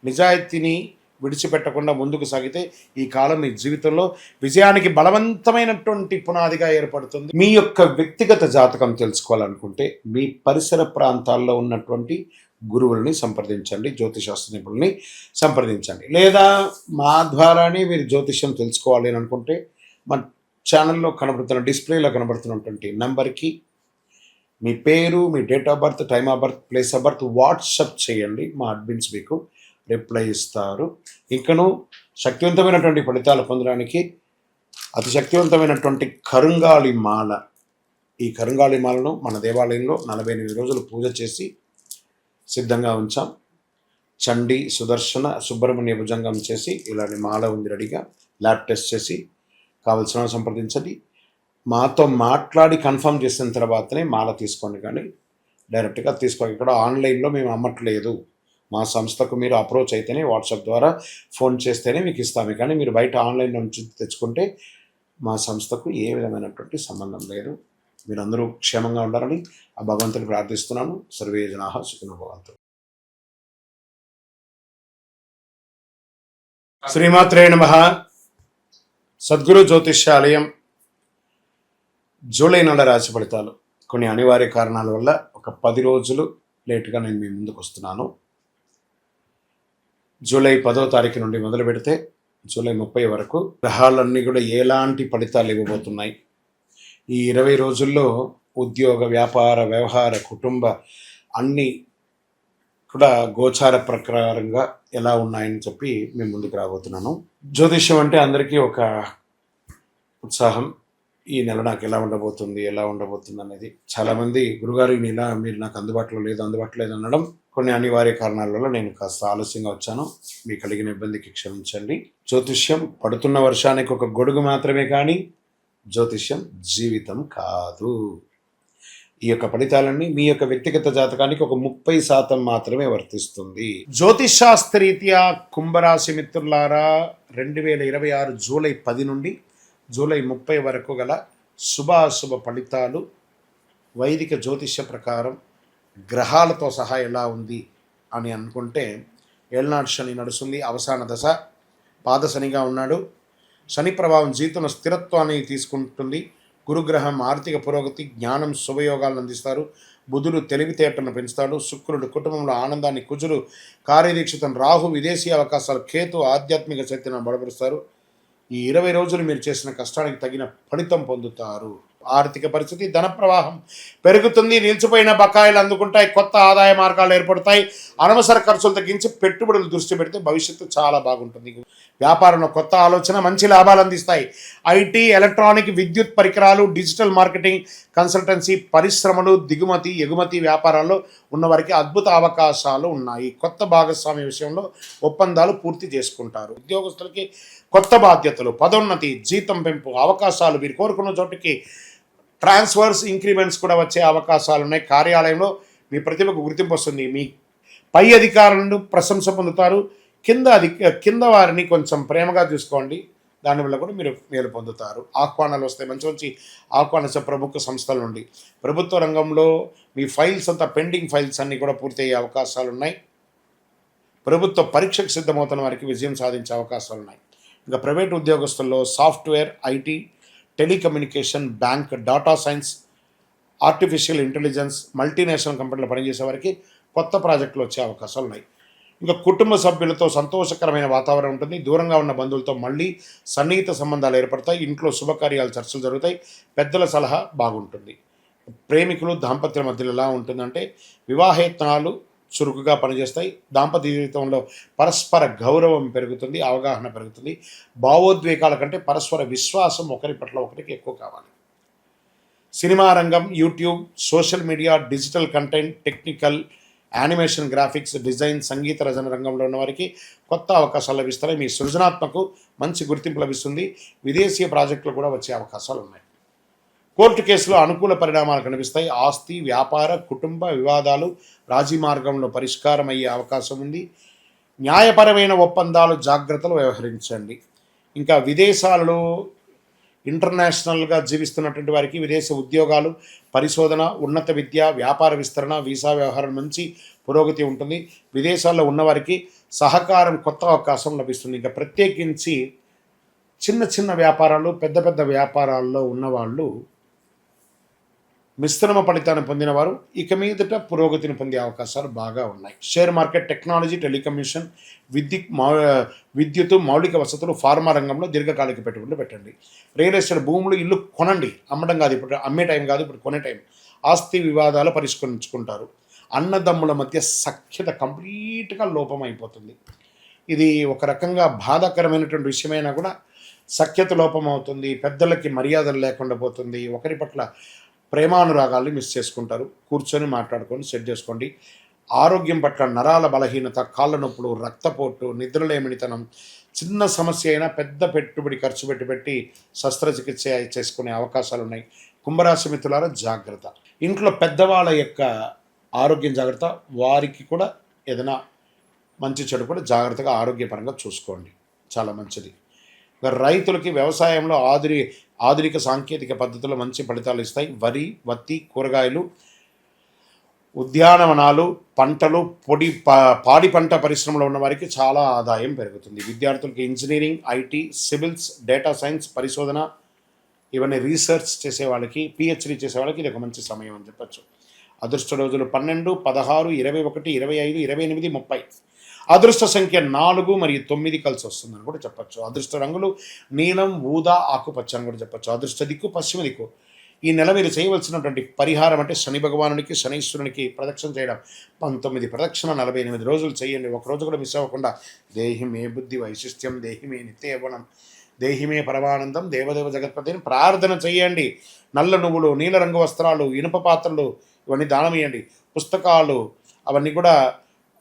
Speaker 2: నిజాయితీని విడిచిపెట్టకుండా ముందుకు సాగితే ఈ కాలం మీ జీవితంలో విజయానికి బలవంతమైనటువంటి పునాదిగా ఏర్పడుతుంది. మీ యొక్క వ్యక్తిగత జాతకం తెలుసుకోవాలనుకుంటే మీ పరిసర ప్రాంతాల్లో ఉన్నటువంటి గురువులని సంప్రదించండి, జ్యోతిశాస్త్ర నిపుణుల్ని సంప్రదించండి. లేదా మా ద్వారానే మీరు జ్యోతిష్యం తెలుసుకోవాలి అని అనుకుంటే మా ఛానల్లో కనబడుతున్న డిస్ప్లేలో కనబడుతున్నటువంటి నెంబర్కి మీ పేరు, మీ date of birth, time of birth, place of birth WhatsApp చేయండి. మా అడ్మిన్స్ మీకు రిప్లై ఇస్తారు. ఇంకను శక్తివంతమైనటువంటి ఫలితాలు పొందడానికి అతి శక్తివంతమైనటువంటి కరుంగాళి మాల, ఈ కరుంగాళి మాలను మన దేవాలయంలో 48 రోజులు పూజ చేసి సిద్ధంగా ఉంచాం. చండీ, సుదర్శన, సుబ్రహ్మణ్య భుజంగం చేసి ఇలాంటి మాల ఉంది రెడీగా. ల్యాబ్ టెస్ట్ చేసి కావలసిన సంప్రదించండి. మాతో మాట్లాడి కన్ఫర్మ్ చేసిన తర్వాతనే మాల తీసుకోండి, కానీ డైరెక్ట్గా తీసుకోండి. ఇక్కడ ఆన్లైన్లో మేము అమ్మట్లేదు. మా సంస్థకు మీరు అప్రోచ్ అయితేనే, వాట్సాప్ ద్వారా ఫోన్ చేస్తేనే మీకు ఇస్తాము. కానీ మీరు బయట ఆన్లైన్లో నుంచి తెచ్చుకుంటే మా సంస్థకు ఏ విధమైనటువంటి సంబంధం లేదు. మీరందరూ క్షేమంగా ఉండాలని ఆ భగవంతుని ప్రార్థిస్తున్నాను. సర్వే జనాః సుఖినో భవంతు. శ్రీమాత్రే నమః. సద్గురు జ్యోతిష్యాలయం జూలై నెల రాశి ఫలితాలు. కొన్ని అనివార్య కారణాల వల్ల ఒక 10 రోజులు లేటుగా నేను మీ ముందుకు వస్తున్నాను. జూలై 10వ తారీఖు నుండి మొదలు పెడితే జూలై 30 వరకు గ్రహాలన్నీ కూడా ఎలాంటి ఫలితాలు ఇవ్వబోతున్నాయి, ఈ 20 రోజుల్లో ఉద్యోగ, వ్యాపార, వ్యవహార, కుటుంబ అన్నీ కూడా గోచార ప్రకారంగా ఎలా ఉన్నాయని చెప్పి మేము ముందుకు రాబోతున్నాను. జ్యోతిష్యం అంటే అందరికీ ఒక ఉత్సాహం. ఈ నెల నాకు ఎలా ఉండబోతుంది అనేది. చాలామంది గురుగారు ఈ నెల మీరు నాకు అందుబాటులో లేదు అనడం కొన్ని అనివార్య కారణాల వల్ల నేను కాస్త ఆలస్యంగా వచ్చాను. మీకు కలిగిన ఇబ్బందికి క్షమించండి. జ్యోతిష్యం పడుతున్న వర్షానికి ఒక గొడుగు మాత్రమే, కానీ జ్యోతిష్యం జీవితం కాదు. ఈ యొక్క ఫలితాలన్నీ మీ యొక్క వ్యక్తిగత జాతకానికి ఒక 30% మాత్రమే వర్తిస్తుంది. జ్యోతిషాస్త్రరీత్యా కుంభరాశి మిత్రులారా, 2026 జూలై 10 నుండి జూలై 30 వరకు గల శుభాశుభ ఫలితాలు వైదిక జ్యోతిష్య ప్రకారం గ్రహాలతో సహా ఎలా ఉంది అని అనుకుంటే, ఏళ్నాడు శని నడుస్తుంది, అవసాన దశ, పాదశనిగా ఉన్నాడు. శని ప్రభావం జీవితంలో స్థిరత్వాన్ని తీసుకుంటుంది. గురుగ్రహం ఆర్థిక పురోగతి, జ్ఞానం, శుభయోగాలను అందిస్తారు. బుధుడు తెలివితేటను పెంచుతాడు. శుక్రుడు కుటుంబంలో ఆనందాన్ని, కుజుడు కార్యదీక్షితం, రాహు విదేశీ అవకాశాలు, కేతు ఆధ్యాత్మిక శక్తిని బలపరుస్తారు. ఈ 20 రోజులు మీరు చేసిన కష్టానికి తగిన ఫలితం పొందుతారు. ఆర్థిక పరిస్థితి, ధన ప్రవాహం పెరుగుతుంది. నిలిచిపోయిన బకాయిలు అందుకుంటాయి. కొత్త ఆదాయ మార్గాలు ఏర్పడతాయి. అనవసర ఖర్చులు తగ్గించి పెట్టుబడులు దృష్టి పెడితే భవిష్యత్తు చాలా బాగుంటుంది. వ్యాపారంలో కొత్త ఆలోచన మంచి లాభాలు అందిస్తాయి. ఐటీ, ఎలక్ట్రానిక్, విద్యుత్ పరికరాలు, డిజిటల్ మార్కెటింగ్, కన్సల్టెన్సీ, పరిశ్రమలు, దిగుమతి, ఎగుమతి వ్యాపారాల్లో ఉన్నవారికి అద్భుత అవకాశాలు ఉన్నాయి. కొత్త భాగస్వామ్య విషయంలో ఒప్పందాలు పూర్తి చేసుకుంటారు. ఉద్యోగస్తులకి కొత్త బాధ్యతలు, పదోన్నతి, జీతం పెంపు అవకాశాలు, మీరు కోరుకున్న చోటుకి ట్రాన్స్ఫర్స్, ఇంక్రిమెంట్స్ కూడా వచ్చే అవకాశాలు ఉన్నాయి. కార్యాలయంలో మీ ప్రతిభకు గుర్తింపు వస్తుంది. మీ పై అధికారులను ప్రశంస పొందుతారు. కింద వారిని కొంచెం ప్రేమగా చూసుకోండి, దానివల్ల కూడా మీరు మేలు పొందుతారు. ఆహ్వానాలు వస్తాయి, మంచి మంచి ఆహ్వానించే ప్రముఖ సంస్థల నుండి. ప్రభుత్వ రంగంలో మీ ఫైల్స్ అంతా పెండింగ్ ఫైల్స్ అన్నీ కూడా పూర్తయ్యే అవకాశాలు ఉన్నాయి. ప్రభుత్వ పరీక్షకు సిద్ధమవుతున్న వారికి విజయం సాధించే అవకాశాలు ఉన్నాయి. ఇంకా ప్రైవేట్ ఉద్యోగస్తుల్లో software, IT, telecommunication, bank, data science, artificial intelligence, multinational కంపెనీలో పనిచేసే వారికి కొత్త ప్రాజెక్టులు వచ్చే అవకాశాలు ఉన్నాయి. ఇంకా కుటుంబ సభ్యులతో సంతోషకరమైన వాతావరణం ఉంటుంది. దూరంగా ఉన్న బంధువులతో మళ్ళీ సన్నిహిత సంబంధాలు ఏర్పడతాయి. ఇంట్లో శుభకార్యాలు, చర్చలు జరుగుతాయి. పెద్దల సలహా బాగుంటుంది. ప్రేమికులు, దాంపత్యుల మధ్యలో ఎలా ఉంటుందంటే, వివాహేతనాలు చురుకుగా పనిచేస్తాయి. దాంపత్య జీవితంలో పరస్పర గౌరవం పెరుగుతుంది, అవగాహన పెరుగుతుంది. భావోద్వేగాల కంటే పరస్పర విశ్వాసం ఒకరి పట్ల ఒకరికి ఎక్కువ కావాలి. సినిమా రంగం, YouTube, social media, digital content, technical, animation, graphics, design, సంగీత రచన రంగంలో ఉన్న వారికి కొత్త అవకాశాలు లభిస్తాయి. మీ సృజనాత్మకు మంచి గుర్తింపు లభిస్తుంది. విదేశీయ ప్రాజెక్టులు కూడా వచ్చే అవకాశాలు ఉన్నాయి. కోర్టు కేసులో అనుకూల పరిణామాలు కనిపిస్తాయి. ఆస్తి, వ్యాపార, కుటుంబ వివాదాలు రాజీ మార్గంలో పరిష్కారం అయ్యే అవకాశం ఉంది. న్యాయపరమైన ఒప్పందాలు జాగ్రత్తలు వ్యవహరించండి. ఇంకా విదేశాలలో ఇంటర్నేషనల్గా జీవిస్తున్నటువంటి వారికి విదేశ ఉద్యోగాలు, పరిశోధన, ఉన్నత విద్య, వ్యాపార విస్తరణ, వీసా వ్యవహారం నుంచి పురోగతి ఉంటుంది. విదేశాల్లో ఉన్నవారికి సహకారం, కొత్త అవకాశం లభిస్తుంది. ఇంకా ప్రత్యేకించి చిన్న చిన్న వ్యాపారాలు, పెద్ద పెద్ద వ్యాపారాల్లో ఉన్నవాళ్ళు మిశ్రమ ఫలితాన్ని పొందినవారు ఇక మీదట పురోగతిని పొందే అవకాశాలు బాగా ఉన్నాయి. షేర్ మార్కెట్, టెక్నాలజీ, టెలికమ్యూనికేషన్, విద్యుత్, మౌలిక వసతులు, ఫార్మా రంగంలో దీర్ఘకాలిక పెట్టుబడులు పెట్టండి. రియల్ ఎస్టేట్, భూములు, ఇల్లు కొనండి. అమ్మడం కాదు, ఇప్పుడు అమ్మే టైం కాదు, ఇప్పుడు కొనే టైం. ఆస్తి వివాదాలు పరిష్కరించుకుంటారు. అన్నదమ్ముల మధ్య సఖ్యత కంప్లీట్గా లోపం అయిపోతుంది. ఇది ఒక రకంగా బాధాకరమైనటువంటి విషయమైనా కూడా సఖ్యత లోపం అవుతుంది. పెద్దలకి మర్యాదలు లేకుండా పోతుంది. ఒకరి పట్ల ప్రేమానురాగాల్ని మిస్ చేసుకుంటారు. కూర్చొని మాట్లాడుకొని సెట్ చేసుకోండి. ఆరోగ్యం పట్ల నరాల బలహీనత, కాళ్ళ నొప్పులు, రక్తపోటు, నిద్రలేమినితనం, చిన్న సమస్య అయినా పెద్ద పెట్టుబడి ఖర్చు పెట్టి శస్త్రచికిత్స చేసుకునే అవకాశాలు ఉన్నాయి. కుంభరాశి మిత్రులారా జాగ్రత్త. ఇంట్లో పెద్దవాళ్ళ యొక్క ఆరోగ్యం జాగ్రత్త. వారికి కూడా ఏదైనా మంచి చెడు కూడా జాగ్రత్తగా ఆరోగ్యపరంగా చూసుకోండి, చాలా మంచిది. రైతులకి వ్యవసాయంలో ఆధునిక సాంకేతిక పద్ధతులు మంచి ఫలితాలు ఇస్తాయి. వరి, వత్తి, కూరగాయలు, ఉద్యానవనాలు, పంటలు, పాడి పంట పరిశ్రమలో ఉన్న వారికి చాలా ఆదాయం పెరుగుతుంది. విద్యార్థులకి engineering, IT, civils, data science, పరిశోధన, ఇవన్నీ రీసెర్చ్ చేసే వాళ్ళకి, పిహెచ్డి చేసే వాళ్ళకి ఇది ఒక మంచి సమయం అని చెప్పచ్చు. అదృష్ట రోజులు 12, 16, 21, 25, 28, 30. అదృష్ట సంఖ్య 4 మరియు 9 కలిసి వస్తుందని కూడా చెప్పచ్చు. అదృష్ట రంగులు నీలం, ఊదా, ఆకుపచ్చ అని కూడా చెప్పచ్చు. అదృష్ట దిక్కు పశ్చిమ దిక్కు. ఈ నెల మీరు చేయవలసినటువంటి పరిహారం అంటే శని భగవానునికి, శనీశ్వరునికి ప్రదక్షిణ చేయడం. 19 ప్రదక్షిణ 48 రోజులు చేయండి. ఒక రోజు కూడా మిస్ అవ్వకుండా. దేహిమే బుద్ధి వైశిష్ట్యం, దేహిమే నిత్య యవ్వనం, దేహిమే పరమానందం, దేవదేవ జగత్పతిని ప్రార్థన చేయండి. నల్ల నువ్వులు, నీలరంగు వస్త్రాలు, ఇనుప పాత్రలు ఇవన్నీ దానం ఇవ్వండి. పుస్తకాలు అవన్నీ కూడా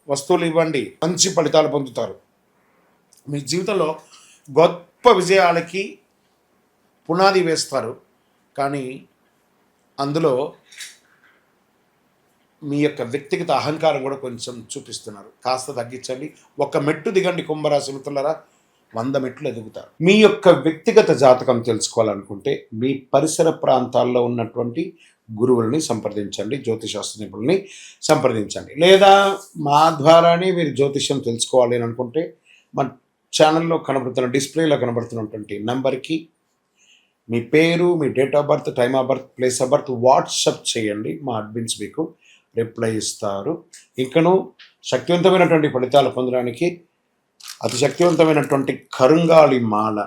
Speaker 2: వస్తువులు ఇవ్వండి. మంచి ఫలితాలు పొందుతారు. మీ జీవితంలో గొప్ప విజయాలకి పునాది వేస్తారు. కానీ అందులో మీ యొక్క వ్యక్తిగత అహంకారం కూడా కొంచెం చూపిస్తున్నారు. కాస్త తగ్గించండి. ఒక మెట్టు దిగండి కుంభరాశి మిత్రులారా, 100 మెట్లు ఎదుగుతారు. మీ యొక్క వ్యక్తిగత జాతకం తెలుసుకోవాలనుకుంటే మీ పరిసర ప్రాంతాల్లో ఉన్నటువంటి గురువుల్ని సంప్రదించండి, జ్యోతిశాస్త్ర నిపుణుల్ని సంప్రదించండి. లేదా మా ద్వారానే మీరు జ్యోతిష్యం తెలుసుకోవాలి అని అనుకుంటే మా ఛానల్లో కనబడుతున్న, డిస్ప్లేలో కనబడుతున్నటువంటి నెంబర్కి మీ పేరు, మీ date of birth, time of birth, place of birth WhatsApp చేయండి. మా అడ్మిన్స్ మీకు రిప్లై ఇస్తారు. ఇంకను శక్తివంతమైనటువంటి ఫలితాలు పొందడానికి అతి శక్తివంతమైనటువంటి కరుంగాళి మాల,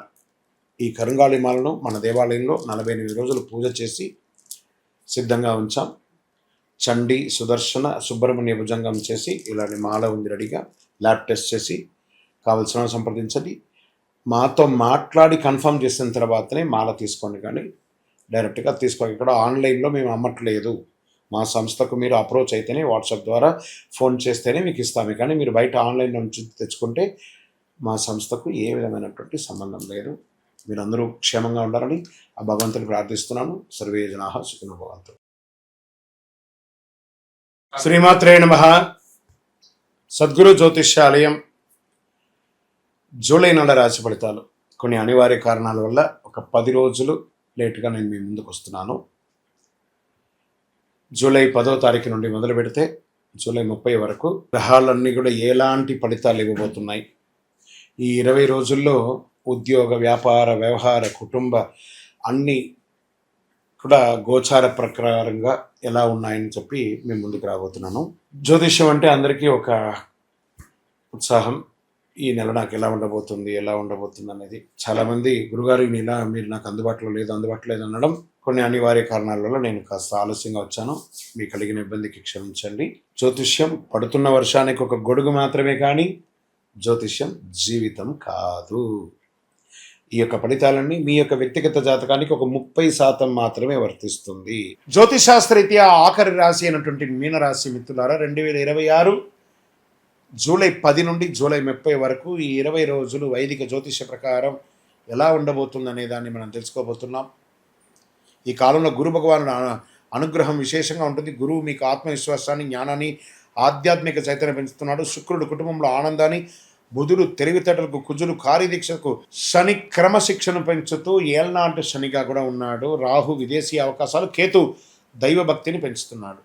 Speaker 2: ఈ కరుంగాళి మాలను మన దేవాలయంలో 48 రోజులు పూజ చేసి సిద్ధంగా ఉంచాం. చండీ, సుదర్శన, సుబ్రహ్మణ్య భుజంగం చేసి ఇలాంటి మాల ఉంది రెడీగా. ల్యాబ్ టెస్ట్ చేసి కావలసిన సంప్రదించండి. మాతో మాట్లాడి కన్ఫర్మ్ చేసిన తర్వాతనే మాల తీసుకోండి, కానీ డైరెక్ట్గా తీసుకోండి. ఇక్కడ ఆన్లైన్లో మేము అమ్మట్లేదు. మా సంస్థకు మీరు అప్రోచ్ అయితేనే, వాట్సాప్ ద్వారా ఫోన్ చేస్తేనే మీకు ఇస్తాము. కానీ మీరు బయట ఆన్లైన్లో నుంచి తెచ్చుకుంటే మా సంస్థకు ఏ విధమైనటువంటి సంబంధం లేదు. మీరందరూ క్షేమంగా ఉండాలని ఆ భగవంతుని ప్రార్థిస్తున్నాను. సర్వే జనాః సుఖినో భవంతు. శ్రీమాత్రే నమః. సద్గురు జ్యోతిష్యాలయం జూలై నెల రాశి ఫలితాలు. కొన్ని అనివార్య కారణాల వల్ల ఒక 10 రోజులు లేటుగా నేను మీ ముందుకు వస్తున్నాను. జూలై 10వ తారీఖు నుండి మొదలు పెడితే జూలై 30 వరకు గ్రహాలన్నీ కూడా ఎలాంటి ఫలితాలు ఇవ్వబోతున్నాయి. ఈ 20 రోజుల్లో ఉద్యోగ, వ్యాపార, వ్యవహార, కుటుంబ అన్నీ కూడా గోచార ప్రకారంగా ఎలా ఉన్నాయని చెప్పి మేము ముందుకు రాబోతున్నాను. జ్యోతిష్యం అంటే అందరికీ ఒక ఉత్సాహం. ఈ నెల నాకు ఎలా ఉండబోతుంది అనేది. చాలామంది గురుగారు ఈ నెల మీరు నాకు అందుబాటులో లేదు అనడం కొన్ని అనివార్య కారణాల వల్ల నేను కాస్త ఆలస్యంగా వచ్చాను. మీకు కలిగిన ఇబ్బందికి క్షమించండి. జ్యోతిష్యం పడుతున్న వర్షానికి ఒక గొడుగు మాత్రమే, కానీ జ్యోతిష్యం జీవితం కాదు. ఈ యొక్క ఫలితాలన్నీ మీ యొక్క వ్యక్తిగత జాతకానికి ఒక 30% మాత్రమే వర్తిస్తుంది. జ్యోతిశాస్త్రరీత్యా ఆఖరి రాశి అయినటువంటి మీనరాశి మిత్రులారా, 2026 జూలై 10 నుండి జూలై 30 వరకు ఈ 20 రోజులు వైదిక జ్యోతిష ప్రకారం ఎలా ఉండబోతుంది అనే దాన్ని మనం తెలుసుకోబోతున్నాం. ఈ కాలంలో గురు భగవానుడు అనుగ్రహం విశేషంగా ఉంటుంది. గురువు మీకు ఆత్మవిశ్వాసాన్ని, జ్ఞానాన్ని, ఆధ్యాత్మిక చైతన్యం పెంచుతున్నాడు. శుక్రుడు కుటుంబంలో ఆనందాన్ని, బుధుడు తెలివితేటలకు, కుజుడు కార్యదీక్షకు, శని క్రమశిక్షను పెంచుతూ ఏళ్నాటి శనిగా కూడా ఉన్నాడు. రాహు విదేశీ అవకాశాలు, కేతు దైవభక్తిని పెంచుతున్నాడు.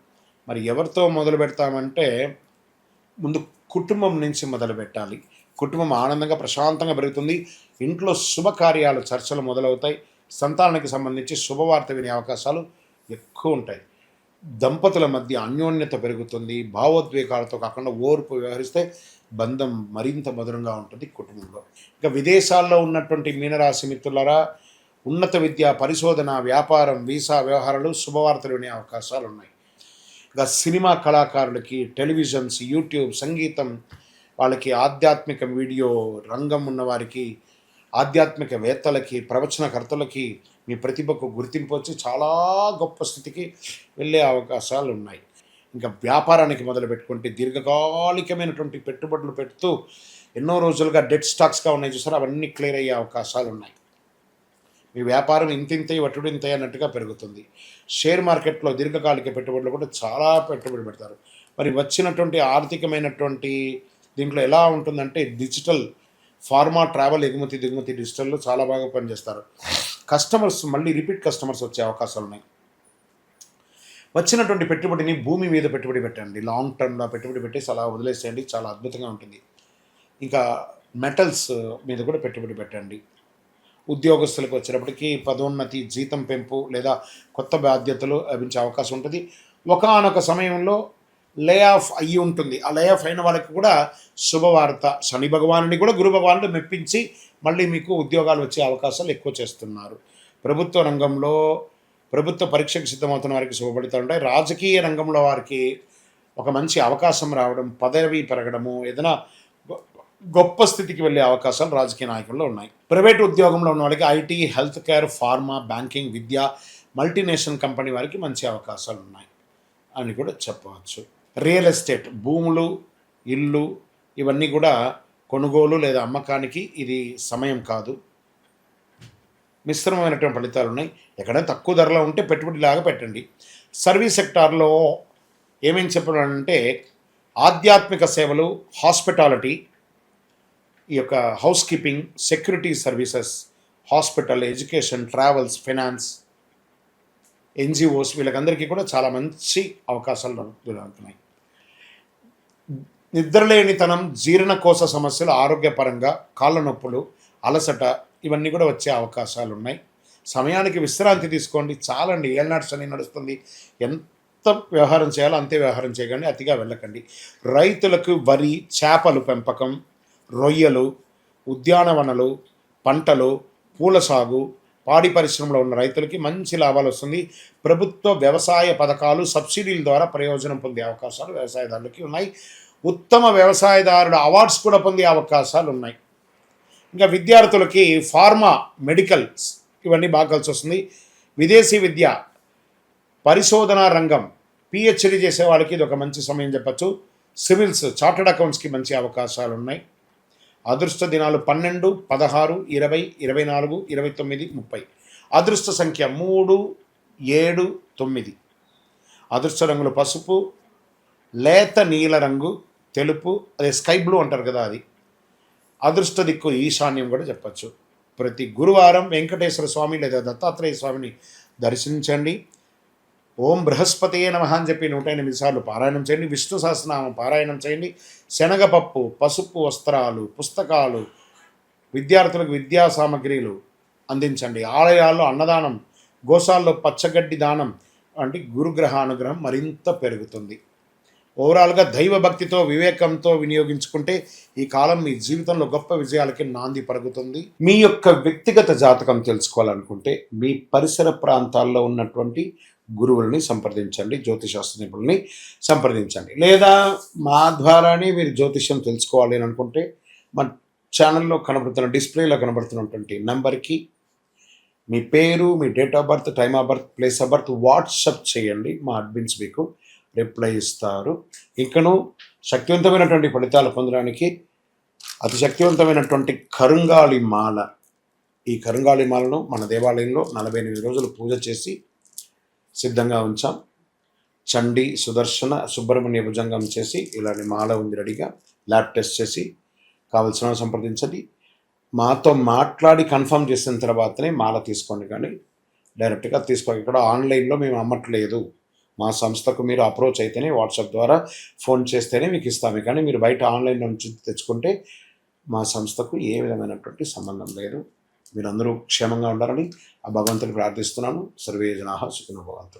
Speaker 2: మరి ఎవరితో మొదలు పెడతామంటే ముందు కుటుంబం నుంచి మొదలు పెట్టాలి. కుటుంబం ఆనందంగా ప్రశాంతంగా పెరుగుతుంది. ఇంట్లో శుభకార్యాలు చర్చలు మొదలవుతాయి. సంతానానికి సంబంధించి శుభవార్త వినే అవకాశాలు ఎక్కువ ఉంటాయి. దంపతుల మధ్య అన్యోన్యత పెరుగుతుంది. భావోద్వేగాలతో కాకుండా ఓర్పు వ్యవహరిస్తే బంధం మరింత మధురంగా ఉంటుంది కుటుంబంలో. ఇక విదేశాల్లో ఉన్నటువంటి మీనరాశి మిత్రులారా, ఉన్నత విద్య, పరిశోధన, వ్యాపారం, వీసా వ్యవహారాలు, శుభవార్తలు వినే అవకాశాలు ఉన్నాయి. ఇక సినిమా కళాకారులకి, టెలివిజన్స్, యూట్యూబ్, సంగీతం, వాళ్ళకి ఆధ్యాత్మిక వీడియో రంగం ఉన్నవారికి, ఆధ్యాత్మికవేత్తలకి, ప్రవచనకర్తలకి మీ ప్రతిభకు గుర్తింపు వచ్చి చాలా గొప్ప స్థితికి వెళ్ళే అవకాశాలు ఉన్నాయి. ఇంకా వ్యాపారానికి మొదలు పెట్టుకుంటే దీర్ఘకాలికమైనటువంటి పెట్టుబడులు పెడుతూ ఎన్నో రోజులుగా డెడ్ స్టాక్స్గా ఉన్నాయి చూసారు, అవన్నీ క్లియర్ అయ్యే అవకాశాలు ఉన్నాయి. మీ వ్యాపారం ఇంతింతై వట్టుడు ఇంతై అన్నట్టుగా పెరుగుతుంది. షేర్ మార్కెట్లో దీర్ఘకాలిక పెట్టుబడులు కూడా చాలా పెట్టుబడి పెడతారు. మరి వచ్చినటువంటి ఆర్థికమైనటువంటి దీంట్లో ఎలా ఉంటుందంటే డిజిటల్, ఫార్మా, ట్రావెల్, ఎగుమతి దిగుమతి డిజిటల్లో చాలా బాగా పనిచేస్తారు. కస్టమర్స్ మళ్ళీ రిపీట్ కస్టమర్స్ వచ్చే అవకాశాలు ఉన్నాయి. వచ్చినటువంటి పెట్టుబడిని భూమి మీద పెట్టుబడి పెట్టండి. లాంగ్ టర్మ్లో పెట్టుబడి పెట్టేసి అలా వదిలేసేయండి, చాలా అద్భుతంగా ఉంటుంది. ఇంకా మెటల్స్ మీద కూడా పెట్టుబడి పెట్టండి. ఉద్యోగస్తులకు వచ్చేటప్పటికి పదోన్నతి, జీతం పెంపు లేదా కొత్త బాధ్యతలు లభించే అవకాశం ఉంటుంది. ఒకానొక సమయంలో లే ఆఫ్ అయ్యి ఉంటుంది. ఆ లే ఆఫ్ అయిన వాళ్ళకి కూడా శుభవార్త, శని భగవానుని కూడా గురు భగవానుడు మెప్పించి మళ్ళీ మీకు ఉద్యోగాలు వచ్చే అవకాశాలు ఎక్కువ చేస్తున్నారు. ప్రభుత్వ రంగంలో ప్రభుత్వ పరీక్షకు సిద్ధమవుతున్న వారికి శుభపడుతూ ఉంటాయి. రాజకీయ రంగంలో వారికి ఒక మంచి అవకాశం రావడం, పదవి పెరగడము, ఏదైనా గొప్ప స్థితికి వెళ్ళే అవకాశాలు రాజకీయ నాయకుల్లో ఉన్నాయి. ప్రైవేట్ ఉద్యోగంలో ఉన్న వాళ్ళకి IT, health care, pharma, banking, Vidya, multinational company వారికి మంచి అవకాశాలు ఉన్నాయి అని కూడా చెప్పవచ్చు. రియల్ ఎస్టేట్, భూములు, ఇల్లు ఇవన్నీ కూడా కొనుగోలు లేదా అమ్మకానికి ఇది సమయం కాదు. మిశ్రమమైనటువంటి ఫలితాలు ఉన్నాయి. ఎక్కడైనా తక్కువ ధరలో ఉంటే పెట్టుబడిలాగా పెట్టండి. సర్వీస్ సెక్టార్లో ఏమేమి చెప్పాలంటే ఆధ్యాత్మిక సేవలు, హాస్పిటాలిటీ, ఈ యొక్క housekeeping, security services, hospital, education, travels, finance, NGOs వీళ్ళకందరికీ కూడా చాలా మంచి అవకాశాలు దొరుకుతున్నాయి. నిద్రలేనితనం, జీర్ణకోశ సమస్యలు, ఆరోగ్యపరంగా కాళ్ళ నొప్పులు, అలసట ఇవన్నీ కూడా వచ్చే అవకాశాలు ఉన్నాయి. సమయానికి విశ్రాంతి తీసుకోండి. చాలండి, ఏళ్ళనాటి శని నడుస్తుంది. ఎంత వ్యవహారం చేయాలో అంతే వ్యవహారం చేయకండి, అతిగా వెళ్ళకండి. రైతులకు వరి, చేపలు పెంపకం, రొయ్యలు, ఉద్యానవనాలు, పంటలు, పూల సాగు, పాడి పరిశ్రమలో ఉన్న రైతులకి మంచి లాభాలు వస్తుంది. ప్రభుత్వ వ్యవసాయ పథకాలు, సబ్సిడీల ద్వారా ప్రయోజనం పొందే అవకాశాలు వ్యవసాయదారులకి ఉన్నాయి. ఉత్తమ వ్యవసాయదారుల అవార్డ్స్ కూడా పొందే అవకాశాలు ఉన్నాయి. ఇంకా విద్యార్థులకి ఫార్మా, మెడికల్స్ ఇవన్నీ బాగా కలిసి వస్తుంది. విదేశీ విద్య, పరిశోధనా రంగం, పిహెచ్డి చేసే వాళ్ళకి ఇది ఒక మంచి సమయం చెప్పచ్చు. సివిల్స్, చార్టర్డ్ అకౌంట్స్కి మంచి అవకాశాలు ఉన్నాయి. అదృష్ట దినాలు 12, 16, 20, 24, 29, 30. అదృష్ట సంఖ్య 3, 7, 9. అదృష్ట రంగులు పసుపు, లేత నీల రంగు, తెలుపు, అదే స్కై బ్లూ అంటారు కదా అది. అదృష్ట దిక్కు ఈశాన్యం కూడా చెప్పచ్చు. ప్రతి గురువారం వెంకటేశ్వర స్వామి లేదా దత్తాత్రేయ స్వామిని దర్శించండి. ఓం బృహస్పతియే నమః అని చెప్పి 108 సార్లు పారాయణం చేయండి. విష్ణు సహస్రనామం పారాయణం చేయండి. శనగపప్పు, పసుపు వస్త్రాలు, పుస్తకాలు, విద్యార్థులకు విద్యా సామగ్రిలు అందించండి. ఆలయాల్లో అన్నదానం, గోశాల్లో పచ్చగడ్డి దానం వంటి గురుగ్రహ అనుగ్రహం మరింత పెరుగుతుంది. ఓవరాల్గా దైవభక్తితో, వివేకంతో వినియోగించుకుంటే ఈ కాలం మీ జీవితంలో గొప్ప విజయాలకి నాంది పరుగుతుంది. మీ యొక్క వ్యక్తిగత జాతకం తెలుసుకోవాలనుకుంటే మీ పరిసర ప్రాంతాల్లో ఉన్నటువంటి గురువులని సంప్రదించండి, జ్యోతిశాస్త్ర నిపుణుల్ని సంప్రదించండి. లేదా మా ద్వారానే మీరు జ్యోతిష్యం తెలుసుకోవాలి అని అనుకుంటే మా ఛానల్లో కనబడుతున్న, డిస్ప్లేలో కనబడుతున్నటువంటి నెంబర్కి మీ పేరు, మీ date of birth, time of birth, place of birth WhatsApp చేయండి. మా అడ్మిన్స్ మీకు రిప్లై ఇస్తారు. ఇంకను శక్తివంతమైనటువంటి ఫలితాలు పొందడానికి అతి శక్తివంతమైనటువంటి కరుంగాళి మాల, ఈ కరుంగాళి మాలను మన దేవాలయంలో 48 రోజులు పూజ చేసి సిద్ధంగా ఉంచాం. చండీ, సుదర్శన, సుబ్రహ్మణ్య భుజంగం చేసి ఇలాంటి మాల ఉంది రెడీగా. ల్యాబ్ టెస్ట్ చేసి కావలసిన సంప్రదించండి. మాతో మాట్లాడి కన్ఫర్మ్ చేసిన తర్వాతనే మాల తీసుకోండి, కానీ డైరెక్ట్గా తీసుకోండి. ఇక్కడ ఆన్లైన్లో మేము అమ్మట్లేదు, మా సంస్థకు మీరు అప్రోచ్ అయితేనే, వాట్సాప్ ద్వారా ఫోన్ చేస్తేనే మీకు ఇస్తాము. కానీ మీరు బయట ఆన్లైన్ నుంచి తెచ్చుకుంటే మా సంస్థకు ఏ విధమైనటువంటి సంబంధం లేదు. మీరందరూ క్షేమంగా ఉండాలని ఆ భగవంతుని ప్రార్థిస్తున్నాను. సర్వే జనాః సుఖినో భవంతు.